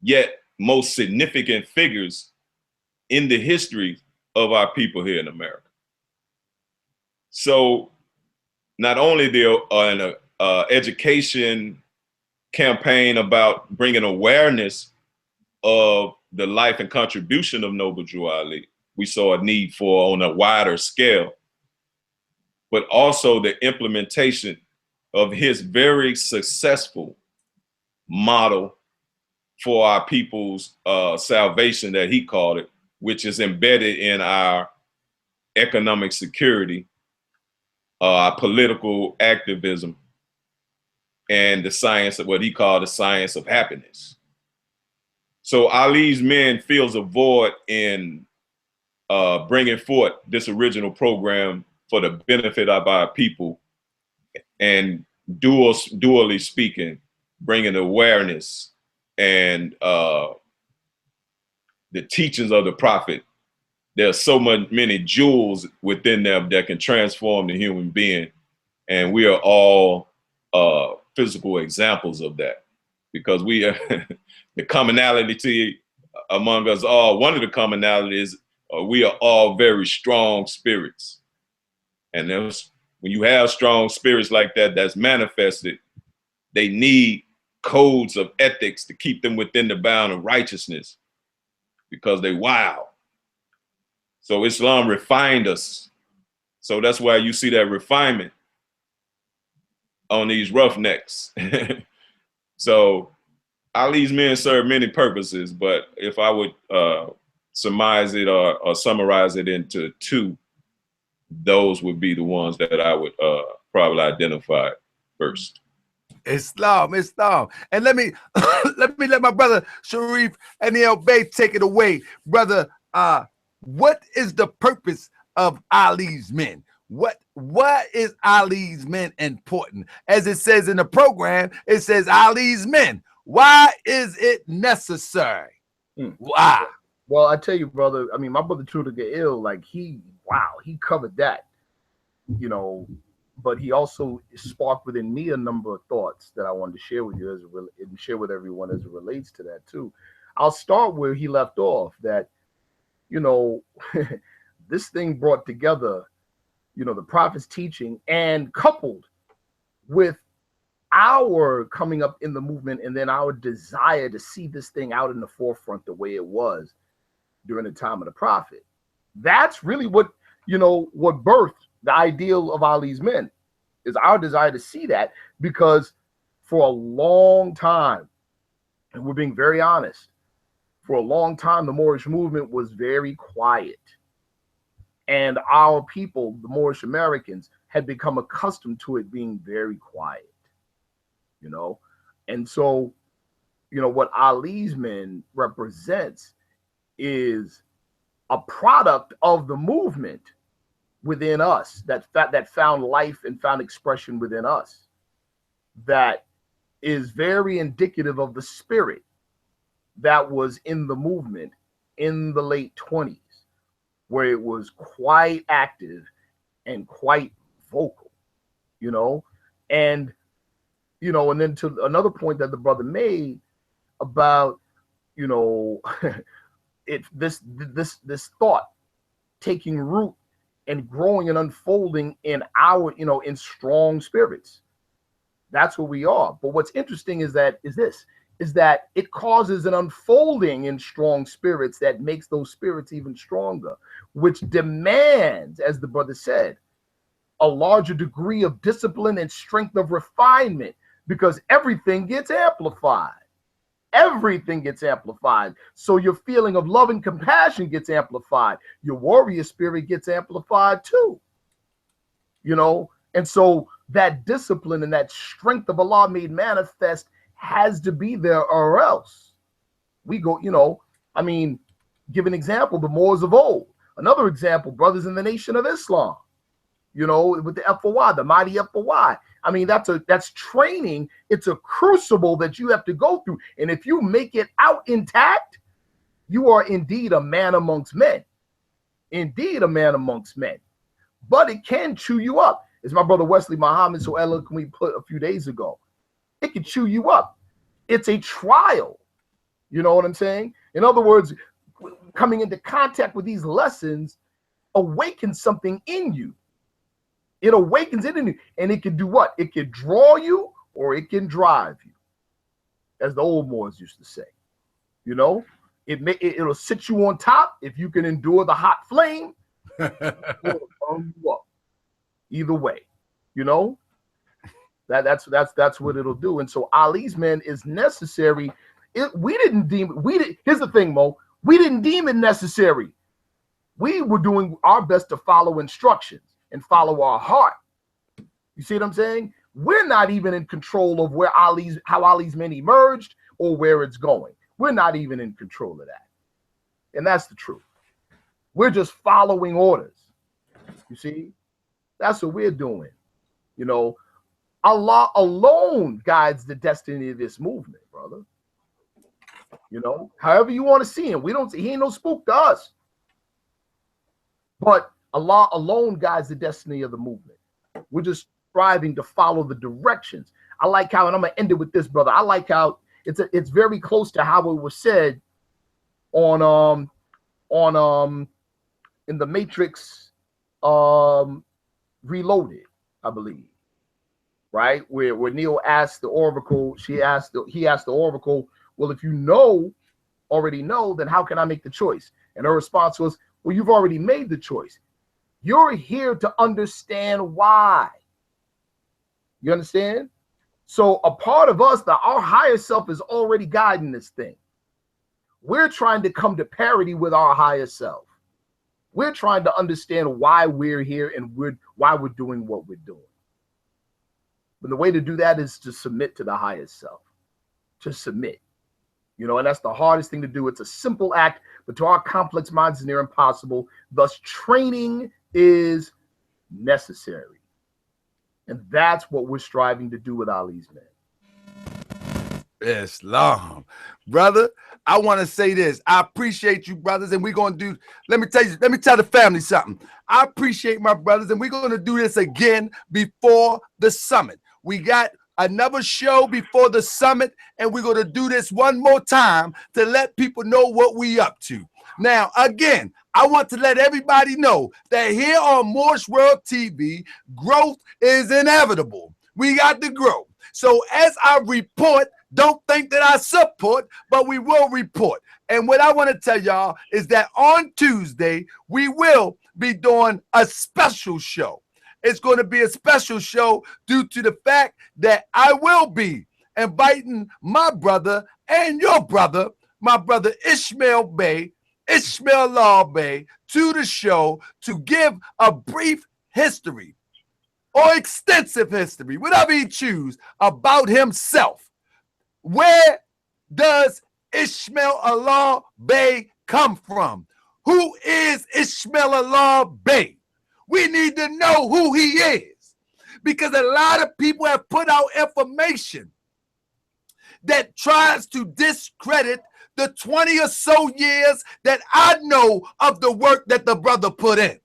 yet most significant figures in the history of our people here in America. So not only there an education campaign about bringing awareness of the life and contribution of Noble Drew Ali, we saw a need for on a wider scale, but also the implementation of his very successful model for our people's salvation, that he called it, which is embedded in our economic security, our political activism, and the science of what he called the science of happiness. So Ali's men feels a void in bringing forth this original program for the benefit of our people, and dually speaking, bringing awareness and the teachings of the prophet. There's so many jewels within them that can transform the human being. And we are all physical examples of that, because we are the commonality among us all. One of the commonalities, we are all very strong spirits. And when you have strong spirits like that, that's manifested, they need codes of ethics to keep them within the bound of righteousness, because they wild. So Islam refined us. So that's why you see that refinement on these roughnecks. So Ali's men serve many purposes, but if I would surmise it or summarize it into two, those would be the ones that I would probably identify first. Islam. And let me let my brother Sharif and El Bey take it away. Brother, what is the purpose of Ali's men? What is Ali's men important? As it says in the program, it says Ali's men. Why is it necessary? Why? Well, I tell you, brother, I mean, my brother True to get ill, like he covered that, you know, but he also sparked within me a number of thoughts that I wanted to share with you and share with everyone as it relates to that too. I'll start where he left off, that, you know, this thing brought together, you know, the prophet's teaching and coupled with our coming up in the movement and then our desire to see this thing out in the forefront the way it was during the time of the prophet. That's really what, you know, what birthed the ideal of Ali's men, is our desire to see that, because for a long time, and we're being very honest, for a long time, the Moorish movement was very quiet. And our people, the Moorish Americans, had become accustomed to it being very quiet, you know? And so, you know, what Ali's men represents is a product of the movement within us that found life and found expression within us, that is very indicative of the spirit that was in the movement in the late 20s, where it was quite active and quite vocal, you know? And, you know, and then to another point that the brother made about, you know, this thought taking root and growing and unfolding in our, you know, in strong spirits. That's what we are. But what's interesting is that it causes an unfolding in strong spirits that makes those spirits even stronger, which demands, as the brother said, a larger degree of discipline and strength of refinement, because everything gets amplified. Everything gets amplified. So your feeling of love and compassion gets amplified. Your warrior spirit gets amplified too. You know, and so that discipline and that strength of Allah made manifest has to be there, or else we go, you know, I mean, give an example, the Moors of old. Another example, brothers in the Nation of Islam, you know, with the FOI, the mighty FOI. I mean, that's training. It's a crucible that you have to go through. And if you make it out intact, you are indeed a man amongst men. Indeed a man amongst men. But it can chew you up. As my brother Wesley Muhammad so eloquently put a few days ago, it can chew you up. It's a trial. You know what I'm saying? In other words, coming into contact with these lessons awakens something in you. It awakens it in you, and it can do what? It can draw you, or it can drive you, as the old Moors used to say. You know, it'll sit you on top if you can endure the hot flame. It'll burn you up. Either way, you know, that's what it'll do. And so Ali's men is necessary. Here's the thing, Mo. We didn't deem it necessary. We were doing our best to follow instructions and follow our heart. You see what I'm saying? We're not even in control of how Ali's men emerged or where it's going. We're not even in control of that. And that's the truth. We're just following orders. You see? That's what we're doing. You know, Allah alone guides the destiny of this movement, brother. You know, however you want to see him. He ain't no spook to us. But Allah alone guides the destiny of the movement. We're just striving to follow the directions. I like how, and I'm gonna end it with this, brother. I like how it's very close to how it was said on in the Matrix Reloaded, I believe. Right? Where Neo asked the Oracle, he asked the Oracle, well, if you already know, then how can I make the choice? And her response was, well, you've already made the choice. You're here to understand why. You understand? So a part of us, our higher self, is already guiding this thing. We're trying to come to parity with our higher self. We're trying to understand why we're here and why we're doing what we're doing. But the way to do that is to submit to the highest self. To submit. You know, and that's the hardest thing to do. It's a simple act, but to our complex minds it's near impossible. Thus, training is necessary. And that's what we're striving to do with Ali's men. Islam. Brother, I want to say this. I appreciate you, brothers, and we're going to do, let me tell the family something. I appreciate my brothers, and we're going to do this again before the summit. We got another show before the summit, and we're going to do this one more time to let people know what we up to. Now, again, I want to let everybody know that here on Moorish World TV, growth is inevitable. We got to grow. So as I report, don't think that I support, but we will report. And what I want to tell y'all is that on Tuesday, we will be doing a special show. It's going to be a special show due to the fact that I will be inviting my brother and your brother, my brother Ishmael Law Bey, to the show to give a brief history or extensive history, whatever he chooses, about himself. Where does Ishmael Allah Bey come from? Who is Ishmael Allah Bey? We need to know who he is, because a lot of people have put out information that tries to discredit the 20 or so years that I know of the work that the brother put in.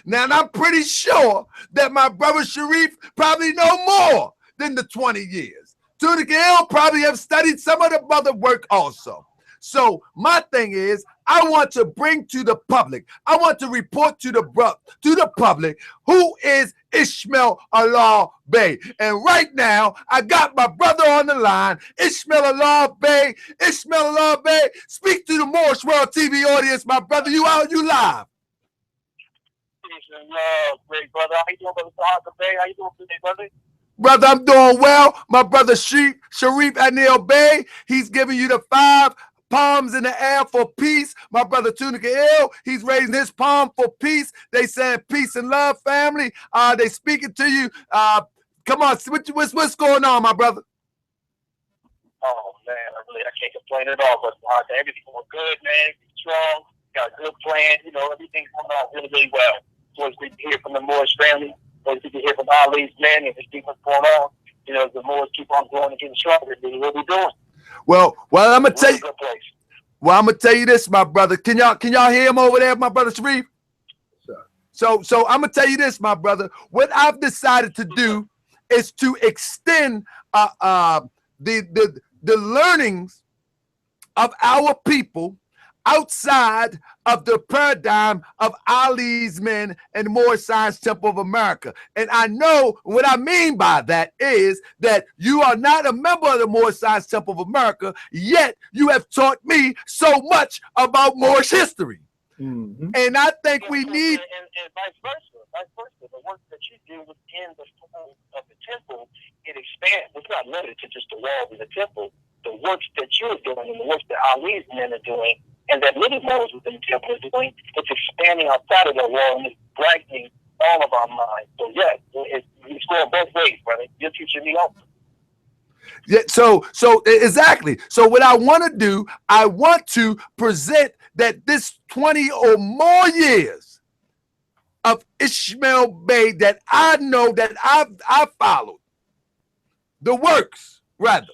Now, and I'm pretty sure that my brother Sharif probably know more than the 20 years. Theological probably have studied some of the brother work also. So my thing is, I want to bring to the public, I want to report to the public, who is Ishmael Allah Bey. And right now, I got my brother on the line, Ishmael Allah Bey. Ishmael Allah Bey, speak to the Moorish World TV audience, my brother. You out, you live. Great brother. How you doing, brother? How you doing today, brother? Brother, I'm doing well. My brother Sharif Anil Bey, he's giving you the 5 palms in the air for peace. My brother Theological, he's raising his palm for peace. They saying peace and love, family. They speaking to you. Come on, what's going on, my brother? Oh man, I can't complain at all. But everything's going good, man. Strong. Got a good plan. You know, everything's going out really, really well. So it's good to hear from the Moorish family. So it's good to hear from Ali's men and to see what's going on. You know, the Moors keep on growing and getting stronger. This is what we're doing. Well, I'm gonna tell you. Well, I'm gonna tell you this, my brother. Can y'all hear him over there, my brother Sharif? Sure. So I'm gonna tell you this, my brother. What I've decided to do is to extend the learnings of our people outside of the paradigm of Ali's men and Moorish Science Temple of America. And I know what I mean by that is that you are not a member of the Moorish Science Temple of America, yet you have taught me so much about Moorish history. Mm-hmm. And I think we need... And vice versa. The work that you do within the fold of the temple, it expands. It's not limited to just the walls of the temple. The works that you're doing and the works that Ali's men are doing, and that little Moors within the temple is doing, it's expanding outside of that wall and it's brightening all of our minds. So yeah, it's going both ways, brother. You're teaching me also. Yeah, so exactly. So what I want to do, I want to present that this 20 or more years of Ishmael Bey that I know, that I've followed, the works, rather.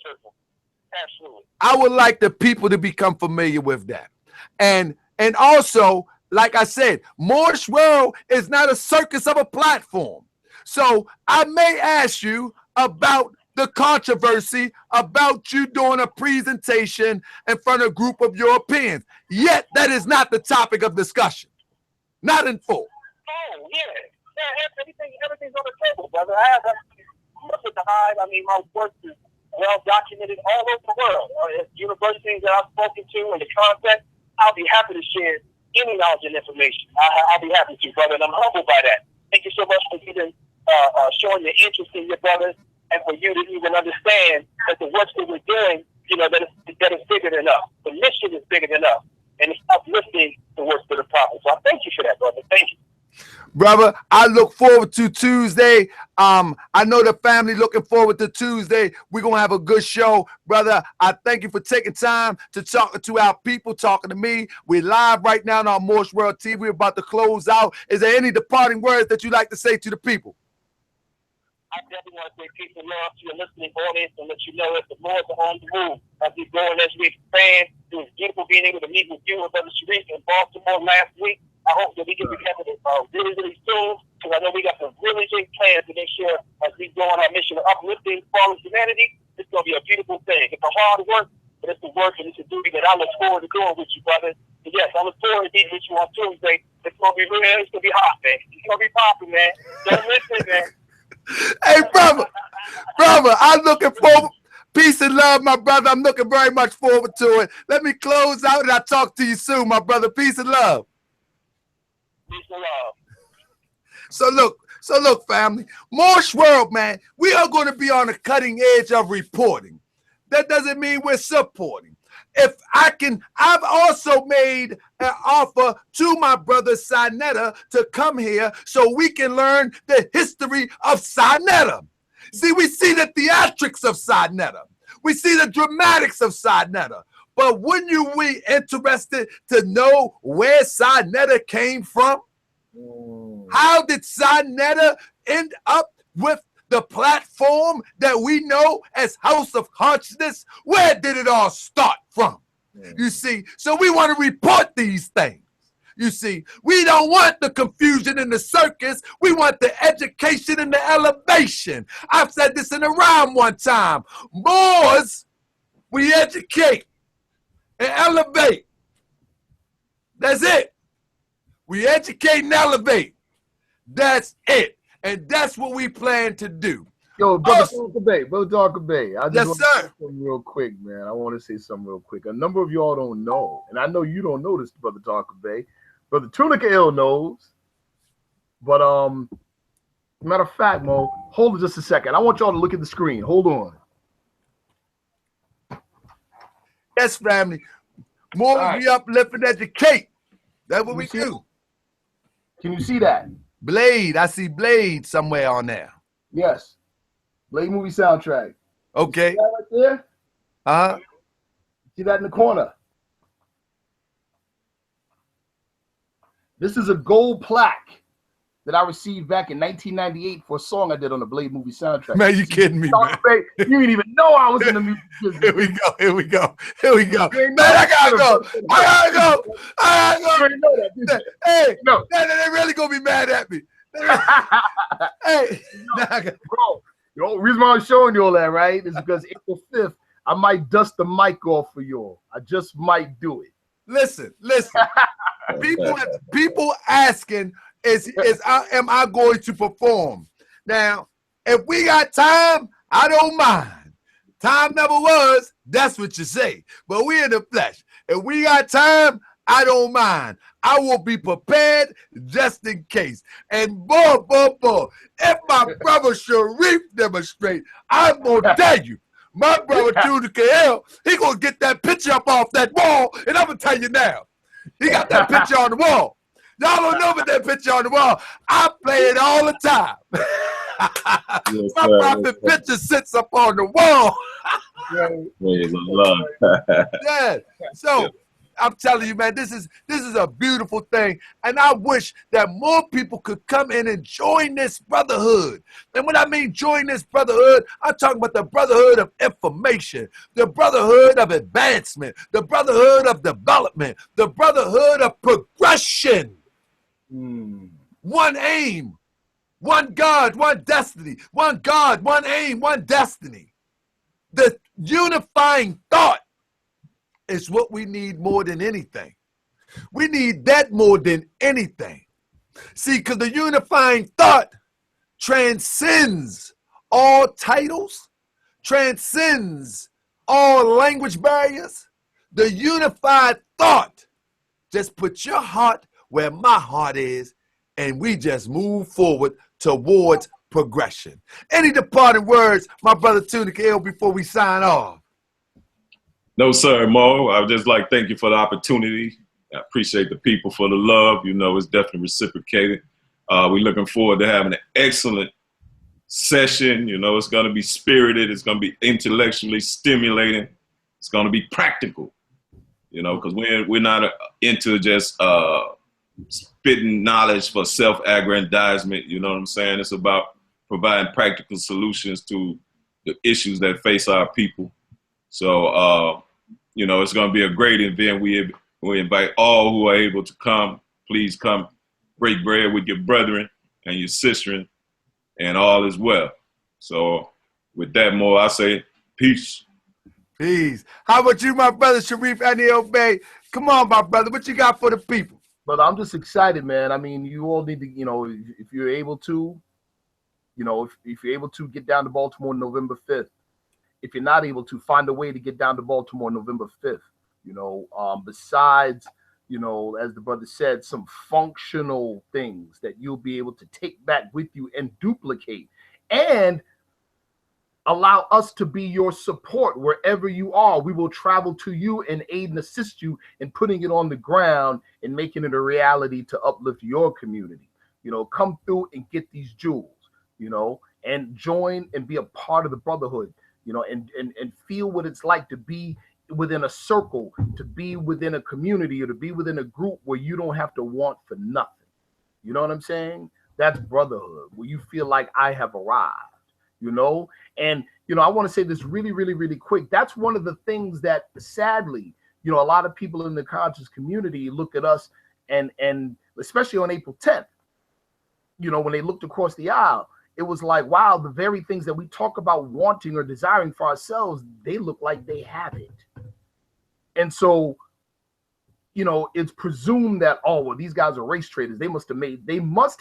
Absolutely. I would like the people to become familiar with that. And also, like I said, Moorish World is not a circus of a platform. So I may ask you about the controversy about you doing a presentation in front of a group of Europeans. Yet that is not the topic of discussion. Not in full. Oh, yeah. Everything's on the table, brother. I have nothing to hide. I mean, my work is well documented all over the world. Universities that I've spoken to and the content, I'll be happy to share any knowledge and information. I'll be happy to, brother, and I'm humbled by that. Thank you so much for even showing your interest in your brothers, and for you to even understand that the work that we're doing, you know, that is bigger than us. The mission is bigger than us, and it's uplifting the works of the prophet. So I thank you for that, brother. Thank you. Brother, I look forward to Tuesday. I know the family looking forward to Tuesday. We're going to have a good show. Brother, I thank you for taking time to talk to our people, talking to me. We're live right now on our Moorish World TV. We're about to close out. Is there any departing words that you'd like to say to the people? I definitely want to say peace and love to your listening audience and let you know that the Lord's on the move. As we go and as we expand, it was beautiful being able to meet with you and Brother Sharif in Baltimore last week. I hope that we can be together really, really soon, because I know we got some really big plans to make sure as we go on our mission of uplifting fallen humanity, it's going to be a beautiful thing. It's a hard work, but it's the work and it's the duty that I look forward to doing with you, brother. And yes, I look forward to being with you on Tuesday. It's gonna be real. It's gonna be hot, man. It's gonna be popping, man. Don't miss it, man. Hey, brother, I'm looking forward. Peace and love, my brother. I'm looking very much forward to it. Let me close out and I'll talk to you soon, my brother. Peace and love. Peace and love. So look, family. Moorish World, man, we are going to be on the cutting edge of reporting. That doesn't mean we're supporting. If I can, I've also made an offer to my brother Sinetta to come here so we can learn the history of Sinetta. See, we see the theatrics of Sinetta. We see the dramatics of Sinetta. But wouldn't you be interested to know where Sinetta came from? How did Sinetta end up with the platform that we know as House of Consciousness? Where did it all start from? You see, so we want to report these things. You see, we don't want the confusion and the circus. We want the education and the elevation. I've said this in a rhyme one time. Moors, we educate and elevate. That's it. We educate and elevate. That's it. And that's what we plan to do. Yo, Brother Darker Bay, I just Yes, want to say something real quick, man. I want to say something real quick. A number of y'all don't know, and I know you don't know this, Brother Darker Bay. Brother Tunica Ill knows. But matter of fact, Mo, hold it just a second. I want y'all to look at the screen. Hold on. Yes, family. More right. we uplift and educate. That's what we do. Can you see that? Blade. I see Blade somewhere on there. Yes. Blade movie soundtrack. Okay. See that right there? Uh-huh. See that in the corner? This is a gold plaque that I received back in 1998 for a song I did on the Blade movie soundtrack. Man, you kidding me, man. You didn't even know I was in the music business. Here we go. Man, I gotta go. Hey, no. They really gonna be mad at me. Hey, bro, the reason why I'm showing you all that, right, is because April 5th, I might dust the mic off for y'all. I just might do it. Listen. People asking, am I going to perform? Now, if we got time, I don't mind. Time never was, that's what you say. But we in the flesh. If we got time, I don't mind. I will be prepared just in case. And boy, if my brother Sharif demonstrate, I'm gonna tell you, my brother Tunica, he gonna get that picture up off that wall, and I'm gonna tell you now, he got that picture on the wall. Y'all don't know about that picture on the wall. I play it all the time. Yes, my prophet picture sits up on the wall. Praise the Lord. Yeah. So I'm telling you, man, this is a beautiful thing. And I wish that more people could come in and join this brotherhood. And when I mean join this brotherhood, I'm talking about the brotherhood of information, the brotherhood of advancement, the brotherhood of development, the brotherhood of progression. One aim, one God, one destiny. One God, one aim, one destiny. The unifying thought is what we need more than anything. We need that more than anything. See, because the unifying thought transcends all titles, transcends all language barriers. The unified thought just put your heart where my heart is, and we just move forward towards progression. Any departing words, my brother Tunica Ill, before we sign off? No, sir, Mo. I would just like to thank you for the opportunity. I appreciate the people for the love. You know, it's definitely reciprocated. We're looking forward to having an excellent session. You know, it's going to be spirited. It's going to be intellectually stimulating. It's going to be practical, you know, because we're not into just spitting knowledge for self-aggrandizement. You know what I'm saying? It's about providing practical solutions to the issues that face our people. So, you know, it's going to be a great event. We invite all who are able to come. Please come break bread with your brethren and your sisterin, and all is well. So with that, Mo, I say peace. Peace. How about you, my brother Sharif Anil Bey? Come on, my brother. What you got for the people? But I'm just excited, man. I mean, you all need to, if you're able to, if you're able to get down to Baltimore November 5th. If you're not able to, find a way to get down to Baltimore November 5th. Besides, as the brother said, some functional things that you'll be able to take back with you and duplicate, and allow us to be your support wherever you are. We will travel to you and aid and assist you in putting it on the ground and making it a reality to uplift your community. Come through and get these jewels, and join and be a part of the Brotherhood, and feel what it's like to be within a circle, to be within a community, or to be within a group where you don't have to want for nothing. You know what I'm saying? That's Brotherhood, where you feel like I have arrived. And I want to say this really, really, really quick. That's one of the things that, sadly, a lot of people in the conscious community look at us, and especially on April 10th, when they looked across the aisle, it was like, wow, the very things that we talk about wanting or desiring for ourselves, they look like they have it. And so, it's presumed that, oh, well, these guys are race traders. They must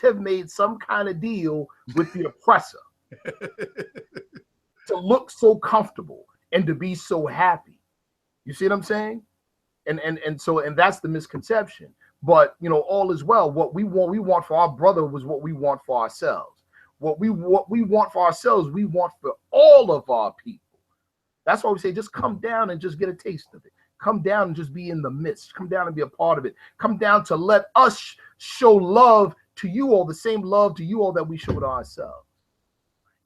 have made some kind of deal with the oppressor to look so comfortable and to be so happy. You see what I'm saying? And that's the misconception. But all is well. What we want for our brother was what we want for ourselves. What we want for ourselves, we want for all of our people. That's why we say just come down and just get a taste of it. Come down and just be in the midst. Come down and be a part of it. Come down to let us show love to you all, the same love to you all that we show to ourselves.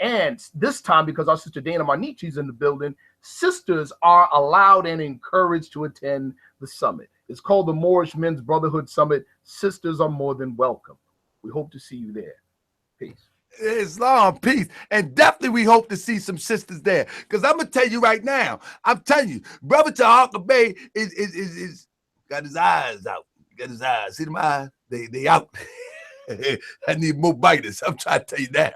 And this time, because our sister Dana Marnichi is in the building, sisters are allowed and encouraged to attend the summit. It's called the Moorish Men's Brotherhood Summit. Sisters are more than welcome. We hope to see you there. Peace. Islam, peace. And definitely we hope to see some sisters there. Because I'm going to tell you right now, Brother Tahaka Bey is got his eyes out. Got his eyes. See them eyes? They out. I need more biters. I'm trying to tell you now.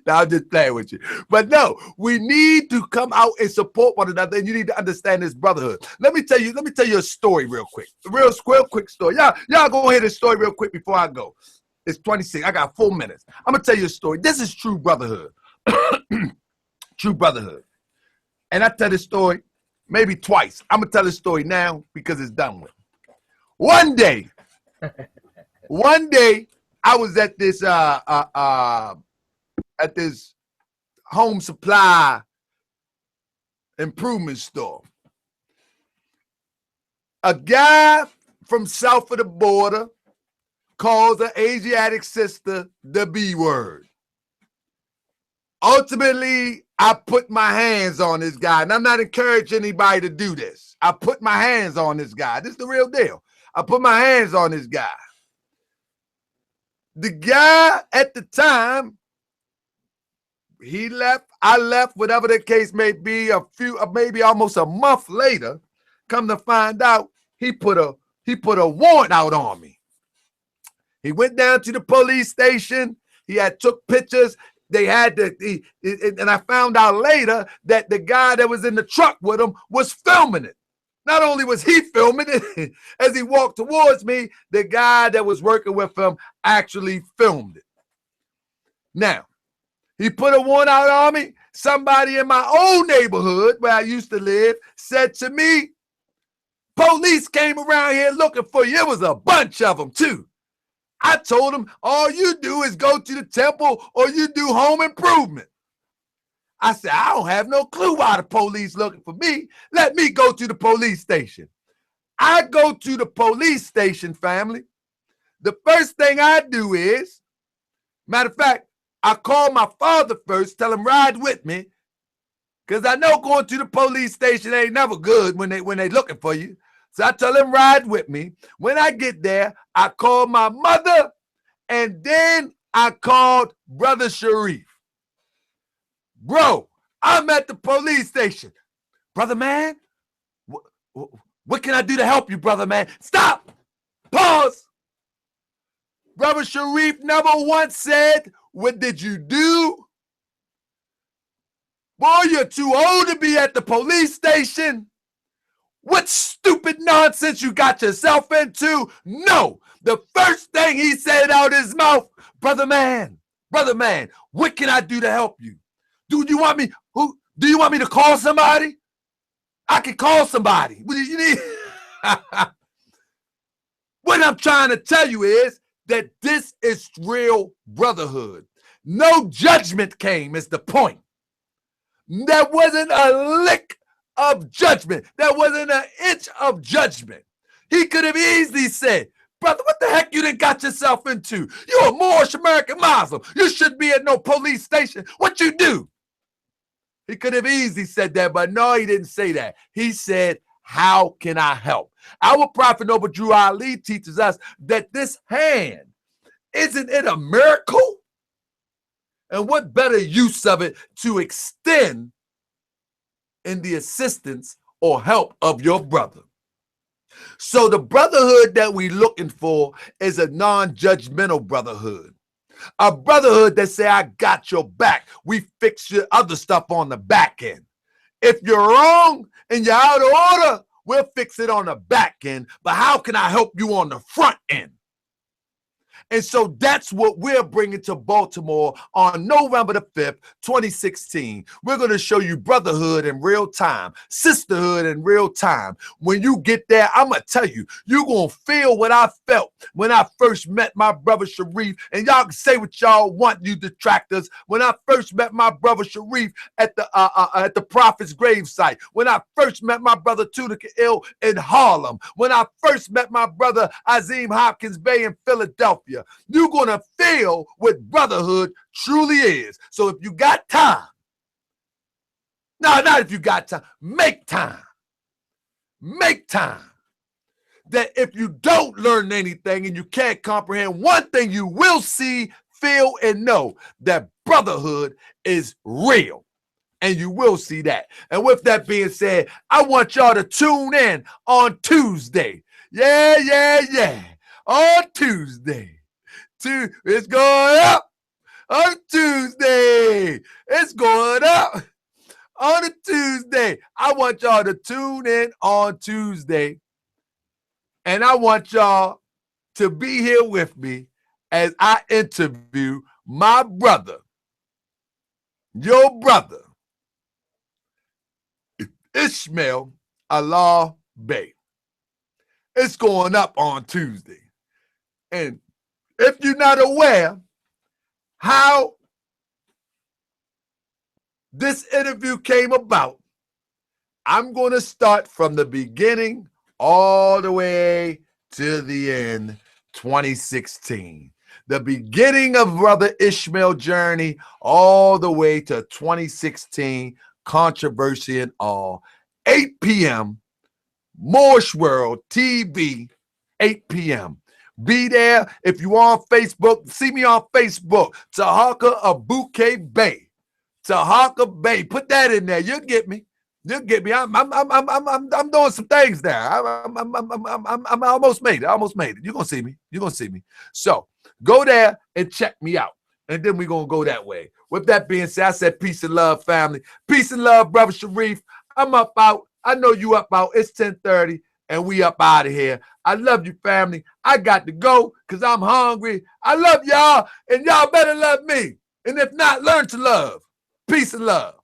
Now I'm just playing with you. But no, we need to come out and support one another, and you need to understand this brotherhood. Let me tell you a story real quick. Real quick story. Y'all go hear this story real quick before I go. It's 26. I got 4 minutes. I'm gonna tell you a story. This is true brotherhood. True brotherhood. And I tell this story maybe twice. I'm gonna tell this story now because it's done with. One day, I was at this home supply improvement store. A guy from south of the border calls an Asiatic sister the B word. Ultimately, I put my hands on this guy, and I'm not encouraging anybody to do this. I put my hands on this guy. This is the real deal. I put my hands on this guy. The guy at the time, he left, I left, whatever the case may be, maybe almost a month later, come to find out, he put a warrant out on me. He went down to the police station. He had took pictures. They had and I found out later that the guy that was in the truck with him was filming it. Not only was he filming it, as he walked towards me, the guy that was working with him actually filmed it. Now, he put a warrant out on me. Somebody in my own neighborhood where I used to live said to me, police came around here looking for you. It was a bunch of them too. I told him, all you do is go to the temple or you do home improvement. I said, I don't have no clue why the police looking for me. Let me go to the police station. I go to the police station, family. The first thing I do is, matter of fact, I call my father first, tell him ride with me, because I know going to the police station ain't never good when they looking for you. So I tell him ride with me. When I get there, I call my mother, and then I called Brother Sharif. Bro, I'm at the police station. Brother man, what can I do to help you, brother man? Stop! Pause! Brother Sharif never once said, what did you do? Boy, you're too old to be at the police station. What stupid nonsense you got yourself into? No. The first thing he said out his mouth, brother man, what can I do to help you? Do you want me to call somebody? I can call somebody. What do you need? What I'm trying to tell you is that this is real brotherhood. No judgment came is the point. There wasn't a lick of judgment. There wasn't an inch of judgment. He could have easily said, brother, what the heck you done got yourself into? You're a Moorish American Muslim. You shouldn't be at no police station. What you do? He could have easily said that, but no, he didn't say that. He said, how can I help? Our Prophet Noble Drew Ali teaches us that this hand, isn't it a miracle? And what better use of it to extend in the assistance or help of your brother? So the brotherhood that we're looking for is a non-judgmental brotherhood. A brotherhood that say, I got your back. We fix your other stuff on the back end. If you're wrong and you're out of order, we'll fix it on the back end. But how can I help you on the front end? And so that's what we're bringing to Baltimore on November the 5th, 2016. We're going to show you brotherhood in real time, sisterhood in real time. When you get there, I'm going to tell you, you're going to feel what I felt when I first met my brother Sharif. And y'all can say what y'all want, you detractors. When I first met my brother Sharif at the Prophet's gravesite. When I first met my brother Tunica Ill in Harlem. When I first met my brother Azim Hopkins Bey in Philadelphia. You're going to feel what brotherhood truly is. So if you got time, no, not if you got time, make time. Make time. That if you don't learn anything and you can't comprehend one thing, you will see, feel, and know that brotherhood is real. And you will see that. And with that being said, I want y'all to tune in on Tuesday. Yeah. On Tuesday. It's going up on Tuesday. It's going up on a Tuesday. I want y'all to tune in on Tuesday. And I want y'all to be here with me as I interview my brother, your brother, Ishmael Allah Bey. It's going up on Tuesday. And if you're not aware how this interview came about, I'm going to start from the beginning all the way to the end, 2016. The beginning of Brother Ishmael's journey all the way to 2016, controversy and all. 8 p.m., Moorish World TV, 8 p.m. Be there. If you on Facebook, see me on Facebook. Tahaka Abuke Bay. Tahaka Bay. Put that in there. You'll get me. You'll get me. I'm doing some things there. I'm almost made it. You're gonna see me. You're gonna see me. So go there and check me out. And then we're gonna go that way. With that being said, I said peace and love, family. Peace and love, brother Sharif. I'm up out. I know you up out. It's 10:30. And we up out of here. I love you, family. I got to go because I'm hungry. I love y'all, and y'all better love me. And if not, learn to love. Peace and love.